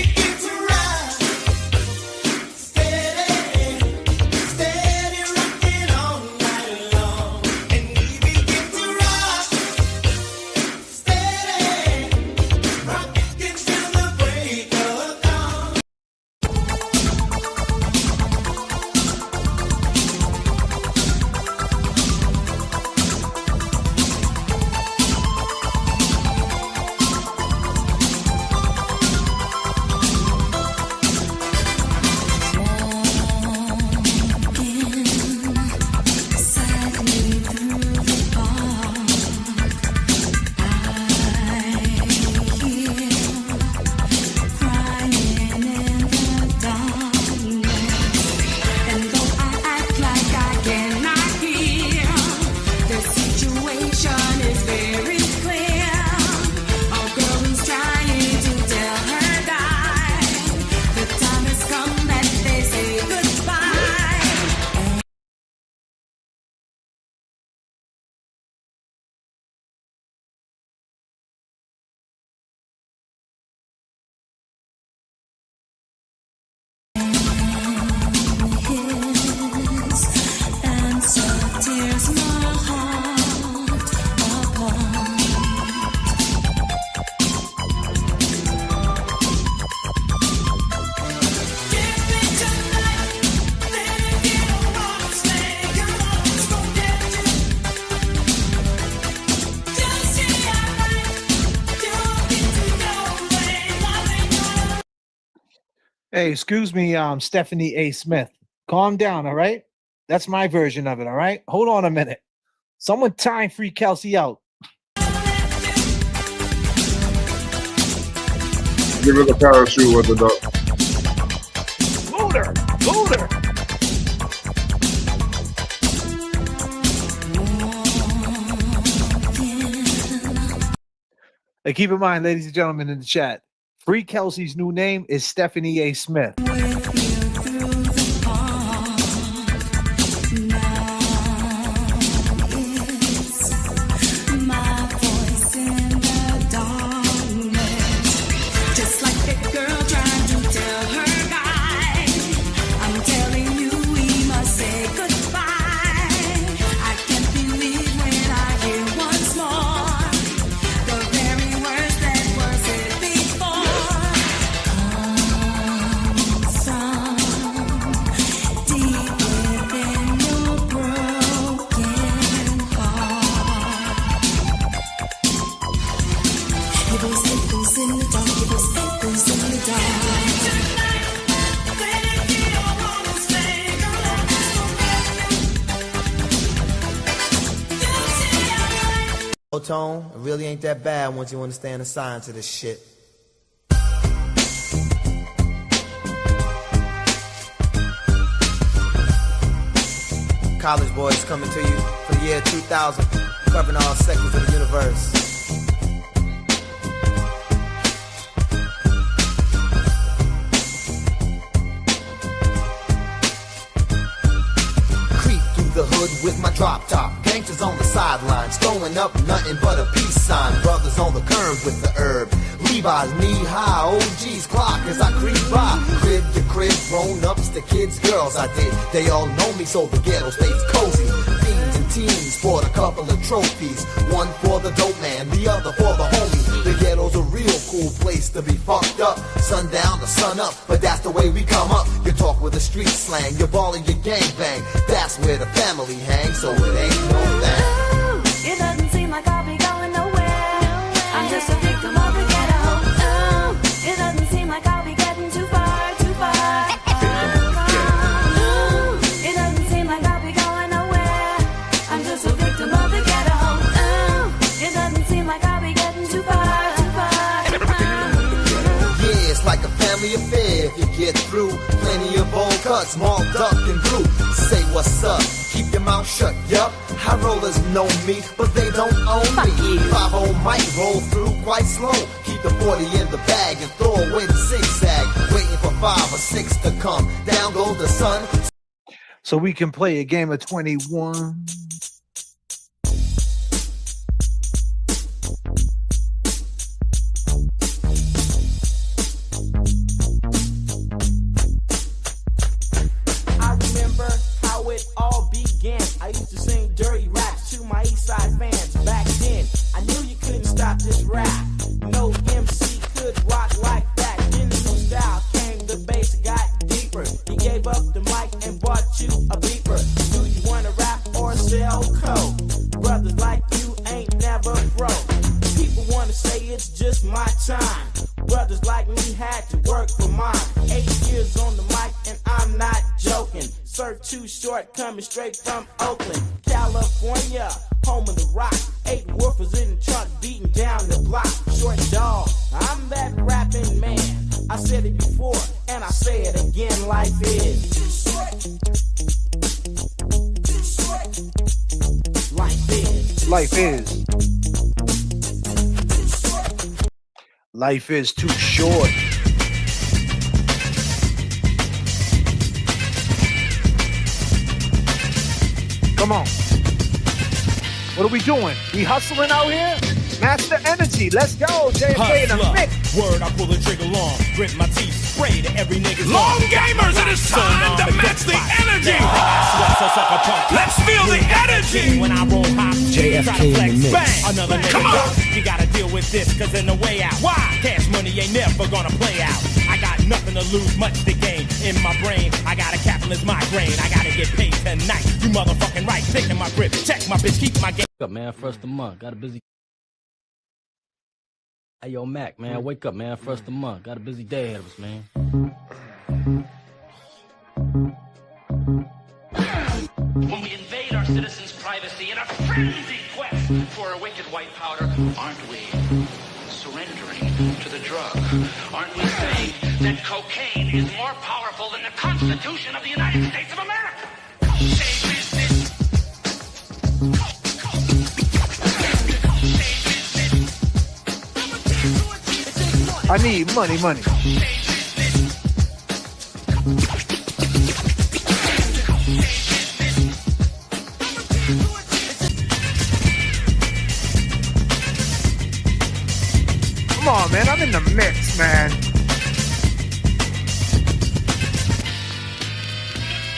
Hey, excuse me, Stephanie A. Smith. Calm down, all right? That's my version of it, all right? Hold on a minute. Someone time Free Kelsey out. Give her the parachute with the duck. Looter! Looter! Hey, keep in mind, ladies and gentlemen in the chat, Free Kelsey's new name is Stephanie A. Smith. Tone, it really ain't that bad once you understand the science of this shit. College Boys coming to you for the year 2000, covering all sectors of the universe. Creep through the hood with my drop top. Gangsters on the sidelines, throwing up nothing but a peace sign. Brothers on the curb with the herb. Levi's knee-high, OG's clock as I creep by. Crib to crib, grown-ups to kids, girls I did. They all know me, so the ghetto stays cozy. Fiends and teens bought a couple of trophies. One for the dope man, the other for the homie. The ghetto's a real cool place to be fucked up. Sundown to sun up, but that's the way we come up. You talk with the street slang, you ball and you gang bang. That's where the family hangs, so it ain't no thing. It doesn't seem like I'll be going nowhere. I'm just a victim of the ghetto. Ooh, it doesn't seem like I'll be getting too far, too far. Ooh, it doesn't seem like I'll be going nowhere. I'm just a victim of the ghetto. Ooh, it doesn't seem like I'll be getting too far, too far. Yeah, it's like a family affair if you get through. Plenty of old cuts, malt duck and brew. Say what's up, keep your mouth shut, yup. High rollers know me, but they don't own me. 5-0 might roll through quite slow. Keep the 40 in the bag and throw away the zigzag. Waiting for 5 or 6 to come. Down goes the sun. So we can play a game of 21. I remember how it all began. I used to sing dirty raps to my East Side fans back then. I knew you couldn't stop this rap. No MC could rock like that. In the new style came the bass, got deeper. He gave up the mic and bought you a beeper. Do you wanna rap or sell coke? Brothers like you ain't never broke. People wanna say it's just my time. Brothers like me had to work for mine. 8 years on the mic and I'm not joking. Served too short, coming straight from Oakland, California, home of the rock. 8 woofers in the trunk, beating down the block. Short dog, I'm that rapping man. I said it before, and I say it again. Life is. Life is. Life is. Life is too short. Come on. What are we doing? We hustling out here? Master Energy. Let's go. J.F.K. in the mix. Word, I pull the trigger long, grit my teeth, spray to every nigga's long gamers, it is time to match the energy. Let's feel the energy. When I roll hop, J.F.K. in the mix. bang, another nigga Come on. goes. You gotta deal with this, cause in the way out. Why? Cash money ain't never gonna play out. I got nothing to lose, much to gain. In my brain, I got a capitalist migraine. I gotta get paid tonight. You motherfucking right, taking my grip. Check my bitch, keep my game. Wake up, man. First of the month. Got a busy. Hey, yo, Mac, man. Wake up, man. First of the month. Got a busy day ahead of us, man. When we invade our citizens' privacy in a frenzied quest for a wicked white powder, aren't we surrendering to the drug? Aren't we saying that cocaine is more powerful than the Constitution of the United States of America? I need money. Come on, man. I'm in the mix, man.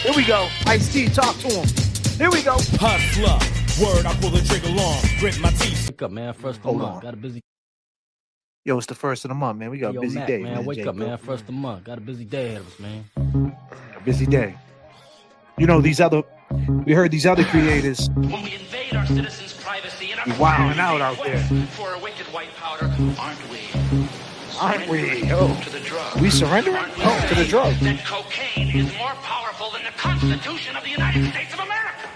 Here we go. Ice-T, talk to him. Here we go. Hustler. Word, I pull the trigger long. Grit my teeth. Wake up, man. First of the month. Got a busy. Yo, it's the first of the month, man. We got a busy Mac, day, man. Wake up, man. First of the month. Got a busy day ahead of us, man. A busy day. You know, we heard these other creators. When we invade our citizens' privacy in a wilding out there. For a wicked white powder, aren't we? To the drug. We surrendering? Oh, to the drug. That cocaine is more powerful than the Constitution of the United States of America.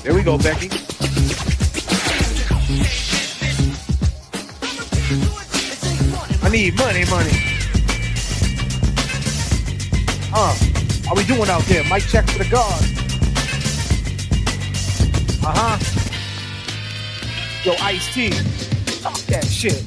There we go, Becky. I need money. How we doing out there? Mic check for the guard. Yo, Ice-T, talk that shit.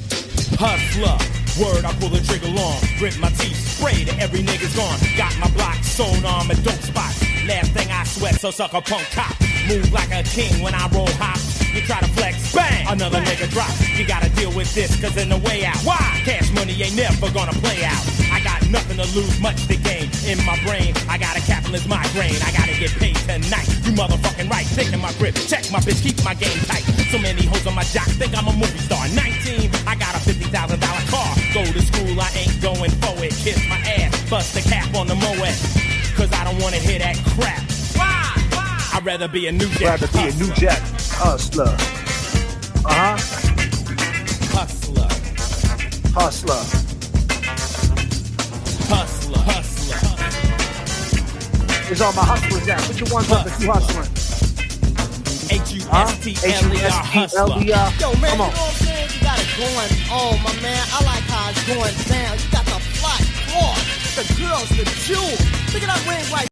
Hustler. Word, I pull the trigger long. Grit my teeth. Spray to every nigga's gone. Got my block sewn on my dope spots. Last thing I sweat, so suck a punk cop. Move like a king when I roll hop. You try to flex, bang, another nigga drop. You gotta deal with this, cause in the way out. Why? Cash money ain't never gonna play out. I got nothing to lose, much to gain. In my brain, I got a capitalist migraine. I gotta get paid tonight. You motherfucking right, taking my grip. Check my bitch, keep my game tight. So many hoes on my jock, think I'm a movie star. 19, I got a $50,000 car. Go to school, I ain't going for it. Kiss my ass, bust the cap on the Moet. Cause I don't wanna hear that crap. Why? I'd rather be a new jack. Hustler. Hustler. It's all my hustlers at. Put your ones up if you hustling. H-U-S-T-L-E-R, hustler. Yo, man, Come on. you know what I'm saying? You got it going on, my man. I like how it's going down. You got the fly floor, the girls, the jewels. Look at that ring right.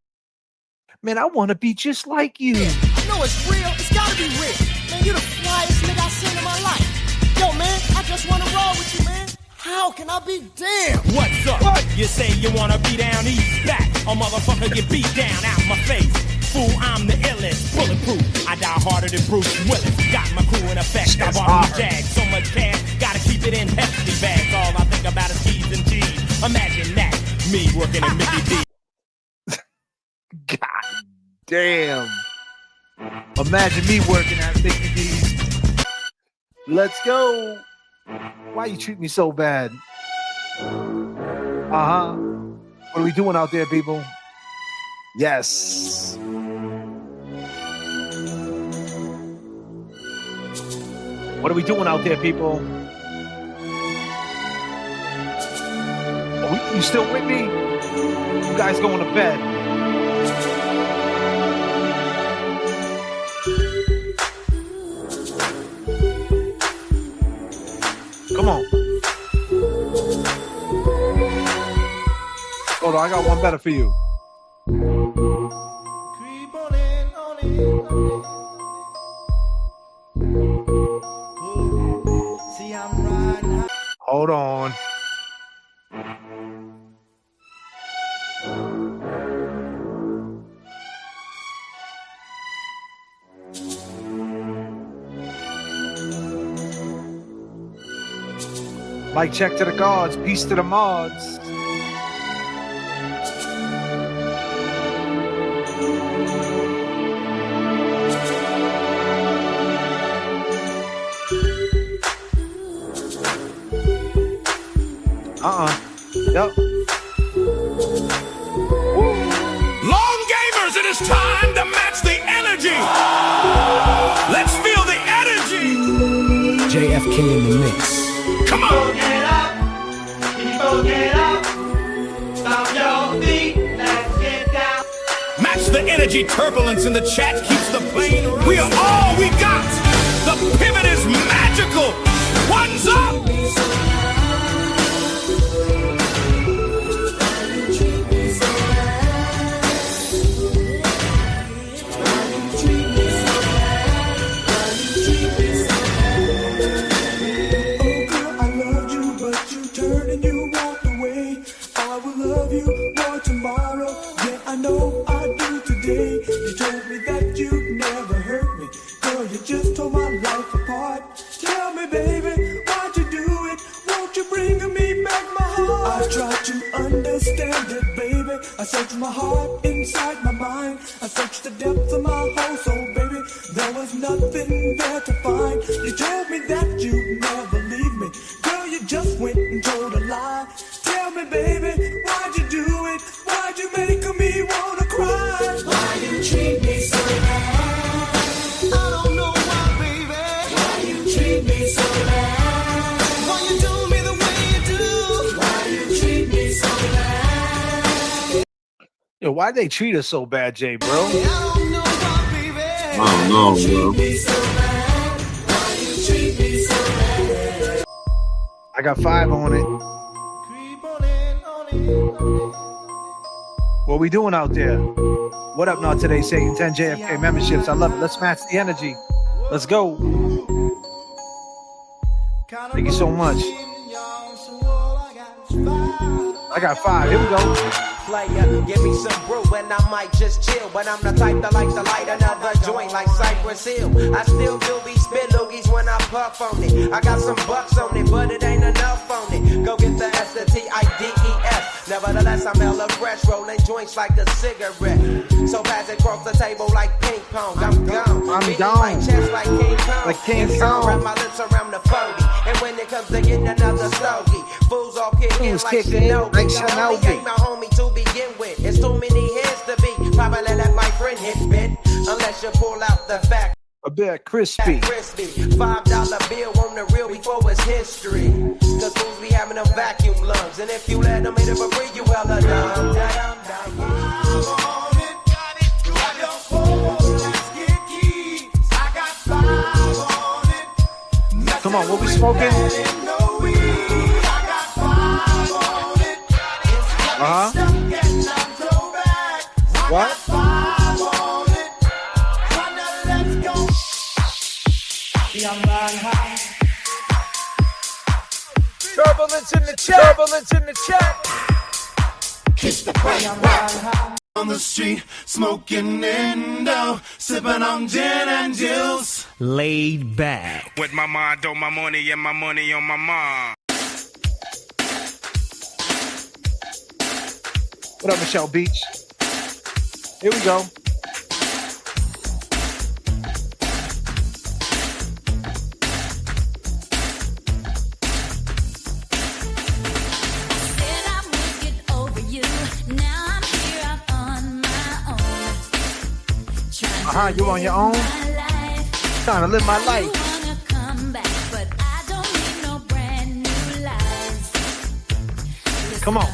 Man, I want to be just like you. Yeah, I know it's real. It's gotta be real. Man, you the flyest nigga I've seen in my life. Yo, man, I just wanna roll with you, man. How can I be damn? What's up? What? You say you wanna be down east, back. A motherfucker get beat down out my face. Fool, I'm the illest, bulletproof. I die harder than Bruce Willis. Got my crew in effect. I bought me Jag. So much cash, gotta keep it in hefty bags. All I think about is T's and G's. Imagine that, me working at Mickey D. God damn. Imagine me working at Mickey D's. Let's go. Why you treat me so bad? What are we doing out there, people? Yes. What are we doing out there, people? You still with me? You guys going to bed? Come on. Hold on, I got one better for you. Creep on in, on in, on in. See, I'm riding. Hold on. Mic check to the gods, peace to the mods. Yep. Long gamers, it is time to match K in the mix. Come on! Get up! People get up! Stomp your feet! Let's get down! Match the energy turbulence in the chat keeps the plane running. We are all we got. The pivot is magical. One's up. I searched my heart inside my mind. I searched the depths of my whole soul, baby. There was nothing there to find. You told me that you'd never leave me. Girl, you just went and told a lie. Tell me, baby, why'd you do it? Why'd you make me wanna cry? Why you treat me so bad? I don't know why, baby. Why you treat me so bad? Why you do me the way you do? Why you treat me so bad? Yo, why'd they treat us so bad, Jay, bro? I don't know, bro. I got 5 on it. What we doing out there? What up now today? Saying 10 J.F.K. memberships. I love it. Let's match the energy. Let's go. Thank you so much. I got 5. Here we go. Player, give me some brew and I might just chill. But I'm the type that likes to light another joint like Cypress Hill. I still do be spit loogies when I puff on it. I got some bucks on it, but it ain't enough on it. Go get the S-T-I-D-E-S. Nevertheless, I'm hella fresh, rolling joints like a cigarette. So pass it across the table like ping pong. I'm gone. I'm gone. My chest like King Kong. Like King Kong. Wrap my lips around the 40. And when it comes to getting another stogie, fools all kicking like Shinobi. Shinobi ain't my homie to begin with. It's too many heads to be. Probably let my friend hit bit. Unless you pull out the fact. A bit crispy. $5 bill on the real before it's history. Cause fools be having them vacuum lungs. And if you let them hit it for free, you hella dumb. Come on, what we smoking? What? Turbulence in the chat. Turbulence in the chat. Kiss the crack. On the street, smoking Indo, sipping on gin and juice. Laid back. With my mind on my money and my money on my mind. What up, Michelle Beach? Here we go. You on your own? Trying to live my life. Come on.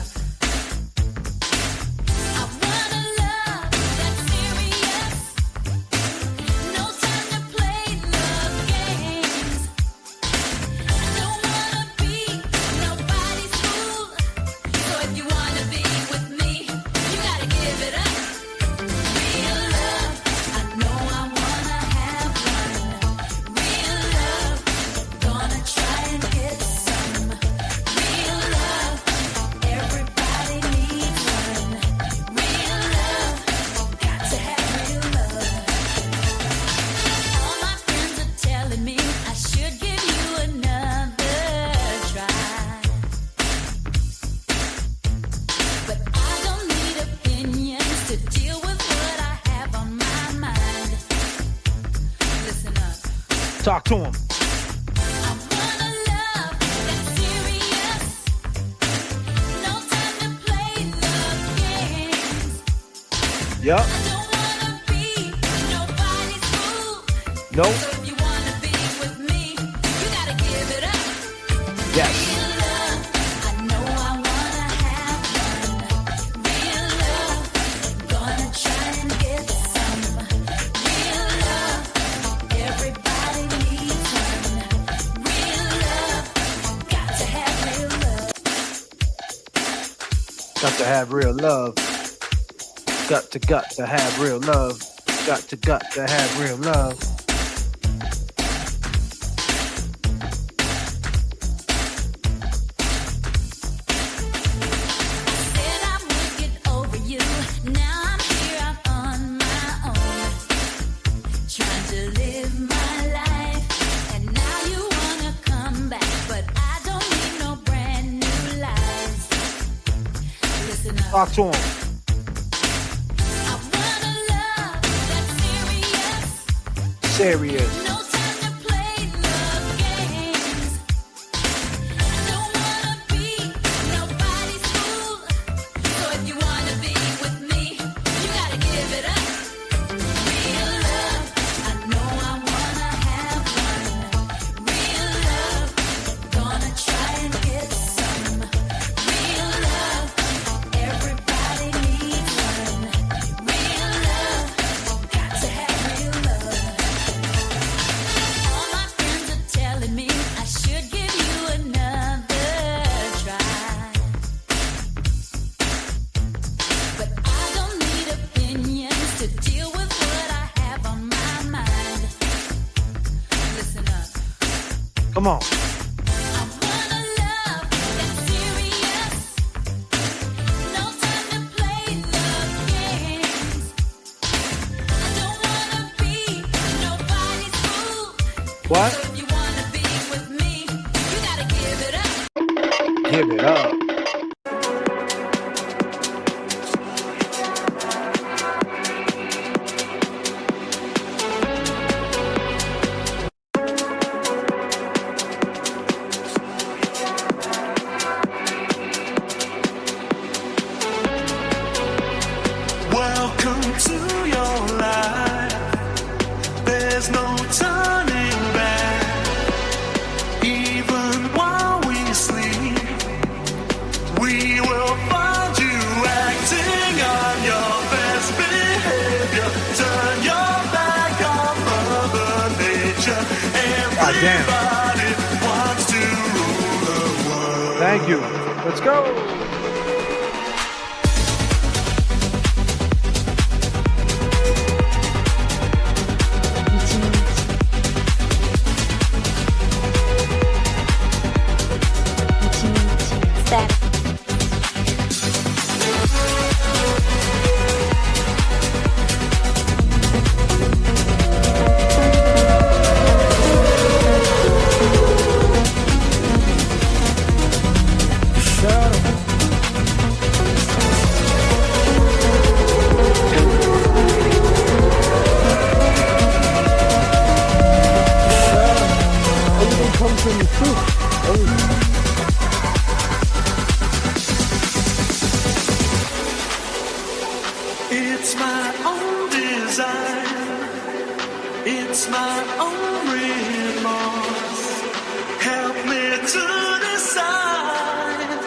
Talk to him. Yup. Nope. Yes. Got to have real love. Got to have real love. Got to have real love. Talk to him. Serious. Come on. What? If you wanna be with me, you gotta give it up. Give it up. Welcome to your life. There's no turning back. Even while we sleep, we will find you acting on your best behavior. Turn your back on Mother Nature. Everybody wants to rule the world. Thank you. Let's go. It's my own design. It's my own remorse. Help me to decide.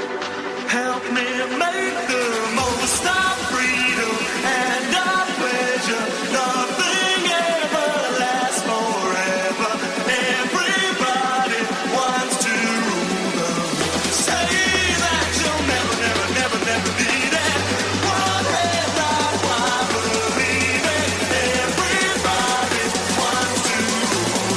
Help me make the most of freedom and of pleasure. Nothing ever lasts forever. Everybody wants to rule the world. Say that you'll never, never, never, never be there. What has I believe it? Everybody wants to rule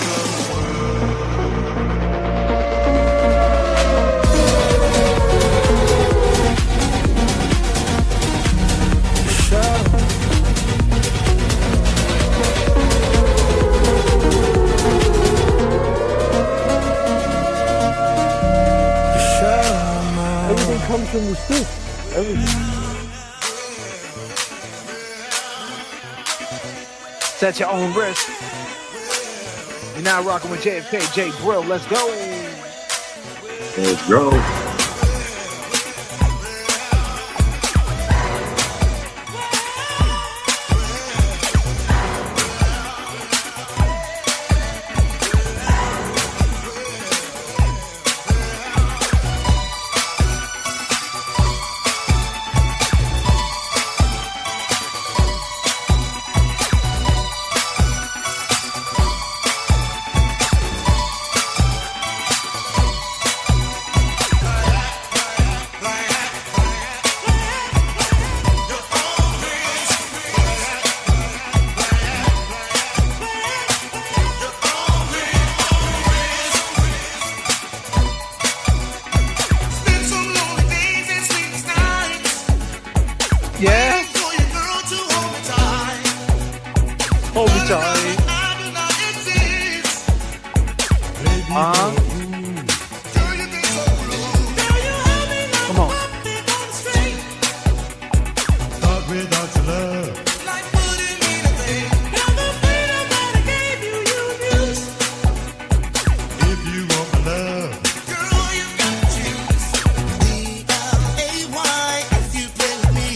Everything comes from the soup. Everything. Set your own risk. You're now rocking with J.F.K. J. Brill. Let's go. Let's go. Yeah. Hold me tight. Come on. Thought without your love. If you want my love, if you play with me,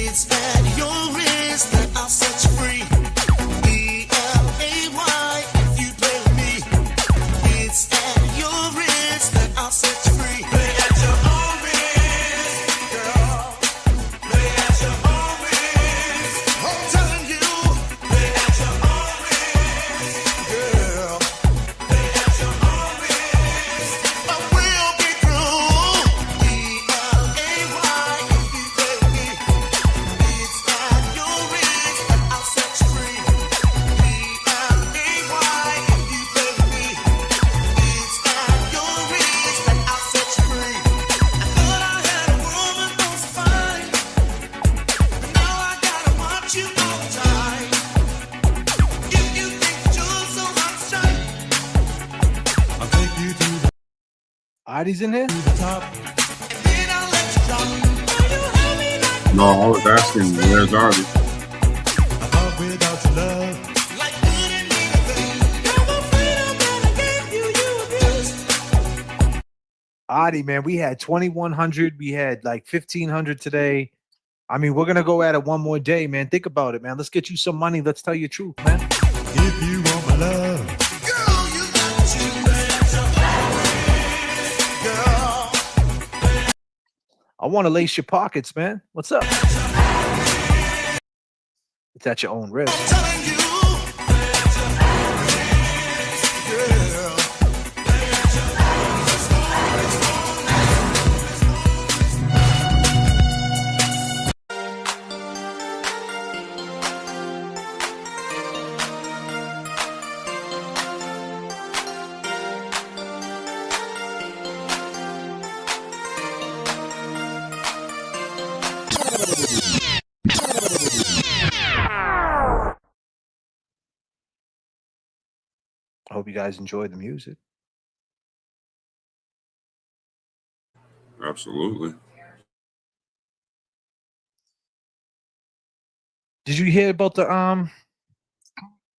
it's at your risk that I'll set you free. B-L-A-Y, if you play with me, it's at your risk that I'll set you free. Play at your own risk, girl. Play at your own risk. I'm telling you, play at your own risk, girl. Play at your own risk. I will be through. B-L-A-Y, if you play with me, it's at your risk that I'll set you free. B-L-A-Y, if you play with me, it's at your risk that I'll set you free. I thought I had a woman most fine, but now I gotta watch you all the time. If you think you're so hot, shine. I'll take you to the Artie's in here? top. Then I'll let you drop. Will you hold me like No, I was asking, where's Artie? I thought without your love. like wouldn't mean a thing? You're the freedom that I gave you, you abused. Adi, man, we had 2,100. We had like 1,500 today. I mean, we're gonna go at it one more day, man. Think about it, man. Let's get you some money. Let's tell you the truth, man. If you want my love, Girl, you got to play at your own risk, girl. I want to lace your pockets, man. What's up? It's at your own risk. Telling you, play at your own risk, girl. Play at your own risk. I hope you guys enjoyed the music. Absolutely. Did you hear about the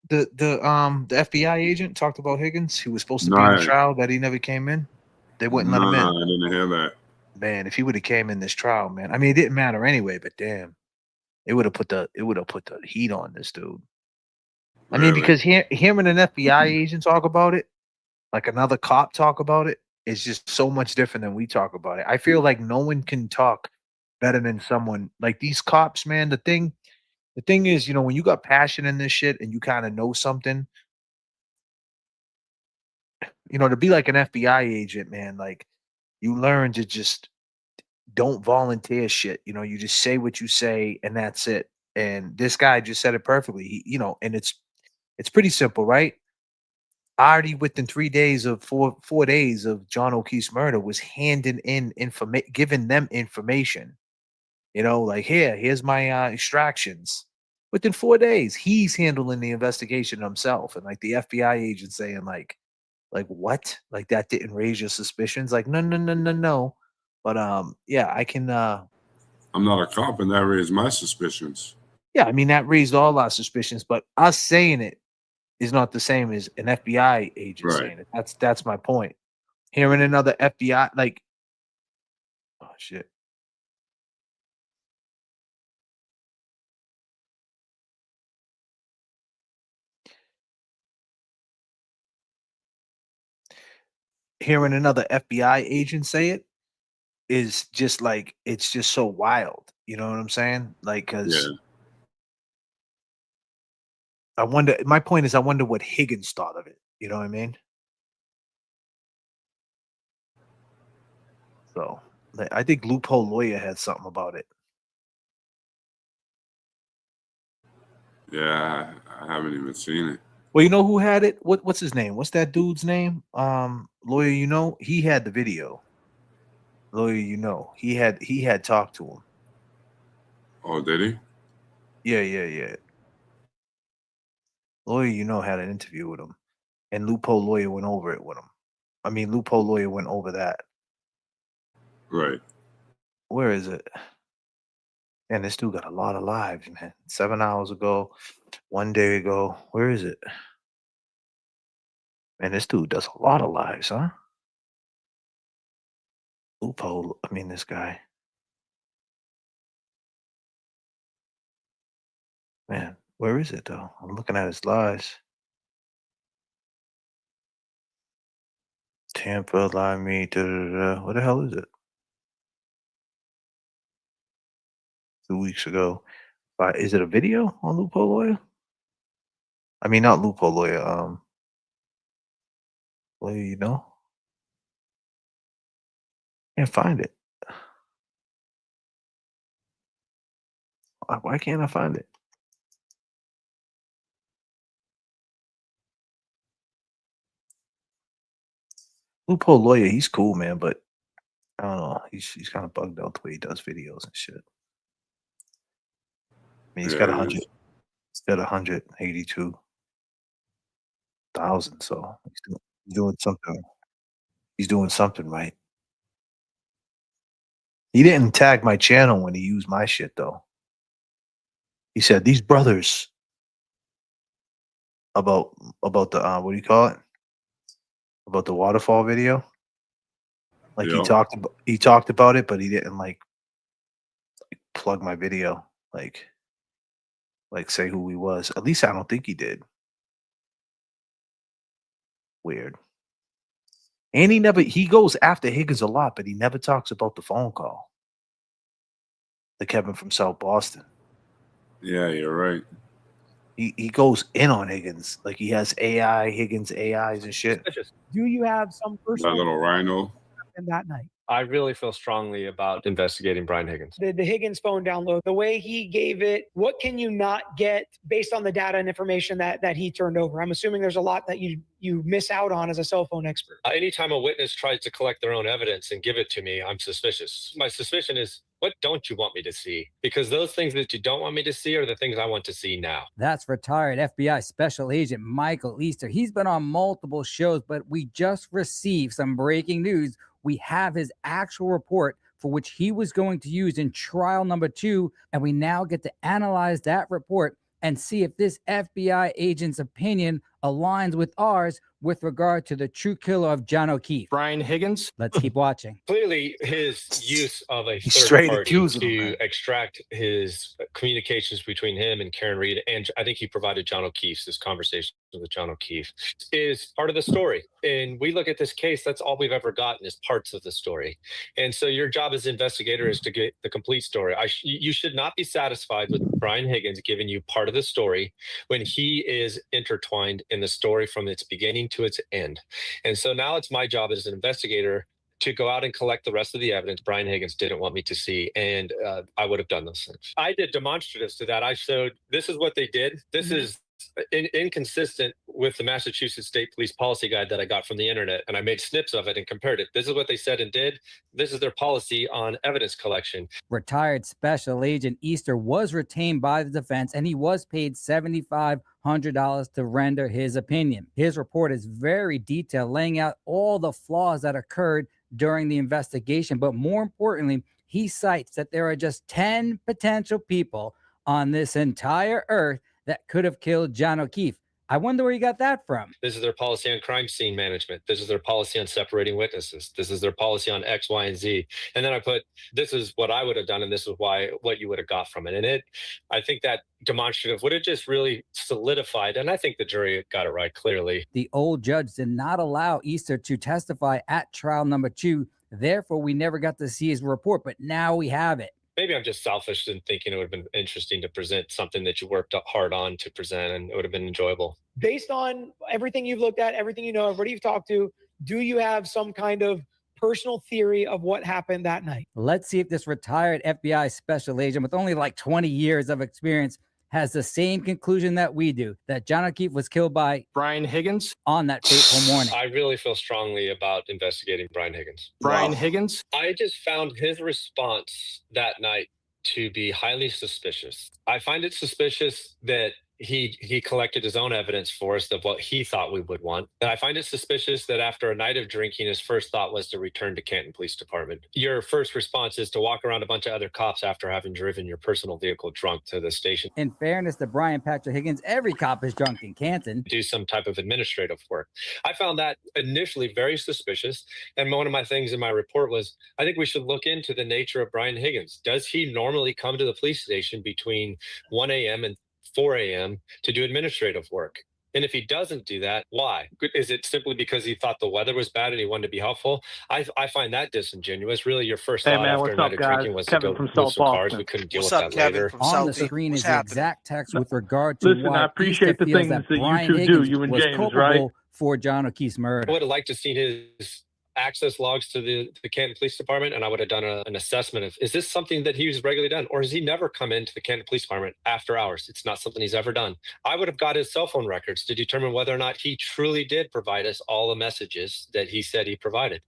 FBI agent talked about Higgins, who was supposed to be in the Right. trial, that he never came in? They wouldn't let him Nah, in. I didn't hear that. Man, if he would have came in this trial, man. I mean, it didn't matter anyway, but damn, it would have put the heat on this dude. I mean, Really? because hearing an FBI agent talk about it, like another cop talk about it, is just so much different than we talk about it. I feel like no one can talk better than someone like these cops, man. The thing is, you know, when you got passion in this shit and you kind of know something, you know, to be like an FBI agent, man, like you learn to just don't volunteer shit. You know, you just say what you say and that's it. And this guy just said it perfectly. He, you know, and it's pretty simple, right? Already within 3 days of 4 days of John O'Keefe's murder was handing in giving them information. You know, like here's my extractions. Within 4 days, he's handling the investigation himself, and like the FBI agent saying like what? Like that didn't raise your suspicions? Like no. But yeah, I can. I'm not a cop, and that raised my suspicions. Yeah, I mean that raised all our suspicions, but us saying it is not the same as an FBI agent Right. saying it. That's my point. Hearing another FBI like, oh shit. Hearing another FBI agent say it is just like it's just so wild. You know what I'm saying? Like, cause Yeah. I wonder. My point is, I wonder what Higgins thought of it. You know what I mean? So like, I think Loophole Lawyer had something about it. Yeah, I haven't even seen it. Well, you know who had it? What's his name? What's that dude's name? Lawyer, you know, he had the video. Lawyer, you know, he had talked to him. Oh, did he? Yeah. Lawyer, had an interview with him, and Loophole Lawyer went over it with him. I mean, Loophole Lawyer went over that. Right. Where is it? And this dude got a lot of lives, man. 7 hours ago, 1 day ago. Where is it? Man, this dude does a lot of lives, huh? Loophole. I mean, this guy. Man, where is it though? I'm looking at his lives. Tampa, live me. What the hell is it? 2 weeks ago. Is it a video on Loophole Lawyer? I mean, not Loophole Lawyer. Lawyer, Can't find it. Why can't I find it? Loophole Lawyer, he's cool, man, but I don't know. He's kind of bugged out the way he does videos and shit. I mean, he's got 100. He's got 182,000. So he's doing something. He's doing something right. He didn't tag my channel when he used my shit though. He said these brothers about the what do you call it? About the waterfall video. Like he talked about it, but he didn't like plug my video, like say who he was. At least I don't think he did. Weird. And he goes after Higgins a lot, but he never talks about the phone call. The Kevin from South Boston. Yeah, you're right. He goes in on Higgins. Like he has Higgins AIs and shit. Do you have some personal That little rhino in that night? I really feel strongly about investigating Brian Higgins. The Higgins phone download, the way he gave it, what can you not get based on the data and information that he turned over? I'm assuming there's a lot that you miss out on as a cell phone expert. Anytime a witness tries to collect their own evidence and give it to me, I'm suspicious. My suspicion is, what don't you want me to see? Because those things that you don't want me to see are the things I want to see now. That's retired FBI Special Agent Michael Easter. He's been on multiple shows, but we just received some breaking news. We have his actual report for which he was going to use in trial number 2, and we now get to analyze that report and see if this FBI agent's opinion aligns with ours with regard to the true killer of John O'Keefe. Brian Higgins? Let's keep watching. Clearly, his use of a straight third party accusing him, to man. extract his communications between him and Karen Reed, and I think he provided John O'Keefe's, this conversation with John O'Keefe, is part of the story. And we look at this case, that's all we've ever gotten is parts of the story. And so your job as investigator is to get the complete story. You should not be satisfied with Brian Higgins giving you part of the story when he is intertwined in the story from its beginning to its end. And so now it's my job as an investigator to go out and collect the rest of the evidence Brian Higgins didn't want me to see. And I would have done those things. I did demonstratives to that. I showed, this is what they did. This is inconsistent with the Massachusetts State Police Policy Guide that I got from the internet. And I made snips of it and compared it. This is what they said and did. This is their policy on evidence collection. Retired Special Agent Easter was retained by the defense, and he was paid $7,500 to render his opinion. His report is very detailed, laying out all the flaws that occurred during the investigation. But more importantly, he cites that there are just 10 potential people on this entire earth that could have killed John O'Keefe. I wonder where you got that from. This is their policy on crime scene management. This is their policy on separating witnesses. This is their policy on X, Y, and Z. And then I put, this is what I would have done, and this is what you would have got from it. And I think that demonstrative would have just really solidified, and I think the jury got it right clearly. The old judge did not allow Easter to testify at trial number 2. Therefore, we never got to see his report, but now we have it. Maybe I'm just selfish in thinking it would have been interesting to present something that you worked hard on to present, and it would have been enjoyable. Based on everything you've looked at, everything you know, everybody you've talked to, do you have some kind of personal theory of what happened that night? Let's see if this retired FBI Special Agent with only like 20 years of experience has the same conclusion that we do, that John O'Keefe was killed by Brian Higgins on that fateful morning. I really feel strongly about investigating Brian Higgins. Brian Higgins? I just found his response that night to be highly suspicious. I find it suspicious that he collected his own evidence for us of what he thought we would want. And I find it suspicious that after a night of drinking, his first thought was to return to Canton Police Department. Your first response is to walk around a bunch of other cops after having driven your personal vehicle drunk to the station. In fairness to Brian Patrick Higgins, every cop is drunk in Canton. Do some type of administrative work. I found that initially very suspicious. And one of my things in my report was, I think we should look into the nature of Brian Higgins. Does he normally come to the police station between 1 a.m. and 4 a.m. to do administrative work? And if he doesn't do that, why? Is it simply because he thought the weather was bad and he wanted to be helpful? I find that disingenuous. Really, your first thought after a night of drinking was to go move some cars. We couldn't deal with that later. On the screen is the exact text with regard to Listen, why I appreciate the things that Brian you two Higgins do, you and was James, culpable right? for John O'Keefe's I murder. would have liked to see his access logs to the Canton Police Department, and I would have done an assessment of, is this something that he's regularly done, or has he never come into the Canton Police Department after hours? It's not something he's ever done. I would have got his cell phone records to determine whether or not he truly did provide us all the messages that he said he provided.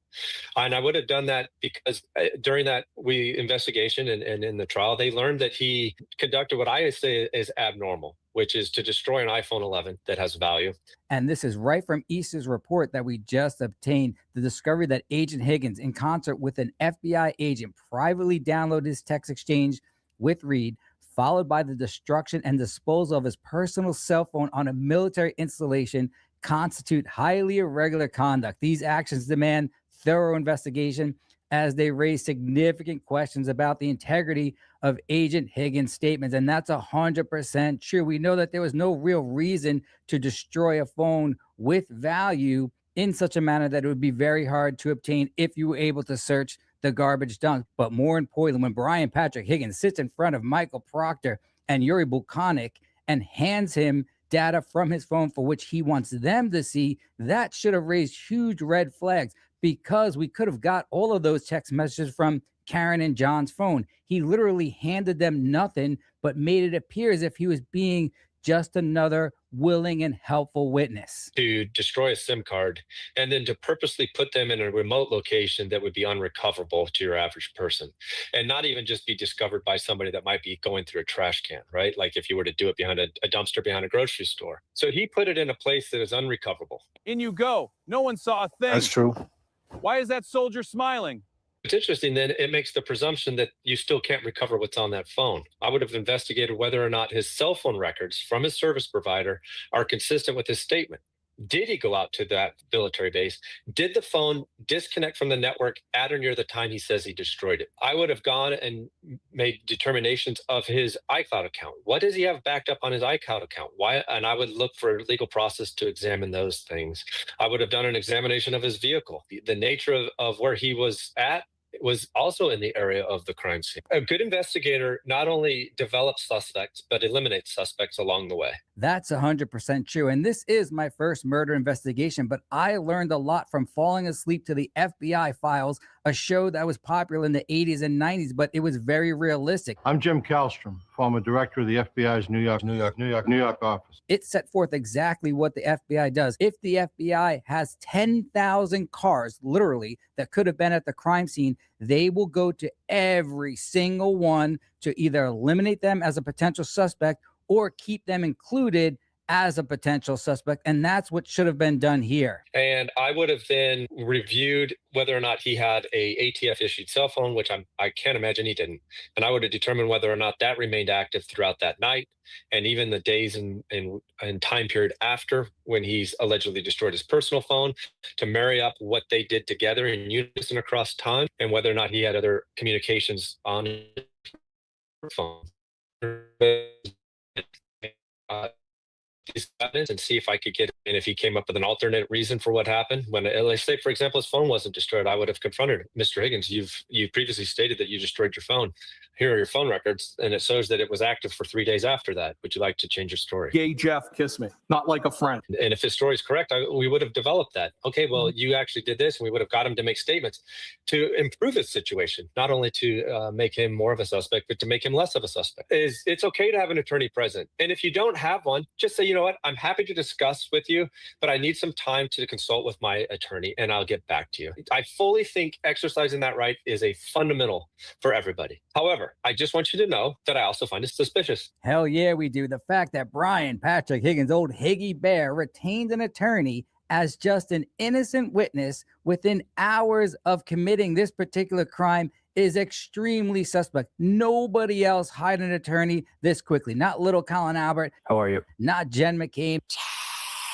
And I would have done that because during that investigation and in the trial, they learned that he conducted what I say is abnormal, which is to destroy an iPhone 11 that has value. And this is right from Easter's report that we just obtained, the discovery that Agent Higgins, in concert with an FBI agent, privately downloaded his text exchange with Reed, followed by the destruction and disposal of his personal cell phone on a military installation, constitute highly irregular conduct. These actions demand thorough investigation as they raise significant questions about the integrity of Agent Higgins' statements. And that's 100% true. We know that there was no real reason to destroy a phone with value in such a manner that it would be very hard to obtain if you were able to search the garbage dump. But more importantly, when Brian Patrick Higgins sits in front of Michael Proctor and Yuri Bulkanik and hands him data from his phone for which he wants them to see, that should have raised huge red flags, because we could have got all of those text messages from Karen and John's phone. He literally handed them nothing, but made it appear as if he was being just another willing and helpful witness. To destroy a SIM card and then to purposely put them in a remote location that would be unrecoverable to your average person, and not even just be discovered by somebody that might be going through a trash can, right? Like if you were to do it behind a dumpster behind a grocery store. So he put it in a place that is unrecoverable. In you go. No one saw a thing. That's true. Why is that soldier smiling? It's interesting, then it makes the presumption that you still can't recover what's on that phone. I would have investigated whether or not his cell phone records from his service provider are consistent with his statement. Did he go out to that military base? Did the phone disconnect from the network at or near the time he says he destroyed it? I would have gone and made determinations of his iCloud account. What does he have backed up on his iCloud account? Why? And I would look for a legal process to examine those things. I would have done an examination of his vehicle. The nature of where he was at was also in the area of the crime scene. A good investigator not only develops suspects, but eliminates suspects along the way. That's 100% true. And this is my first murder investigation, but I learned a lot from falling asleep to the FBI Files, a show that was popular in the 80s and 90s, but it was very realistic. I'm Jim Kallstrom, former director of the FBI's New York office. It set forth exactly what the FBI does. If the FBI has 10,000 cars, literally, that could have been at the crime scene, they will go to every single one to either eliminate them as a potential suspect or keep them included as a potential suspect. And that's what should have been done here. And I would have then reviewed whether or not he had a ATF issued cell phone, which I can't imagine he didn't. And I would have determined whether or not that remained active throughout that night, and even the days and time period after, when he's allegedly destroyed his personal phone, to marry up what they did together in unison across time, and whether or not he had other communications on his phone. And see if I could get, and if he came up with an alternate reason for what happened. When, let's say, for example, his phone wasn't destroyed, I would have confronted Mr. Higgins. You previously stated that you destroyed your phone. Here are your phone records, and it shows that it was active for 3 days after that. Would you like to change your story? Gay Jeff, kiss me. Not like a friend. And if his story is correct, we would have developed that. Okay, well, you actually did this, and we would have got him to make statements to improve his situation, not only to make him more of a suspect, but to make him less of a suspect. It's okay to have an attorney present. And if you don't have one, just say, you know what, I'm happy to discuss with you, but I need some time to consult with my attorney, and I'll get back to you. I fully think exercising that right is a fundamental for everybody. However, However, I just want you to know that I also find it suspicious. Hell yeah, we do. The fact that Brian Patrick Higgins, old Higgy Bear, retained an attorney as just an innocent witness within hours of committing this particular crime is extremely suspect. Nobody else hired an attorney this quickly. Not little Colin Albert. How are you? Not Jen McCabe.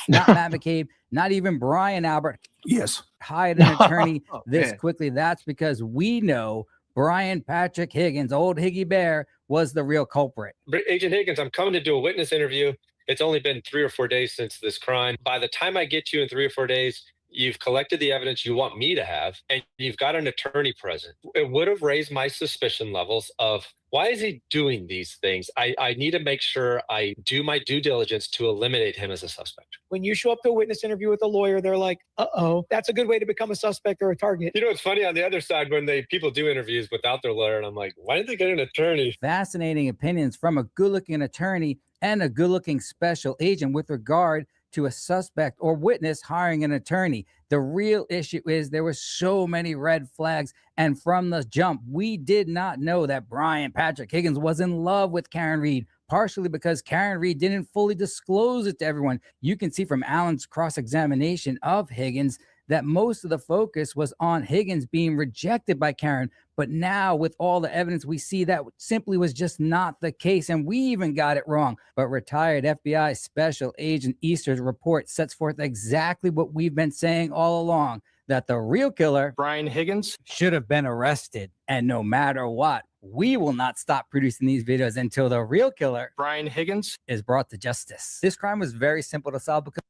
Not Matt McCabe. Not even Brian Albert. Yes. Hired an attorney Oh, this man. quickly. That's because we know Brian Patrick Higgins, old Higgy Bear, was the real culprit. Agent Higgins, I'm coming to do a witness interview. It's only been 3 or 4 days since this crime. By the time I get you in 3 or 4 days, you've collected the evidence you want me to have, and you've got an attorney present. It would have raised my suspicion levels of why is he doing these things? I need to make sure I do my due diligence to eliminate him as a suspect. When you show up to a witness interview with a lawyer, they're like, uh-oh, that's a good way to become a suspect or a target. You know, it's funny on the other side when people do interviews without their lawyer, and I'm like, why did they get an attorney? Fascinating opinions from a good-looking attorney and a good-looking special agent with regard to a suspect or witness hiring an attorney. The real issue is there were so many red flags, and from the jump, we did not know that Brian Patrick Higgins was in love with Karen Reed, partially because Karen Reed didn't fully disclose it to everyone. You can see from Alan's cross-examination of Higgins that most of the focus was on Higgins being rejected by Karen. But now with all the evidence, we see that simply was just not the case. And we even got it wrong. But retired FBI Special Agent Easter's report sets forth exactly what we've been saying all along, that the real killer, Brian Higgins, should have been arrested. And no matter what, we will not stop producing these videos until the real killer, Brian Higgins, is brought to justice. This crime was very simple to solve because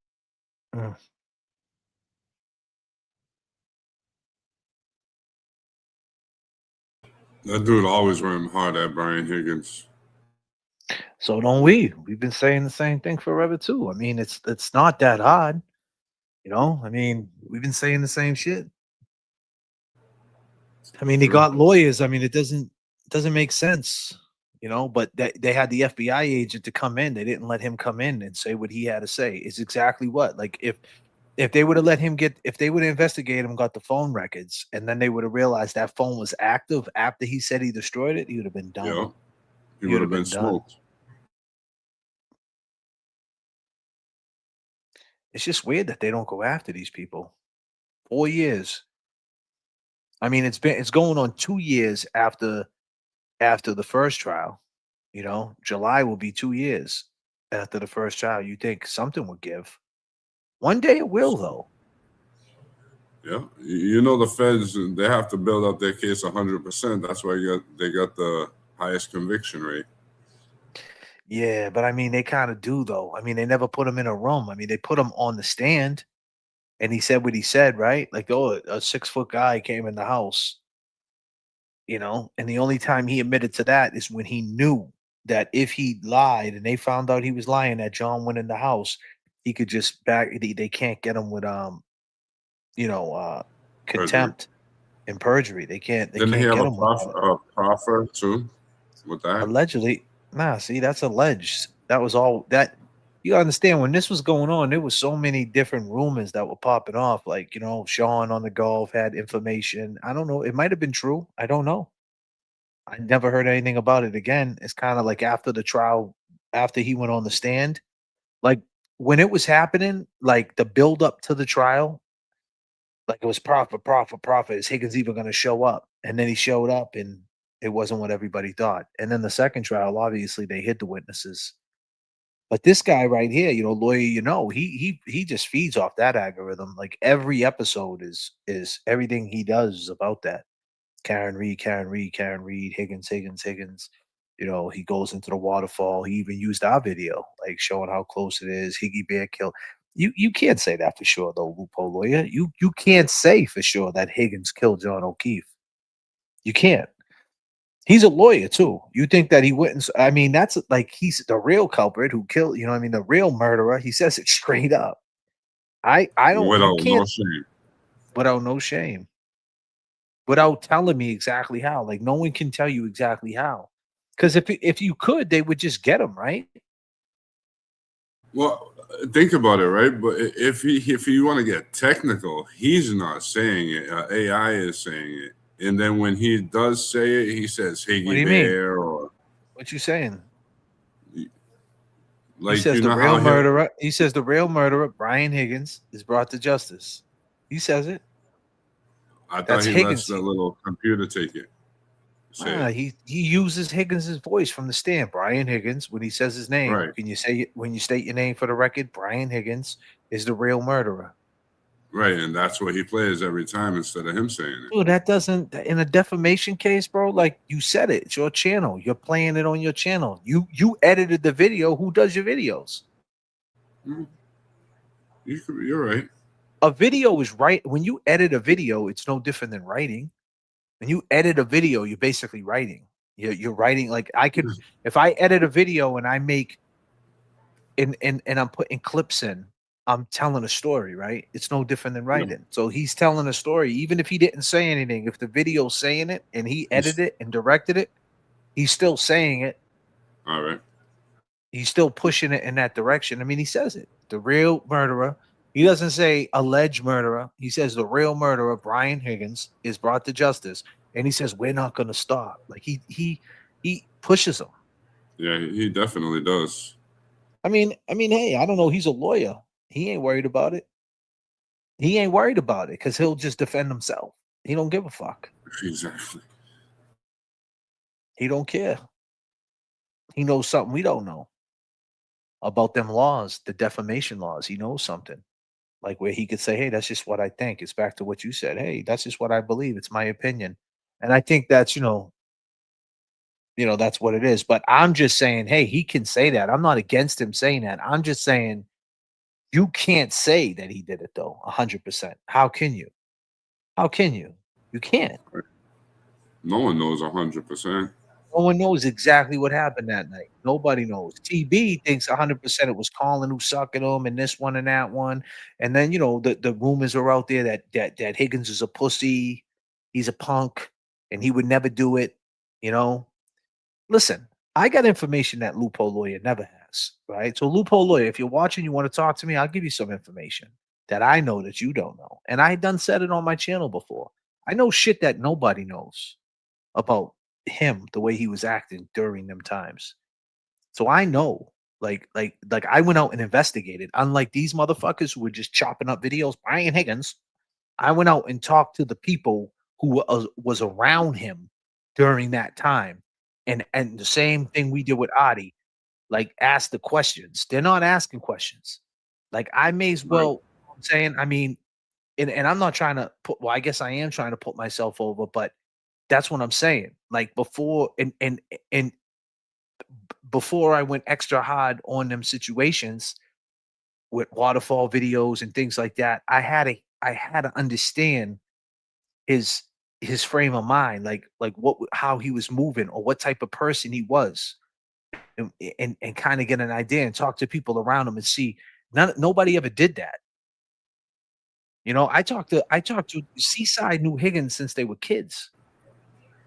That dude always went hard at Brian Higgins. So don't we? We've been saying the same thing forever too. I mean, it's not that hard. You know, I mean, we've been saying the same shit. I mean, they got lawyers. I mean, it doesn't make sense, you know, but they had the FBI agent to come in. They didn't let him come in and say what he had to say. It's exactly what, like, if they would have let him if they would have investigated him, got the phone records, and then they would have realized that phone was active after he said he destroyed it, he would have been done. Yeah. He would have been smoked. It's just weird that they don't go after these people. 4 years. I mean, it's going on 2 years after the first trial. You know, July will be 2 years after the first trial. You think something would give. One day it will, though. Yeah, you know, the feds, they have to build up their case 100%. That's why they got the highest conviction rate. Yeah, but I mean, they kind of do, though. I mean, they never put him in a room. I mean, they put him on the stand, and he said what he said, right? Like, oh, a 6-foot guy came in the house, you know, and the only time he admitted to that is when he knew that if he lied and they found out he was lying, that John went in the house, he could just they can't get him with contempt and perjury. They can't Didn't he get have him a proffer too with that? allegedly. Nah, see, that's alleged. That was all that. You gotta understand, when this was going on, there was so many different rumors that were popping off. Like, you know, Sean on the golf had information. I don't know. It might have been true. I don't know. I never heard anything about it again. It's kind of like after the trial, after he went on the stand, like when it was happening, like the build up to the trial, like it was profit. Is Higgins even going to show up? And then he showed up, and it wasn't what everybody thought. And then the second trial, obviously, they hid the witnesses. But this guy right here, you know, lawyer, you know, he just feeds off that algorithm. Like every episode is everything he does is about that. Karen Reed, Higgins. You know, he goes into the waterfall. He even used our video, like showing how close it is. Higgy Bear killed. You can't say that for sure, though, loophole lawyer. You can't say for sure that Higgins killed John O'Keefe. You can't. He's a lawyer too. You think that he wouldn't? I mean, that's like he's the real culprit who killed. You know, what I mean, the real murderer. He says it straight up. I don't. Without no shame. Without no shame. Without telling me exactly how. Like no one can tell you exactly how. Because if you could, they would just get him, right? Well, think about it, right? But if you want to get technical, he's not saying it. AI is saying it. And then when he does say it, he says What do Higgy you mean? Bear or What you saying? like, He says you the know real how murderer. He says the real murderer, Brian Higgins, is brought to justice. He says it. I thought That's he lets Higgins. the little computer take it. Nah, he uses Higgins' voice from the stand. Brian Higgins, when he says his name, Right. can you say it when you state your name for the record? Brian Higgins is the real murderer. Right, and that's what he plays every time instead of him saying it. Dude, that doesn't in a defamation case, bro. Like you said it, it's your channel. You're playing it on your channel. You edited the video. Who does your videos? You're right. A video is right. When you edit a video, it's no different than writing. When you edit a video, you're basically writing. You're writing like I could if I edit a video and I make and I'm putting clips in, I'm telling a story, right? It's no different than writing. So he's telling a story, even if he didn't say anything. If the video's saying it and he edited it and directed it, he's still saying it. All right. He's still pushing it in that direction. I mean, he says it. The real murderer. He doesn't say alleged murderer. He says the real murderer, Brian Higgins, is brought to justice. And he says, we're not going to stop. Like he pushes them. Yeah, he definitely does. I mean, hey, I don't know. He's a lawyer. He ain't worried about it. He ain't worried about it because he'll just defend himself. He don't give a fuck. Exactly. He don't care. He knows something we don't know about them laws, the defamation laws. He knows something. Like where he could say, hey, that's just what I think. It's back to what you said. Hey, that's just what I believe. It's my opinion. And I think that's, that's what it is. But I'm just saying, hey, he can say that. I'm not against him saying that. I'm just saying you can't say that he did it though, 100%. How can you? How can you? You can't. No one knows 100%. No one knows exactly what happened that night. Nobody knows. TB thinks 100% it was Colin who sucking him and this one and that one. And then, the rumors are out there that Higgins is a pussy. He's a punk and he would never do it. Listen, I got information that Loophole Lawyer never has, right? So Loophole Lawyer, if you're watching, you want to talk to me, I'll give you some information that I know that you don't know. And I done said it on my channel before. I know shit that nobody knows about him, the way he was acting during them times. So I know, like I went out and investigated. Unlike these motherfuckers who were just chopping up videos, Brian Higgins, I went out and talked to the people who was around him during that time. And the same thing we did with Adi, like ask the questions. They're not asking questions. Like I may as well, I'm saying, I mean, and I'm not trying to I guess I am trying to put myself over, but that's what I'm saying. Like before, and before I went extra hard on them situations with waterfall videos and things like that, I had to understand his frame of mind, like how he was moving or what type of person he was, and kind of get an idea and talk to people around him and see. Nobody ever did that. I talked to Seaside knew Higgins since they were kids.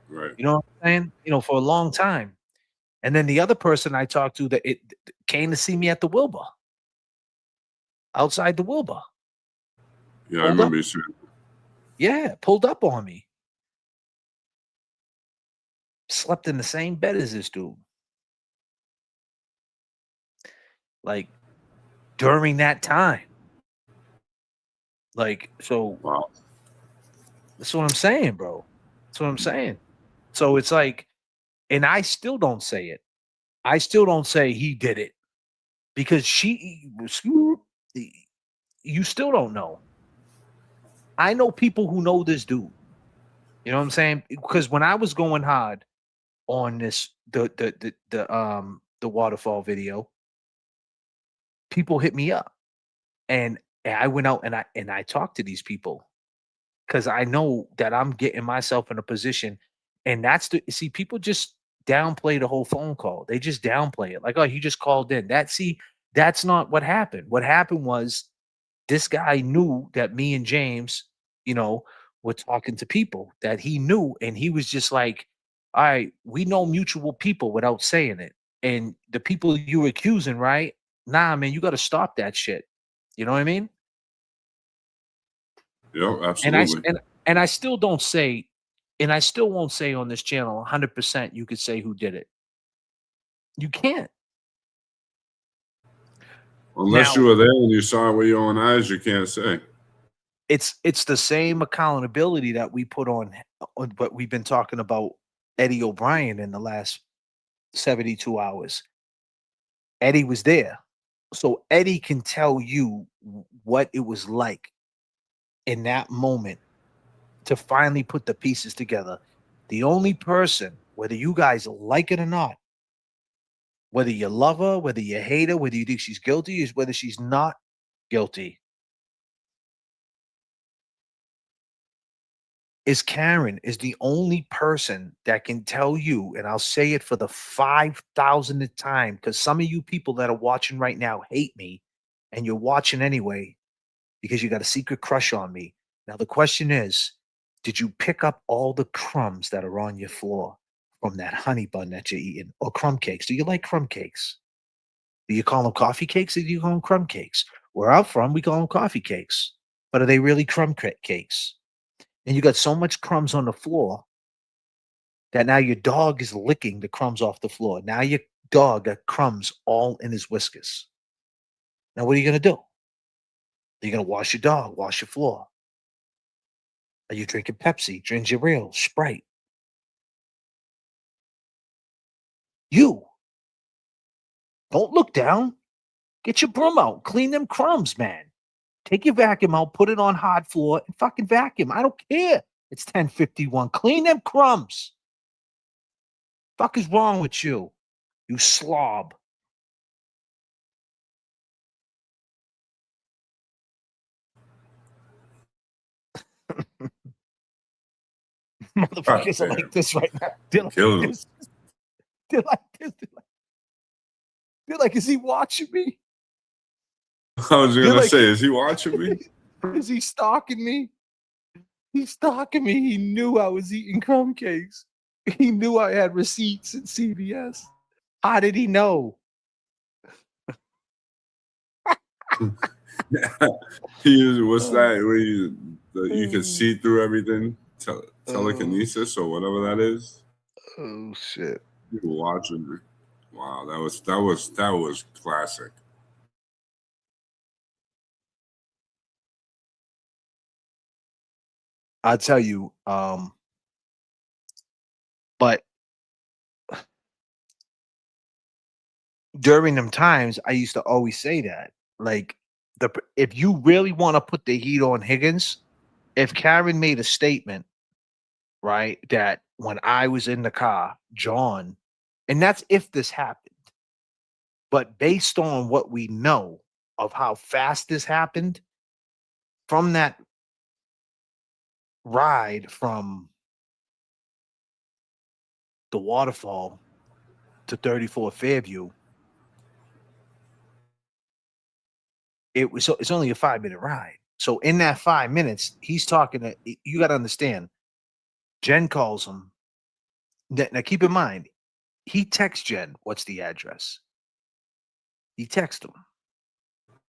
Right. You know what I'm saying? For a long time. And then the other person I talked to that it came to see me at the Wilbur. Outside the Wilbur. Yeah, I remember you saying. Yeah, pulled up on me. Slept in the same bed as this dude. Like during that time. Like, so wow. That's what I'm saying, bro. That's what I'm saying. So it's like, and I still don't say it. I still don't say he did it because you still don't know. I know people who know this dude. You know what I'm saying? Because when I was going hard on this, the waterfall video, people hit me up, and I went out and I talked to these people because I know that I'm getting myself in a position, and see, people just downplay the whole phone call. They just downplay it, like, oh, he just called in. That's not what happened. What happened was this guy knew that me and James, were talking to people that he knew, and he was just like, all right, we know mutual people without saying it. And the people you were accusing, right? Nah, man, you got to stop that shit. You know what I mean? Yeah, absolutely. And I still don't say And I still won't say on this channel 100% you could say who did it. You can't. Unless Now- you were there and you saw it with your own eyes, you can't say. It's the same accountability that we put on what we've been talking about Eddie O'Brien in the last 72 hours. Eddie was there. So Eddie can tell you what it was like in that moment to finally put the pieces together. The only person, whether you guys like it or not, whether you love her, whether you hate her, whether you think she's guilty, is whether she's not guilty, is Karen is the only person that can tell you, and I'll say it for the 5,000th time, because some of you people that are watching right now hate me, and you're watching anyway because you got a secret crush on me. Now, the question is, did you pick up all the crumbs that are on your floor from that honey bun that you're eating, or crumb cakes? Do you like crumb cakes? Do you call them coffee cakes, or do you call them crumb cakes? Where I'm from, we call them coffee cakes. But are they really crumb cakes? And you got so much crumbs on the floor that now your dog is licking the crumbs off the floor. Now your dog got crumbs all in his whiskers. Now, what are you going to do? Are you going to wash your dog, wash your floor? Are you drinking Pepsi, ginger ale, Sprite? You. Don't look down. Get your broom out. Clean them crumbs, man. Take your vacuum out, put it on hard floor, and fucking vacuum. I don't care. It's 10:51. Clean them crumbs. Fuck is wrong with you? You slob. Motherfuckers are like this right now. They're like this. They're like this. They're like, is he watching me? I was going to say, is he watching me? Is he stalking me? He's stalking me. He knew I was eating crumb cakes. He knew I had receipts at CVS. How did he know? What's that? Where you can see through everything? Telekinesis or whatever that is. Oh shit! You watching me? Wow, that was classic. I'll tell you, but during them times, I used to always say that, like, if you really want to put the heat on Higgins, if Karen made a statement, right, that when I was in the car, John, and that's if this happened, but based on what we know of how fast this happened, from that ride from the waterfall to 34 Fairview, it's only a 5-minute ride. So in that 5 minutes, he's talking to, you got to understand, Jen calls him. Now keep in mind, he texts Jen, what's the address? He texts him.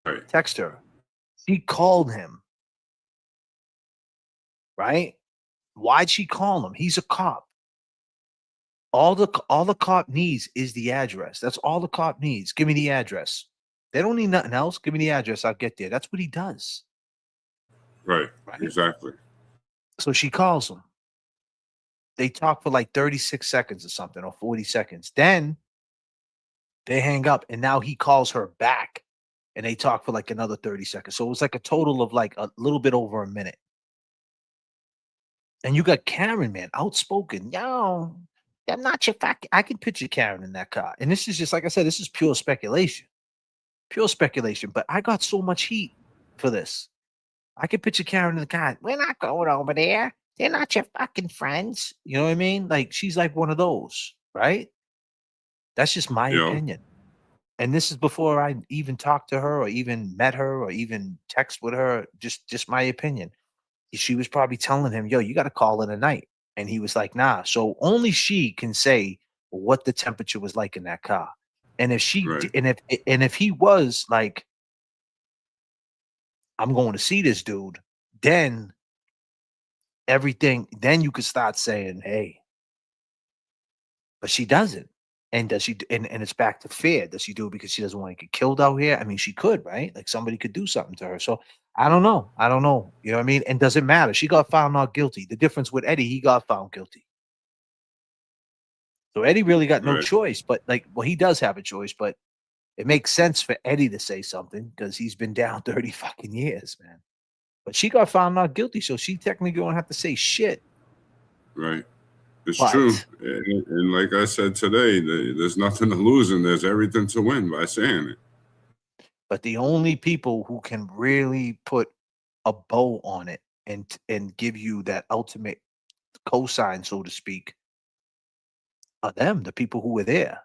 Right. Text her. She called him. Right? Why'd she call him? He's a cop. All the cop needs is the address. That's all the cop needs. Give me the address. They don't need nothing else. Give me the address. I'll get there. That's what he does. Right. Exactly. So she calls him. They talk for like 36 seconds or something, or 40 seconds. Then they hang up, and now he calls her back, and they talk for like another 30 seconds. So it was like a total of like a little bit over a minute. And you got Karen, man, outspoken. Yo, I'm not your fuck. I can picture Karen in that car. And this is just, like I said, this is pure speculation. Pure speculation. But I got so much heat for this. I can picture Karen in the car. We're not going over there. They're not your fucking friends. You know what I mean? Like, she's like one of those, right? That's just my opinion. And this is before I even talked to her or even met her or even text with her. Just my opinion. She was probably telling him, yo, you got to call in a night. And he was like, nah. So only she can say what the temperature was like in that car. And if she, and if he was like, I'm going to see this dude, then everything, then you could start saying, hey, but she doesn't. And does she, and it's back to fear. Does she do it because she doesn't want to get killed out here? I mean, she could, right? Like somebody could do something to her. So I don't know. I don't know. You know what I mean? And does it matter? She got found not guilty. The difference with Eddie, he got found guilty. So Eddie really got no Right. choice, but like, well, he does have a choice, but it makes sense for Eddie to say something because he's been down 30 fucking years, man. But she got found not guilty, so she technically don't have to say shit. Right. It's But- true. And like I said today, there's nothing to lose and there's everything to win by saying it. But the only people who can really put a bow on it and give you that ultimate cosign, so to speak, are them, the people who were there.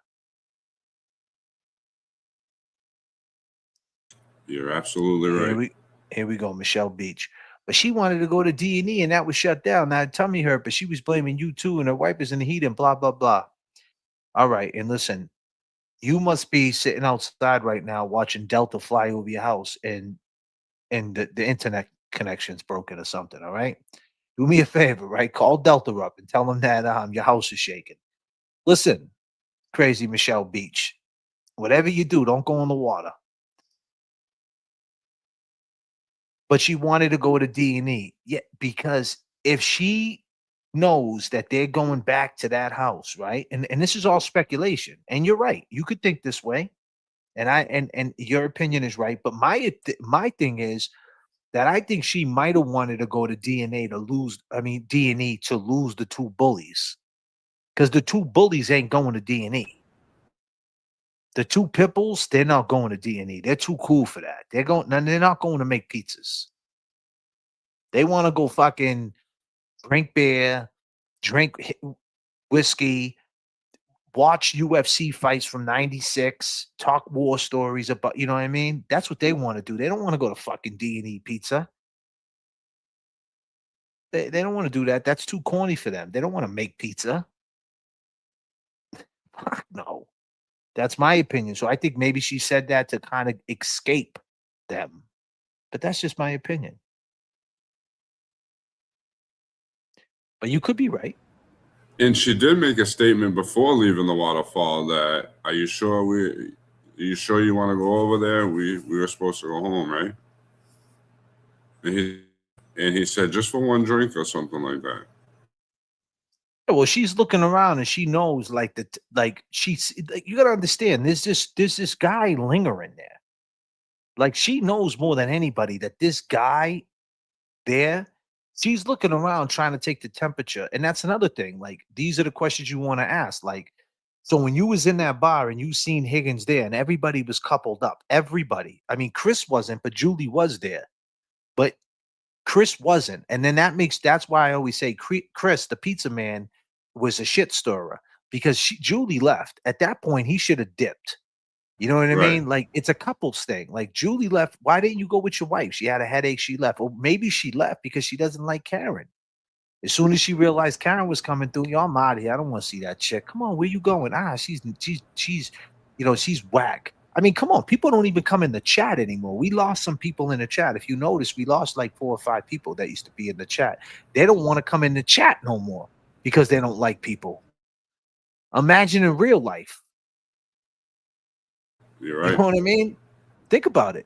You're absolutely right. Here we go, Michelle Beach. But she wanted to go to D&E and that was shut down. Now tummy hurt, but she was blaming you too and her wipers in the heat and blah, blah, blah. All right. And listen, you must be sitting outside right now watching Delta fly over your house and the internet connection's broken or something. All right. Do me a favor, right? Call Delta up and tell them that your house is shaking. Listen, crazy Michelle Beach. Whatever you do, don't go in the water. But she wanted to go to D&E. Yeah, because if she knows that they're going back to that house, right? And this is all speculation. And you're right. You could think this way. And your opinion is right. But my thing is that I think she might have wanted to go to D&E to lose the two bullies. Because the two bullies ain't going to D&E. The two Pipples, they're not going to D&E. They're too cool for that. They're not going to make pizzas. They want to go fucking drink beer, drink whiskey, watch UFC fights from 96, talk war stories about, you know what I mean? That's what they want to do. They don't want to go to fucking D&E pizza. They don't want to do that. That's too corny for them. They don't want to make pizza. Fuck no. That's my opinion. So I think maybe she said that to kind of escape them. But that's just my opinion. But you could be right. And she did make a statement before leaving the waterfall that, are you sure you want to go over there? We were supposed to go home, right? And he said, just for one drink or something like that. Well, she's looking around and she knows you got to understand, there's this guy lingering there. Like she knows more than anybody that this guy there, she's looking around trying to take the temperature. And that's another thing. Like, these are the questions you want to ask. Like, so when you was in that bar and you seen Higgins there and everybody was coupled up, everybody, I mean, Chris wasn't, but Julie was there, but Chris wasn't. And then that's why I always say Chris, the pizza man, was a shit stirrer because Julie left. At that point, he should have dipped. You know what I mean? Like, it's a couples thing. Like, Julie left. Why didn't you go with your wife? She had a headache. She left. Or maybe she left because she doesn't like Karen. As soon as she realized Karen was coming through, yo, I'm out of here. I don't want to see that chick. Come on, where you going? She's whack. I mean, come on. People don't even come in the chat anymore. We lost some people in the chat. If you notice, we lost like 4 or 5 people that used to be in the chat. They don't want to come in the chat no more because they don't like people. Imagine in real life. You're right. You know what I mean? Think about it.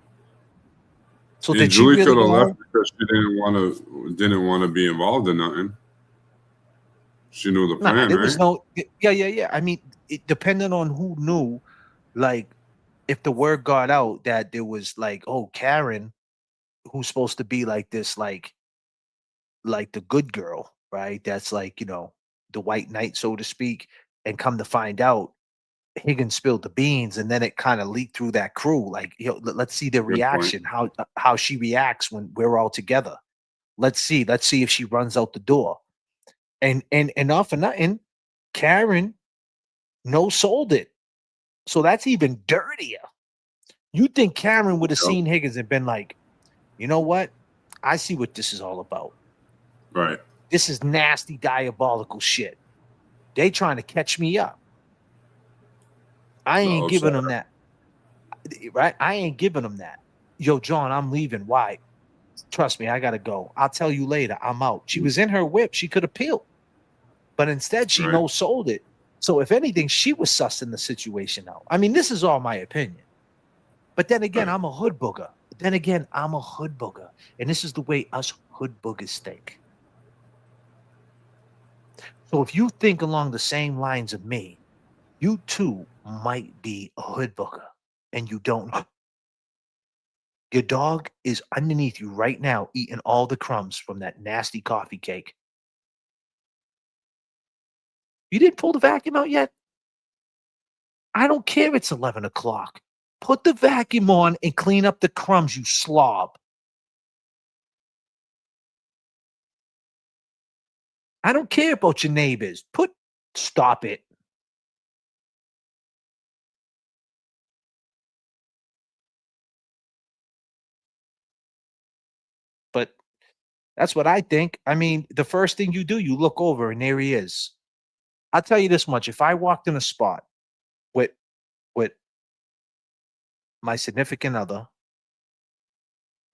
So and did Julie she really could have go left home? because she didn't want to be involved in nothing. She knew the plan, There right? was no. Yeah. I mean, it depended on who knew. Like, if the word got out that there was like, oh, Karen, who's supposed to be like this, like the good girl, right? That's like, the white knight, so to speak. And come to find out, Higgins spilled the beans, and then it kind of leaked through that crew. Like, let's see the reaction, how she reacts when we're all together. Let's see if she runs out the door. And not for nothing, Karen no sold it. So that's even dirtier. You think Karen would have seen Higgins and been like, you know what? I see what this is all about. Right. This is nasty, diabolical shit. They trying to catch me up. I ain't giving them that. Right? I ain't giving them that. Yo, John, I'm leaving. Why? trust me, I gotta go. I'll tell you later. I'm out. She was in her whip. She could appeal, but instead she no sold it. So if anything, she was sussing the situation out. I mean, this is all my opinion. But then again, I'm a hood booger. And this is the way us hood boogers think. So if you think along the same lines of me, you too might be a hood booger and you don't know. Your dog is underneath you right now eating all the crumbs from that nasty coffee cake. You didn't pull the vacuum out yet? I don't care it's 11 o'clock. Put the vacuum on and clean up the crumbs, you slob. I don't care about your neighbors. Stop it. But that's what I think. I mean, the first thing you do, you look over and there he is. I'll tell you this much. If I walked in a spot with my significant other,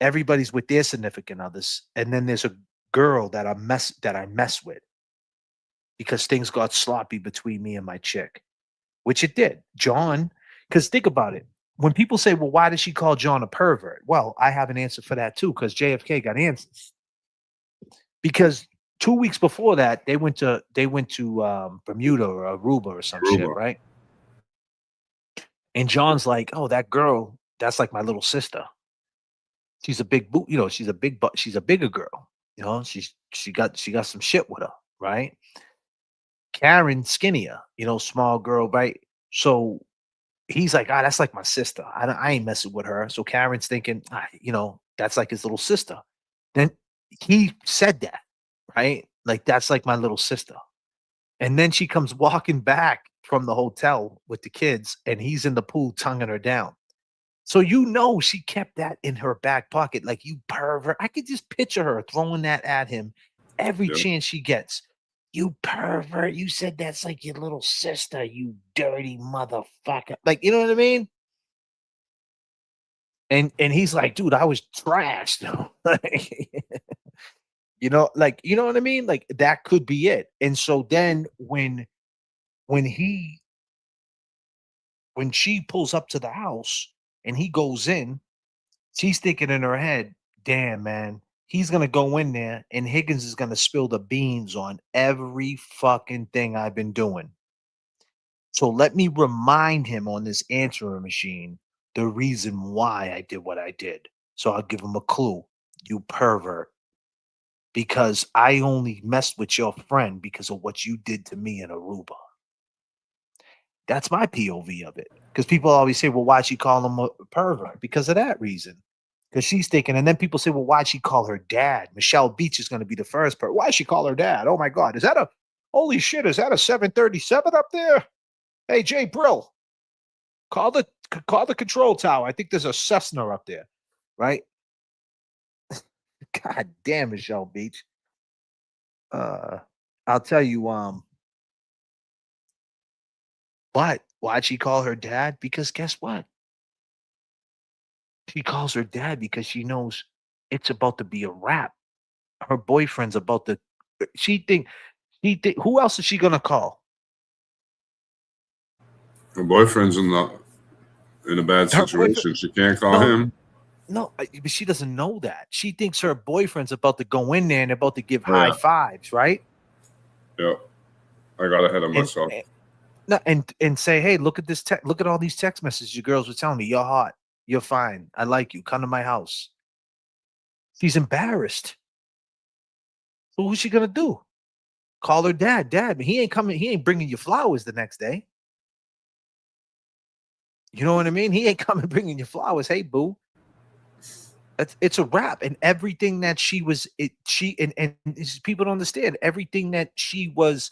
everybody's with their significant others, and then there's a girl that I mess with because things got sloppy between me and my chick, which it did. John, because think about it. When people say, well, why did she call John a pervert? Well, I have an answer for that too, because J.F.K. got answers. Because 2 weeks before that, they went to Bermuda or Aruba or some shit, right? And John's like, oh, that girl, that's like my little sister. She's a big boot, she's a bigger girl. She got some shit with her, right? Karen skinnier, small girl, right? So he's like, that's like my sister. I ain't messing with her. So Karen's thinking, that's like his little sister. Then he said that, right? Like, that's like my little sister. And then she comes walking back from the hotel with the kids, and he's in the pool tonguing her down. So she kept that in her back pocket, like, you pervert. I could just picture her throwing that at him every chance she gets. You pervert. You said that's like your little sister, you dirty motherfucker. Like, you know what I mean? And he's like, dude, I was trashed. You know what I mean? Like, that could be it. And so then when she pulls up to the house and he goes in, she's thinking in her head, damn, man, he's going to go in there and Higgins is going to spill the beans on every fucking thing I've been doing. So let me remind him on this answering machine the reason why I did what I did. So I'll give him a clue. You pervert. Because I only messed with your friend because of what you did to me in Aruba. That's my POV of it. Because people always say, well, why'd she call him a pervert? Because of that reason. Because she's thinking, and then people say, well, why'd she call her dad? Michelle Beach is going to be the first person. Why'd she call her dad? Oh my God. Is that a 737 up there? Hey, Jay Brill, call the control tower. I think there's a Cessna up there, right? God damn, Michelle Beach. I'll tell you, but why'd she call her dad? Because guess what? She calls her dad because she knows it's about to be a wrap. Her boyfriend's about to. Who else is she gonna call? Her boyfriend's in a bad situation. She can't call him. No, but she doesn't know that. She thinks her boyfriend's about to go in there and about to give high fives, right? Yeah, I got ahead of myself. And say, hey, look at this. Look at all these text messages your girls were telling me. You're hot. You're fine. I like you. Come to my house. She's embarrassed. So who's she gonna do? Call her dad. Dad, he ain't coming. He ain't bringing you flowers the next day. You know what I mean? He ain't coming bringing you flowers. Hey, boo. It's a wrap. And everything that she was, and people don't understand everything that she was.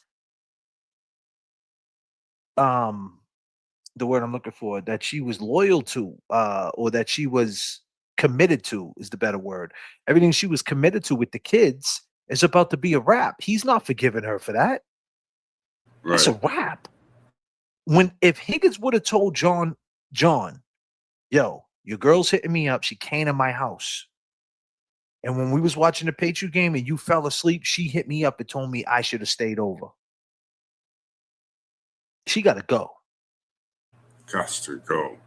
The word I'm looking for, that she was loyal to, or that she was committed to is the better word. Everything she was committed to with the kids is about to be a wrap. He's not forgiving her for that. Right. It's a wrap. If Higgins would have told John, yo, your girl's hitting me up. She came to my house. And when we was watching the Patriot game and you fell asleep, she hit me up and told me I should have stayed over. She got to go. Got to go.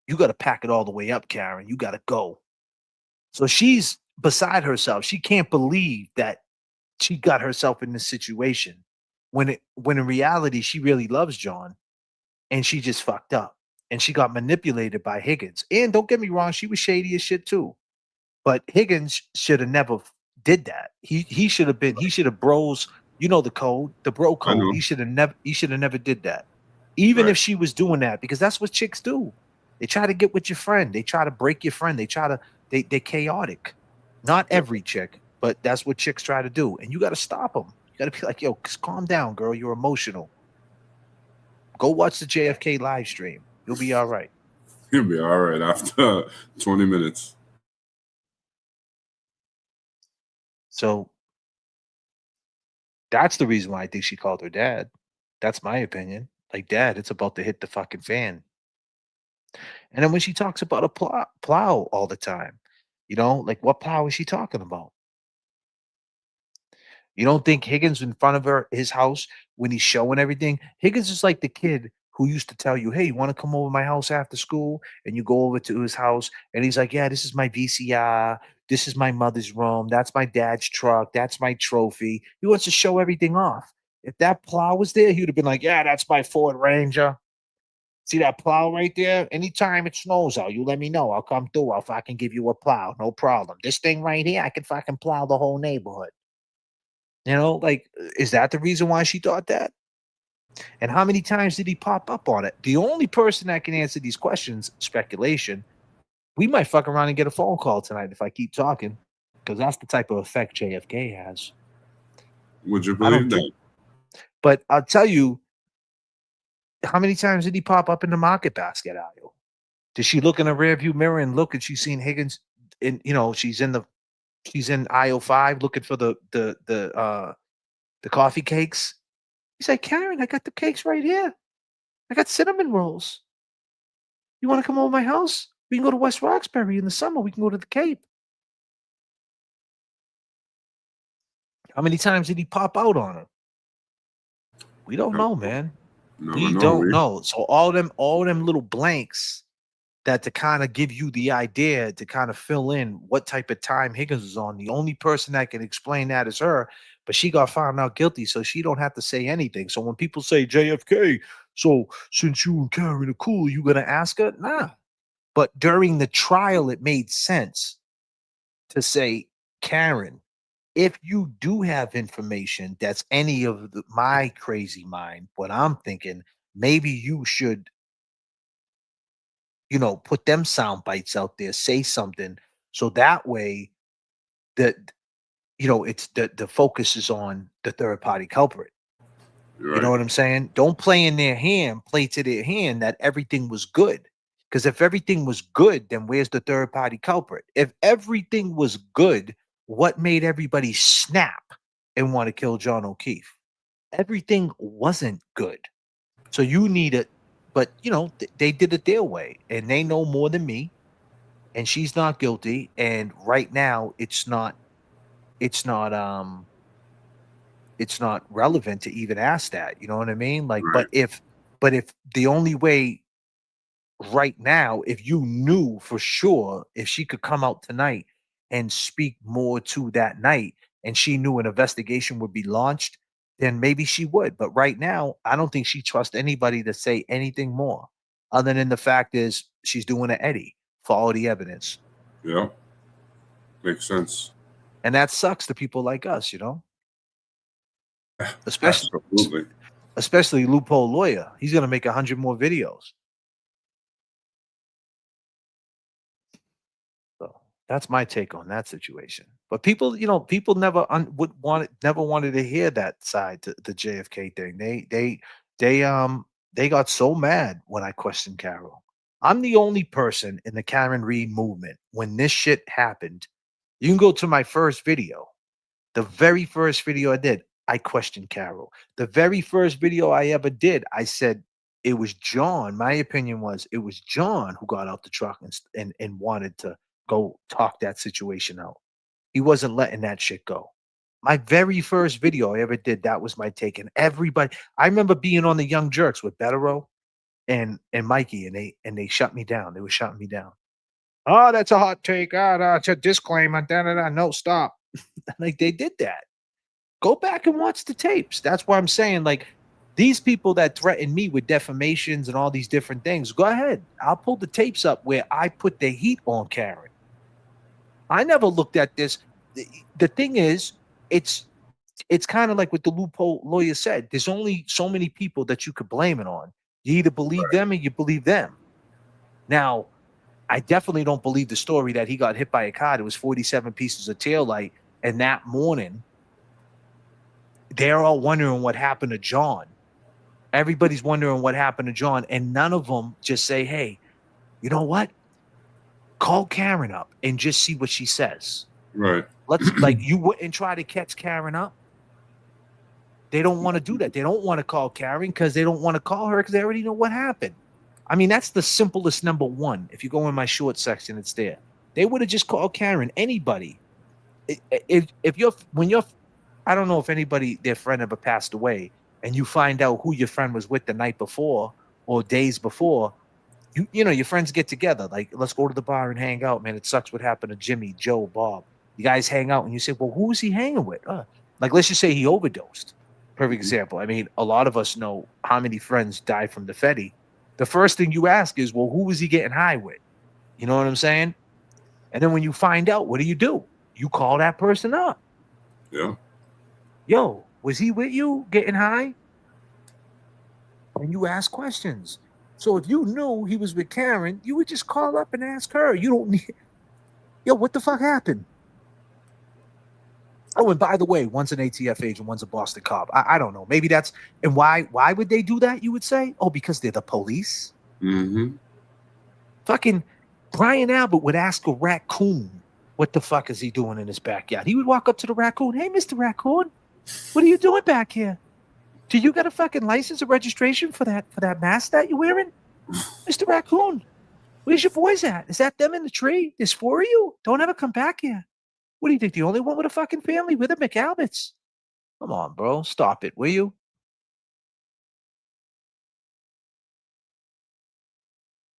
You got to pack it all the way up, Karen. You got to go. So she's beside herself. She can't believe that she got herself in this situation when in reality she really loves John, and she just fucked up and she got manipulated by Higgins. And don't get me wrong, she was shady as shit too. But Higgins should have never did that. He should have bros. You know the code, the bro code. He should have never did that. Even if she was doing that, because that's what chicks do. They try to get with your friend. They try to break your friend. They're chaotic. Not every chick, but that's what chicks try to do. And you got to stop them. You got to be like, yo, calm down, girl. You're emotional. Go watch the JFK live stream. You'll be all right. You'll be all right after 20 minutes. So that's the reason why I think she called her dad. That's my opinion. Like, Dad, it's about to hit the fucking fan. And then when she talks about a plow all the time, like what plow is she talking about? You don't think Higgins in front of his house when he's showing everything? Higgins is like the kid who used to tell you, hey, you want to come over to my house after school? And you go over to his house and he's like, yeah, this is my VCR. This is my mother's room. That's my dad's truck. That's my trophy. He wants to show everything off. If that plow was there, he would have been like, yeah, that's my Ford Ranger. See that plow right there? Anytime it snows out, you let me know. I'll come through. I'll fucking give you a plow. No problem. This thing right here, I can fucking plow the whole neighborhood. Like, is that the reason why she thought that? And how many times did he pop up on it? The only person that can answer these questions, speculation, we might fuck around and get a phone call tonight if I keep talking, because that's the type of effect JFK has. Would you believe that? But I'll tell you, how many times did he pop up in the market basket aisle? Did she look in the rearview mirror and look and she's seen Higgins she's in aisle 5 looking for the coffee cakes? He's like, Karen, I got the cakes right here. I got cinnamon rolls. You want to come over my house? We can go to West Roxbury in the summer. We can go to the Cape. How many times did he pop out on her? We don't know, man. We don't know. So all them little blanks that to kind of give you the idea to kind of fill in what type of time Higgins was on. The only person that can explain that is her, but she got found out guilty, so she don't have to say anything. So when people say JFK, so since you and Karen are cool, you gonna ask her? Nah. But during the trial, it made sense to say, Karen, if you do have information that's any of my crazy mind, what I'm thinking, maybe you should put them sound bites out there, say something, so that way that it's the focus is on the third party culprit. Right. You know what I'm saying? Don't play in their hand, play to their hand that everything was good. Because if everything was good, then where's the third party culprit? If everything was good, what made everybody snap and want to kill John O'Keefe? Everything wasn't good. So you need it. But, they did it their way, and they know more than me, and she's not guilty. And right now it's not relevant to even ask that. You know what I mean? Like, right. But if the only way right now, if you knew for sure, if she could come out tonight and speak more to that night, and she knew an investigation would be launched, then maybe she would. But right now, I don't think she trusts anybody to say anything more, other than the fact is she's doing an Eddie. Follow the evidence. Yeah. Makes sense. And that sucks to people like us, Especially Loophole Lawyer. He's going to make 100 more videos. So that's my take on that situation. But people, people never wanted to hear that side to the JFK thing. They got so mad when I questioned Carol. I'm the only person in the Karen Reed movement when this shit happened. You can go to my first video. The very first video I did, I questioned Carol. The very first video I ever did, I said it was John. My opinion was it was John who got out the truck and wanted to go talk that situation out. He wasn't letting that shit go. My very first video I ever did, that was my take. And everybody, I remember being on the Young Jerks with Bettero and Mikey, and they shut me down. They were shutting me down. Oh, that's a hot take. It's a disclaimer. No, stop. Like, they did that. Go back and watch the tapes. That's why I'm saying, like, these people that threaten me with defamations and all these different things, go ahead. I'll pull the tapes up where I put the heat on Karen. I never looked at this. The thing is, it's kind of like what the loophole lawyer said. There's only so many people that you could blame it on. You either believe them or you believe them. Now, I definitely don't believe the story that he got hit by a car. There was 47 pieces of taillight, and that morning, they're all wondering what happened to John. Everybody's wondering what happened to John, and none of them just say, hey, you know what? Call Karen up and just see what she says. Right. Let's like, you wouldn't try to catch Karen up. They don't want to do that. They don't want to call Karen because they don't want to call her because they already know what happened. I mean, that's the simplest number one. If you go in my short section, it's there. They would have just called Karen. Anybody. If you're, I don't know if anybody, their friend ever passed away, and you find out who your friend was with the night before or days before, you know, your friends get together. Like, let's go to the bar and hang out, man. It sucks what happened to Jimmy, Joe, Bob. You guys hang out and you say, well, who is he hanging with? Like, let's just say he overdosed. Perfect example. I mean, a lot of us know how many friends died from the Fetty. The first thing you ask is, well, who was he getting high with? You know what I'm saying? And then when you find out, what do? You call that person up. Yeah. Yo, was he with you getting high? And you ask questions. So if you knew he was with Karen, you would just call up and ask her. You don't need, yo, what the fuck happened? Oh, and by the way, one's an ATF agent, one's a Boston cop. I don't know. Maybe that's, and why would they do that, you would say? Oh, because they're the police? Mm-hmm. Fucking Brian Abbott would ask a raccoon, what the fuck is he doing in his backyard? He would walk up to the raccoon. Hey, Mr. Raccoon, what are you doing back here? Do you got a fucking license or registration for that mask that you're wearing? Mr. Raccoon, where's your boys at? Is that them in the tree? There's 4 of you? Don't ever come back here. What do you think? The only one with a fucking family? With the McAlberts? Come on, bro. Stop it, will you?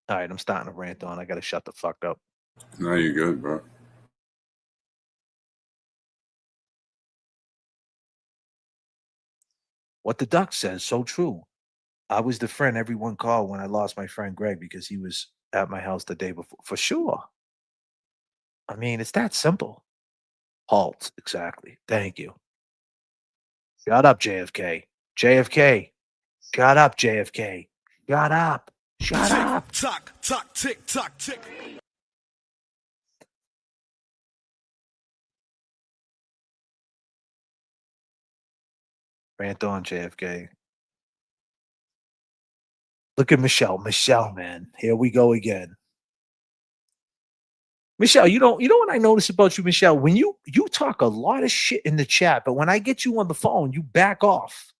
All right, I'm starting to rant on. I got to shut the fuck up. No, you're good, bro. What the duck says, so true. I was the friend everyone called when I lost my friend Greg because he was at my house the day before. For sure. I mean, it's that simple. Halt, exactly. Thank you. Shut up, JFK. JFK. Shut up, JFK. Shut up. Shut up. Tock, tock, tick, tock, tick. Rant on, JFK. Look at Michelle. Michelle, man. Here we go again. Michelle, you know what I notice about you, Michelle? When you talk a lot of shit in the chat, but when I get you on the phone, you back off.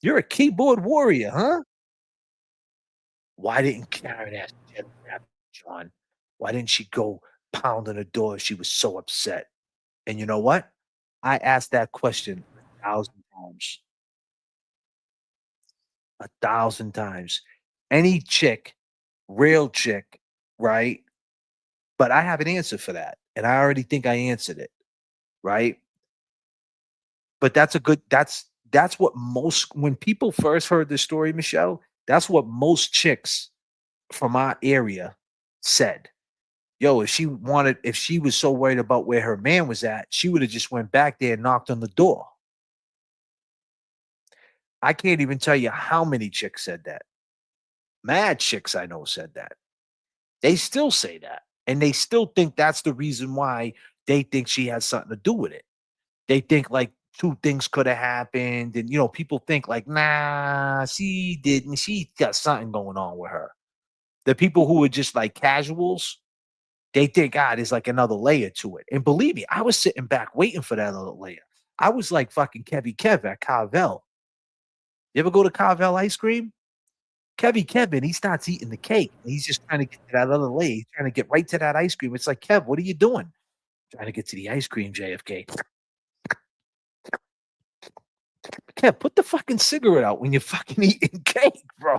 You're a keyboard warrior, huh? Why didn't Karen ask John? Why didn't she go pound on the door if she was so upset? And you know what? I asked that question 1,000 times. 1,000 times. Any chick, real chick, right? But I have an answer for that. And I already think I answered it, right? But that's what most, when people first heard this story, Michelle, that's what most chicks from our area said. Yo, if she was so worried about where her man was at, she would have just went back there and knocked on the door. I can't even tell you how many chicks said that. Mad chicks I know said that. They still say that. And they still think that's the reason why they think she has something to do with it. They think like 2 things could have happened. And, people think like, nah, she didn't. She got something going on with her. The people who are just like casuals, they think, there's like another layer to it. And believe me, I was sitting back waiting for that other layer. I was like fucking Kev at Carvel. You ever go to Carvel Ice Cream? Kevin, he starts eating the cake. He's just trying to get to that other lady. He's trying to get right to that ice cream. It's like, Kev, what are you doing? Trying to get to the ice cream, JFK. Kev, put the fucking cigarette out when you're fucking eating cake, bro.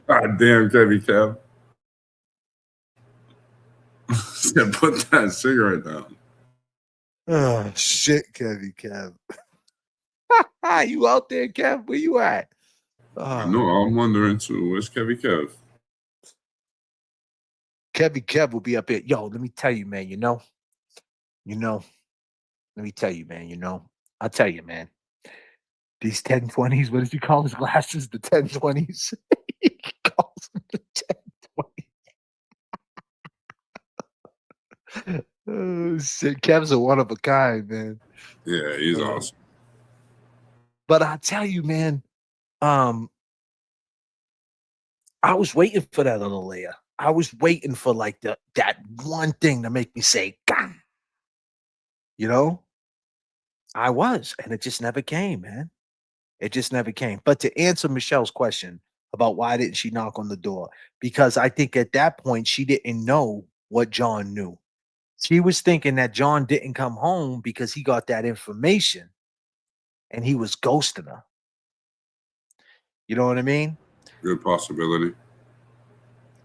God damn, Kev. Said, put that cigarette down. Oh, shit, Kev. You out there, Kev? Where you at? I know. I'm wondering, too. Where's Kev? Kev will be up here. Yo, let me tell you, man, let me tell you, man, I'll tell you, man. These 1020s, what does he call his glasses? The 1020s? He calls them the 1020s. Oh, shit. Kev's a one of a kind, man. Yeah, he's awesome. But I'll tell you, man, I was waiting for that other layer. I was waiting for like that one thing to make me say, God. I was, and it just never came, man. It just never came. But to answer Michelle's question about why didn't she knock on the door? Because I think at that point she didn't know what John knew. She was thinking that John didn't come home because he got that information and he was ghosting her. You know what I mean? Good possibility.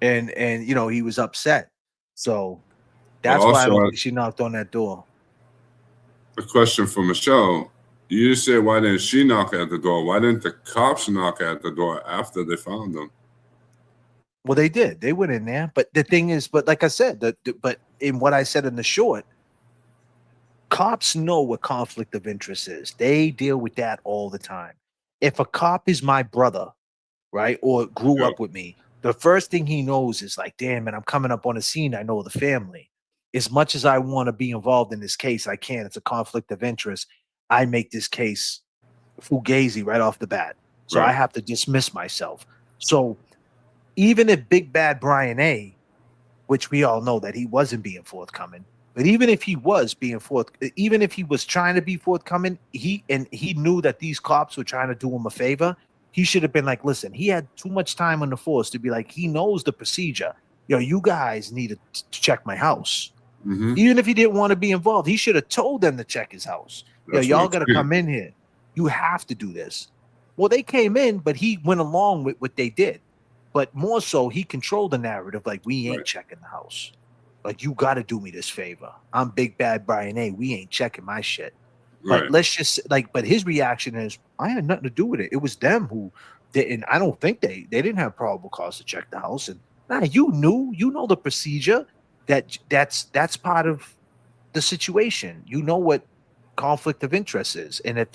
And he was upset. So that's why I don't think she knocked on that door. A question for Michelle. You said, why didn't she knock at the door? Why didn't the cops knock at the door after they found them? Well, they did. They went in there. But the thing is, but like I said, but in what I said in the short, cops know what conflict of interest is. They deal with that all the time. If a cop is my brother, right, or grew up with me, the first thing he knows is like, damn, man, I'm coming up on a scene. I know the family. As much as I want to be involved in this case, I can't. It's a conflict of interest. I make this case fugazi right off the bat. So I have to dismiss myself. So even if Big Bad Brian A., which we all know that he wasn't being forthcoming, but even if he was being even if he was trying to be forthcoming, he knew that these cops were trying to do him a favor, he should have been like, listen, he had too much time on the force to be like, he knows the procedure. You guys need to check my house. Mm-hmm. Even if he didn't want to be involved, he should have told them to check his house. Y'all got to come in here. You have to do this. Well, they came in, but he went along with what they did. But more so, he controlled the narrative. Like, we ain't checking the house. Like, you got to do me this favor. I'm Big Bad Brian A. We ain't checking my shit. But let's just but his reaction is, I had nothing to do with it. It was them who didn't. I don't think they didn't have probable cause to check the house. And you know the procedure. That's part of the situation. You know what conflict of interest is, and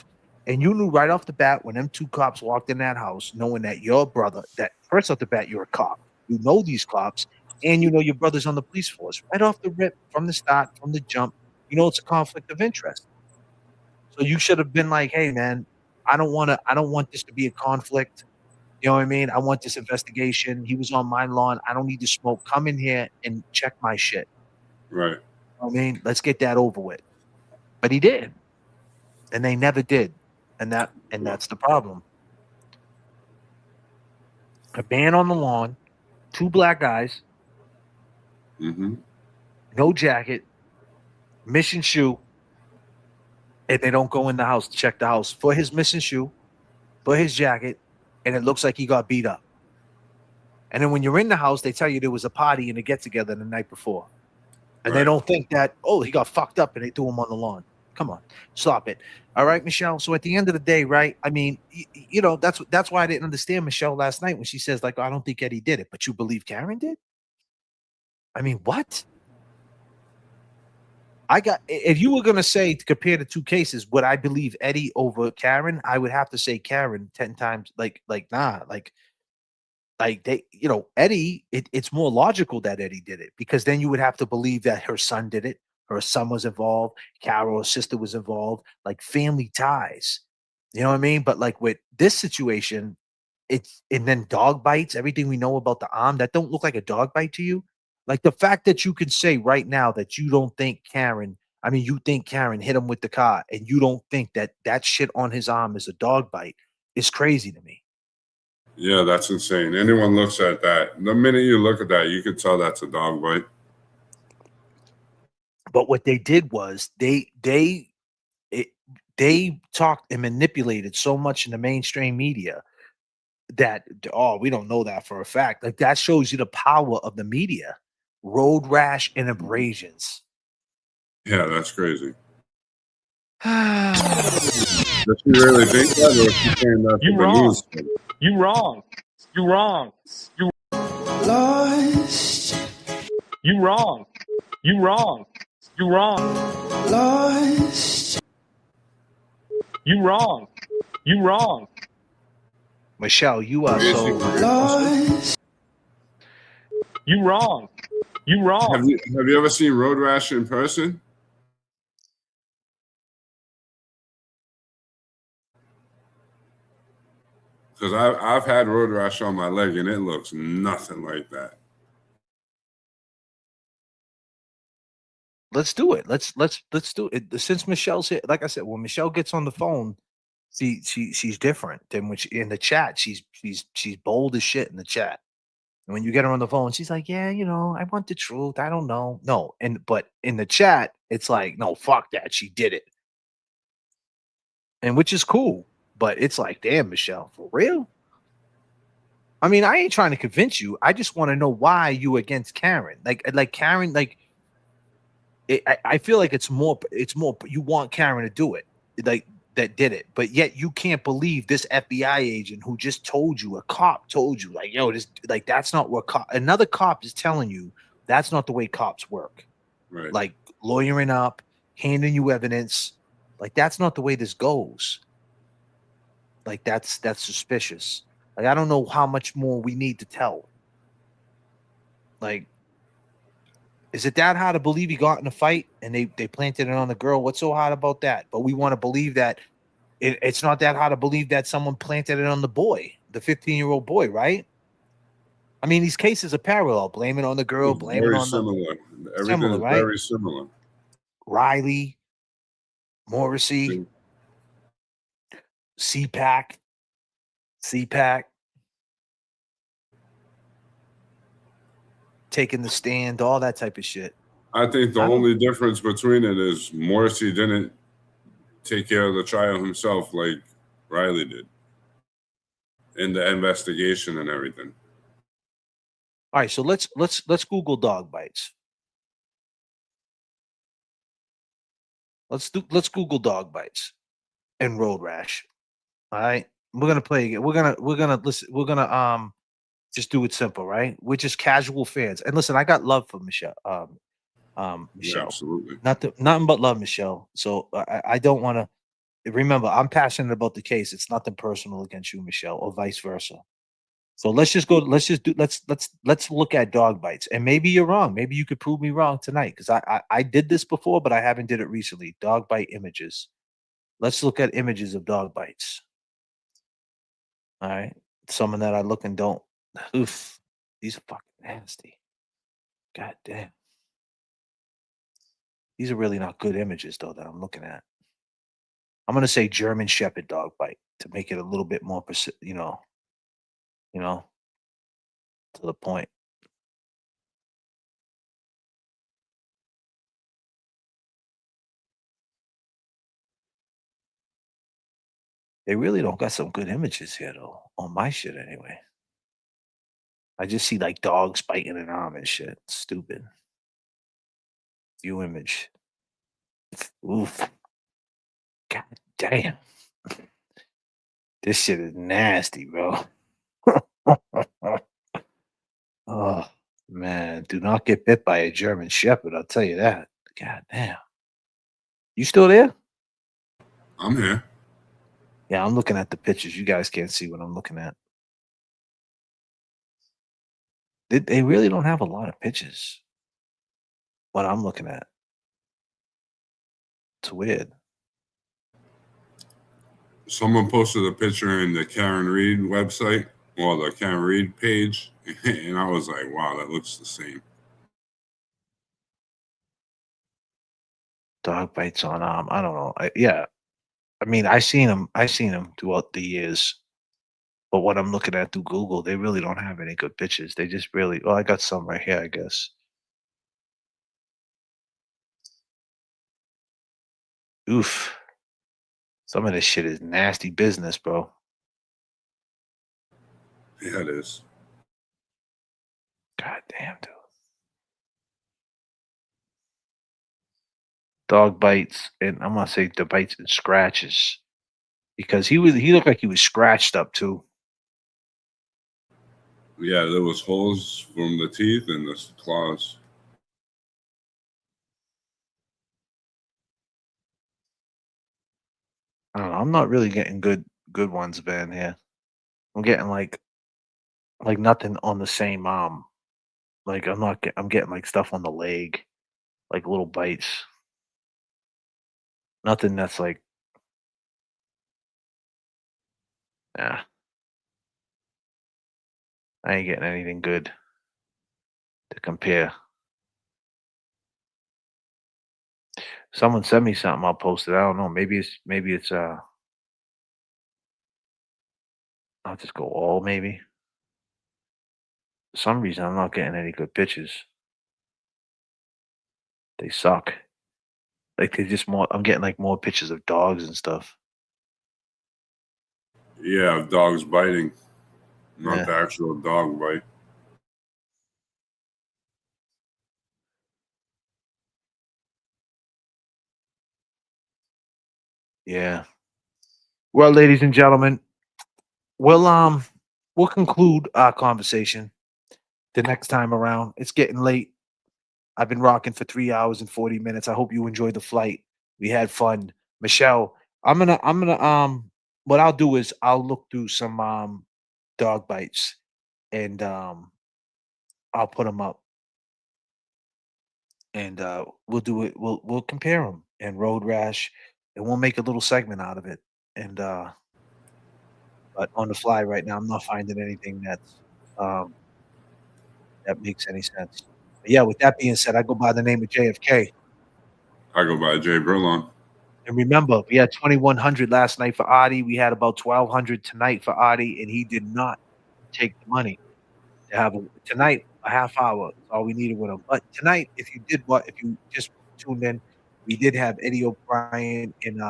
you knew right off the bat when them two cops walked in that house, knowing that your brother, that first off the bat, you're a cop. You know these cops, and you know your brother's on the police force. Right off the rip, from the start, from the jump, it's a conflict of interest. So you should have been like, hey man, I don't want this to be a conflict. You know what I mean? I want this investigation. He was on my lawn. I don't need to smoke. Come in here and check my shit. Right. You know what I mean, let's get that over with. But he did. And they never did. And that's the problem. A man on the lawn, two black guys, no jacket, mission shoe, and they don't go in the house to check the house for his mission shoe, for his jacket, and it looks like he got beat up. And then when you're in the house, they tell you there was a party and a get-together the night before. And they don't think that, he got fucked up and they threw him on the lawn. Come on, stop it. All right, Michelle. So at the end of the day, right? I mean, that's why I didn't understand Michelle last night when she says, like, I don't think Eddie did it, but you believe Karen did? I mean, what? If you were gonna say to compare the two cases, would I believe Eddie over Karen? I would have to say Karen 10 times. Eddie, it's more logical that Eddie did it, because then you would have to believe that her son did it. Her son was involved. Carol, her sister, was involved. Like, family ties. You know what I mean? But like with this situation, and then dog bites, everything we know about the arm, that don't look like a dog bite to you. Like the fact that you can say right now that you don't think you think Karen hit him with the car, and you don't think that shit on his arm is a dog bite, is crazy to me. Yeah, that's insane. Anyone looks at that, the minute you look at that, you could tell that's a dog bite. But what they did was they talked and manipulated so much in the mainstream media that we don't know that for a fact. Like that shows you the power of the media. Road rash and abrasions. Yeah, that's crazy. Does she really think that, or is she saying that You for the wrong. news? You wrong. You wrong. You Lost, you wrong. You wrong. You wrong. lost. You wrong. You wrong. Michelle, you are so Lost. You wrong. You wrong. Have you ever seen road rash in person? Because I've had road rash on my leg and it looks nothing like that. Let's do it. Let's do it. Since Michelle's here, like I said, when Michelle gets on the phone, she's different than when she in the chat. She's bold as shit in the chat. And when you get her on the phone, she's like, "Yeah, I want the truth. I don't know." No, but in the chat, it's like, "No, fuck that. She did it," and which is cool. But it's like, damn, Michelle, for real. I mean, I ain't trying to convince you. I just want to know why you against Karen. Like Karen, I feel like it's more you want Karen to do it, like that did it, but yet you can't believe this FBI agent who just told you, a cop told you, like, yo, this, like, that's not what another cop is telling you, that's not the way cops work. Right. Like lawyering up, handing you evidence, like that's not the way this goes. Like that's suspicious. Like I don't know how much more we need to tell. Like, is it that hard to believe he got in a fight and they planted it on the girl? What's so hard about that? But we want to believe that it's not that hard to believe that someone planted it on the boy, the 15-year-old boy, right? I mean, these cases are parallel. Blame it on the girl, blame it on similar. the Everything similar, is right? very similar. Riley, Morrissey, CPAC, taking the stand, all that type of shit. I think the only difference between it is Morrissey didn't take care of the trial himself like Riley did in the investigation and everything. All right, so let's Google dog bites. Let's Google dog bites and road rash. All right, we're gonna play again. We're gonna listen. We're gonna just do it simple, right? We're just casual fans. And listen, I got love for Michelle. Michelle, Yeah, absolutely. Nothing but love, Michelle. So I don't want to. Remember, I'm passionate about the case. It's nothing personal against you, Michelle, or vice versa. So let's look at dog bites. And maybe you're wrong. Maybe you could prove me wrong tonight, because I did this before, but I haven't did it recently. Dog bite images. Let's look at images of dog bites. All right. Some that I look and don't. Oof. These are fucking nasty. God damn. These are really not good images, though, that I'm looking at. I'm gonna say German Shepherd dog bite to make it a little bit more, to the point. They really don't got some good images here, though, on my shit anyway. I just see like dogs biting an arm and shit. Stupid. View image. Oof. God damn. This shit is nasty, bro. Oh, man. Do not get bit by a German Shepherd. I'll tell you that. God damn. You still there? I'm here. Yeah, I'm looking at the pictures. You guys can't see what I'm looking at. They really don't have a lot of pictures. What I'm looking at. It's weird. Someone posted a picture in the Karen Reed website, or the Karen Reed page, and I was like, wow, that looks the same. Dog bites on arm. I don't know. Yeah. I mean, I seen them throughout the years. But what I'm looking at through Google, they really don't have any good pictures. They just really, well, I got some right here, I guess. Oof. Some of this shit is nasty business, bro. Yeah, it is. God damn, dude. Dog bites, and I'm gonna say the bites and scratches. Because he looked like he was scratched up too. Yeah, there was holes from the teeth and the claws. I don't know. I'm not really getting good ones, man. Here, I'm getting like nothing on the same like I'm getting like stuff on the leg, like little bites. Nothing that's like, nah, I ain't getting anything good to compare. Someone sent me something. I'll post it. I don't know. Maybe it's I'll just go all maybe. For some reason, I'm not getting any good pictures. They suck. Like they just more. I'm getting like more pictures of dogs and stuff. Yeah, dogs biting, not Yeah. the actual dog bite. Yeah. Well, ladies and gentlemen, we'll conclude our conversation the next time around. It's getting late. I've been rocking for 3 hours and 40 minutes. I hope you enjoyed the flight. We had fun. Michelle, I'm gonna what I'll do is I'll look through some dog bites and I'll put them up and we'll do it. We'll compare them and road rash and we'll make a little segment out of it. And but on the fly right now, I'm not finding anything that's that makes any sense. But yeah, with that being said, I go by the name of J.F.K. I go by Jay Brillon. And remember, we had 2,100 last night for Adi. We had about 1,200 tonight for Adi, and he did not take the money to have tonight a half hour. That's all we needed with him. But tonight, if you just tuned in, we did have Eddie O'Brien and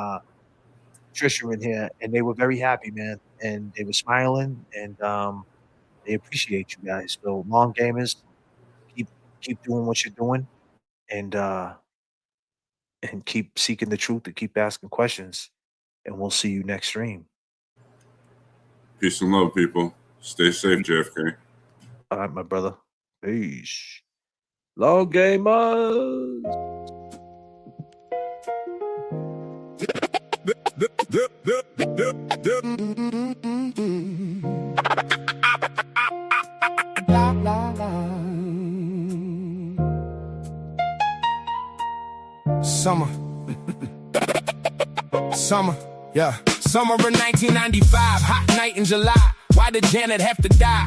Trisha in here, and they were very happy, man, and they were smiling, and they appreciate you guys. So, long gamers, keep doing what you're doing, and keep seeking the truth and keep asking questions. And we'll see you next stream. Peace and love, people. Stay safe, JFK. All right, my brother. Peace. Long gamers. Summer, yeah. Summer of 1995, hot night in July. Why did Janet have to die?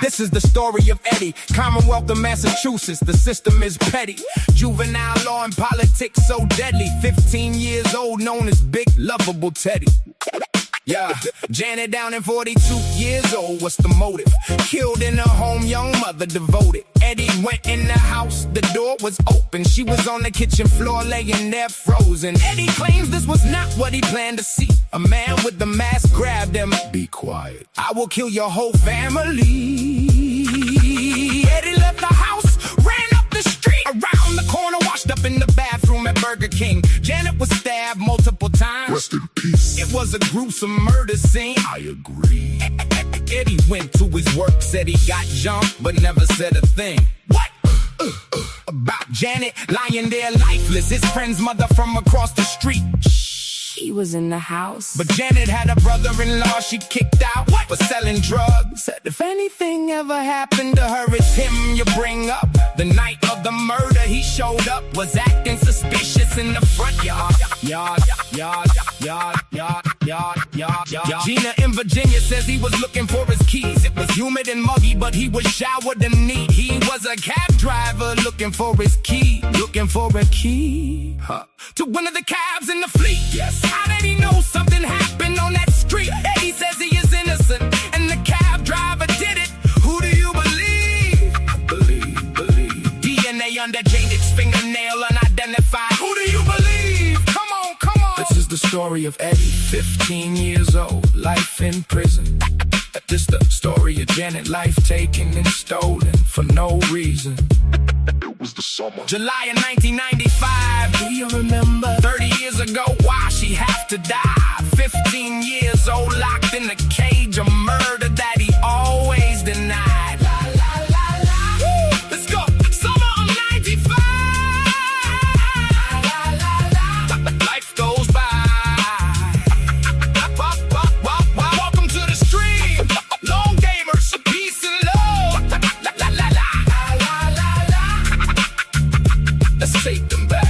This is the story of Eddie, Commonwealth of Massachusetts. The system is petty. Juvenile law and politics so deadly. 15 years old, known as Big Lovable Teddy. Yeah, Janet down in 42 years old. What's the motive? Killed in her home, young mother devoted. Eddie went in the house, the door was open. She was on the kitchen floor laying there frozen. Eddie claims this was not what he planned to see. A man with the mask grabbed him. Be quiet. I will kill your whole family. Eddie left the house, ran up the street, around the corner, washed up in the bathroom at Burger King. Janet was stabbed multiple times. Rest in peace. It was a gruesome murder scene. I agree. Eddie went to his work, said he got jumped, but never said a thing. What? About Janet lying there lifeless. His friend's mother from across the street. She was in the house. But Janet had a brother-in-law she kicked out for selling drugs. Said if anything ever happened to her, it's him you bring up. The night of the murder, he showed up, was acting suspicious in the front yard. Gina in Virginia says he was looking for his keys. It was humid and muggy, but he was showered and neat. He was a cab driver looking for his key. Looking for a key to one of the cabs in the fleet. Yes. How did he know something happened on that street? Eddie says he is innocent, and the the story of Eddie, 15 years old, life in prison. This the story of Janet, life taken and stolen for no reason. It was the summer, July of 1995. Do you remember? 30 years ago, why she have to die? 15 years old, locked in a cage, a murder that he always denied. La, la, la, la. Woo! Let's go. Summer of 95. La, la, la. Life goes by. Welcome to the stream. Long gamers, peace and love. La, la, la, la. La, la, la. Let's take them back.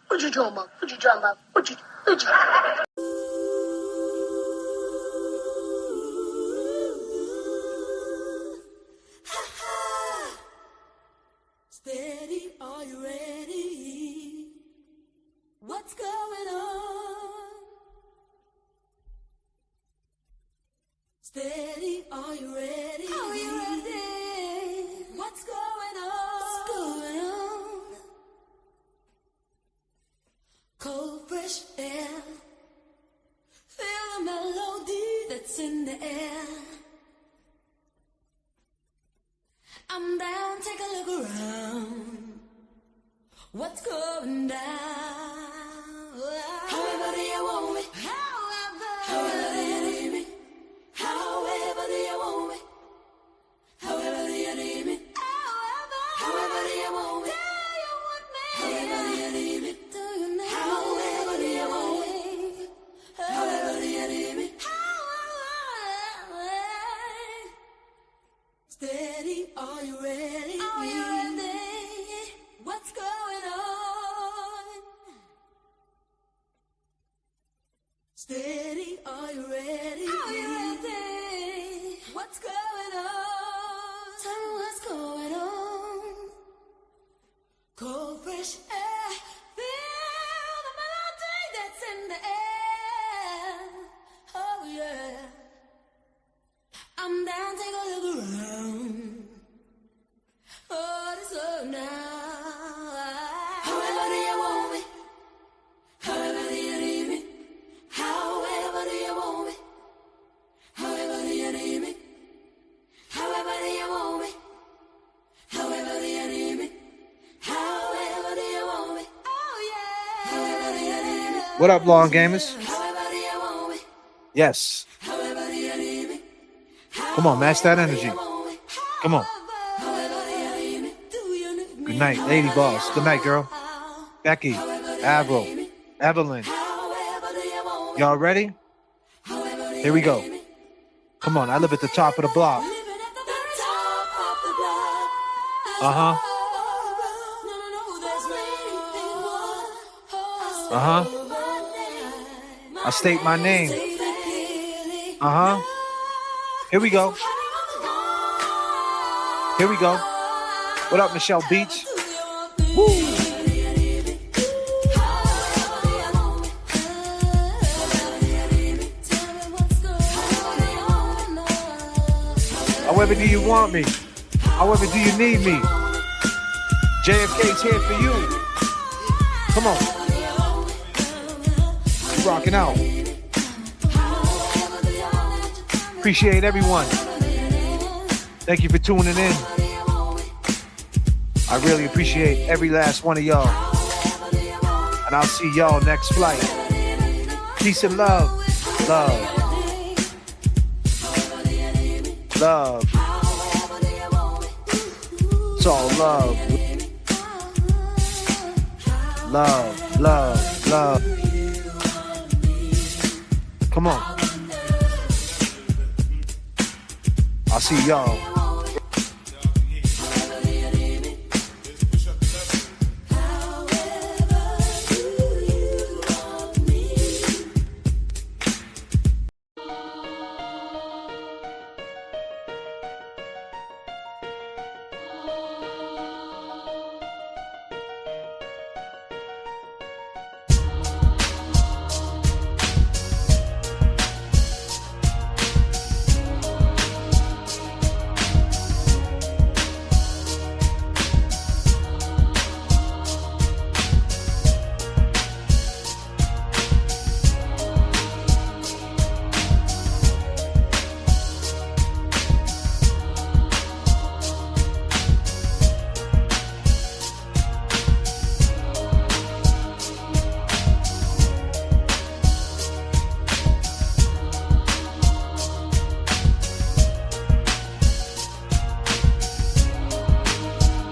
What you talking about? What you talking about? What you Steady, are you ready? What's going on? Steady, are you ready? Are you ready? What's going on? What's going on? Cold, fresh air. Feel the melody that's in the air. I'm down, take a look around. What's going down? However do you want me? However do you need me? However do you want me? However do you need me? However do you want me? However do you need me? However do you want me? However do you need me? Steady, are you ready? Are you ready? What's going on? Steady, are you ready? Are you ready? What's going on? Tell me what's going on. Cold, fresh air. Feel the melody that's in the air. Oh yeah. I'm down, take a look around. Oh, it's so now. However do you want me? However do you need me? However do you want me? However do you need me? What up, long gamers? Yes. Come on, match that energy. Come on. Good night, Lady Boss. Good night, girl. Becky, Avril, Evelyn. Y'all ready? Here we go. Come on, I live at the top of the block. Uh-huh. Uh-huh. I state my name. Uh-huh. Here we go. Here we go. What up, Michelle Beach? Woo. However do you want me? However do you need me? J.F.K's here for you. Come on. You're rocking out. Appreciate everyone. Thank you for tuning in. I really appreciate every last one of y'all. And I'll see y'all next flight. Peace and love. Love. Love. It's all love. Love, love, love. Come on. I'll see y'all.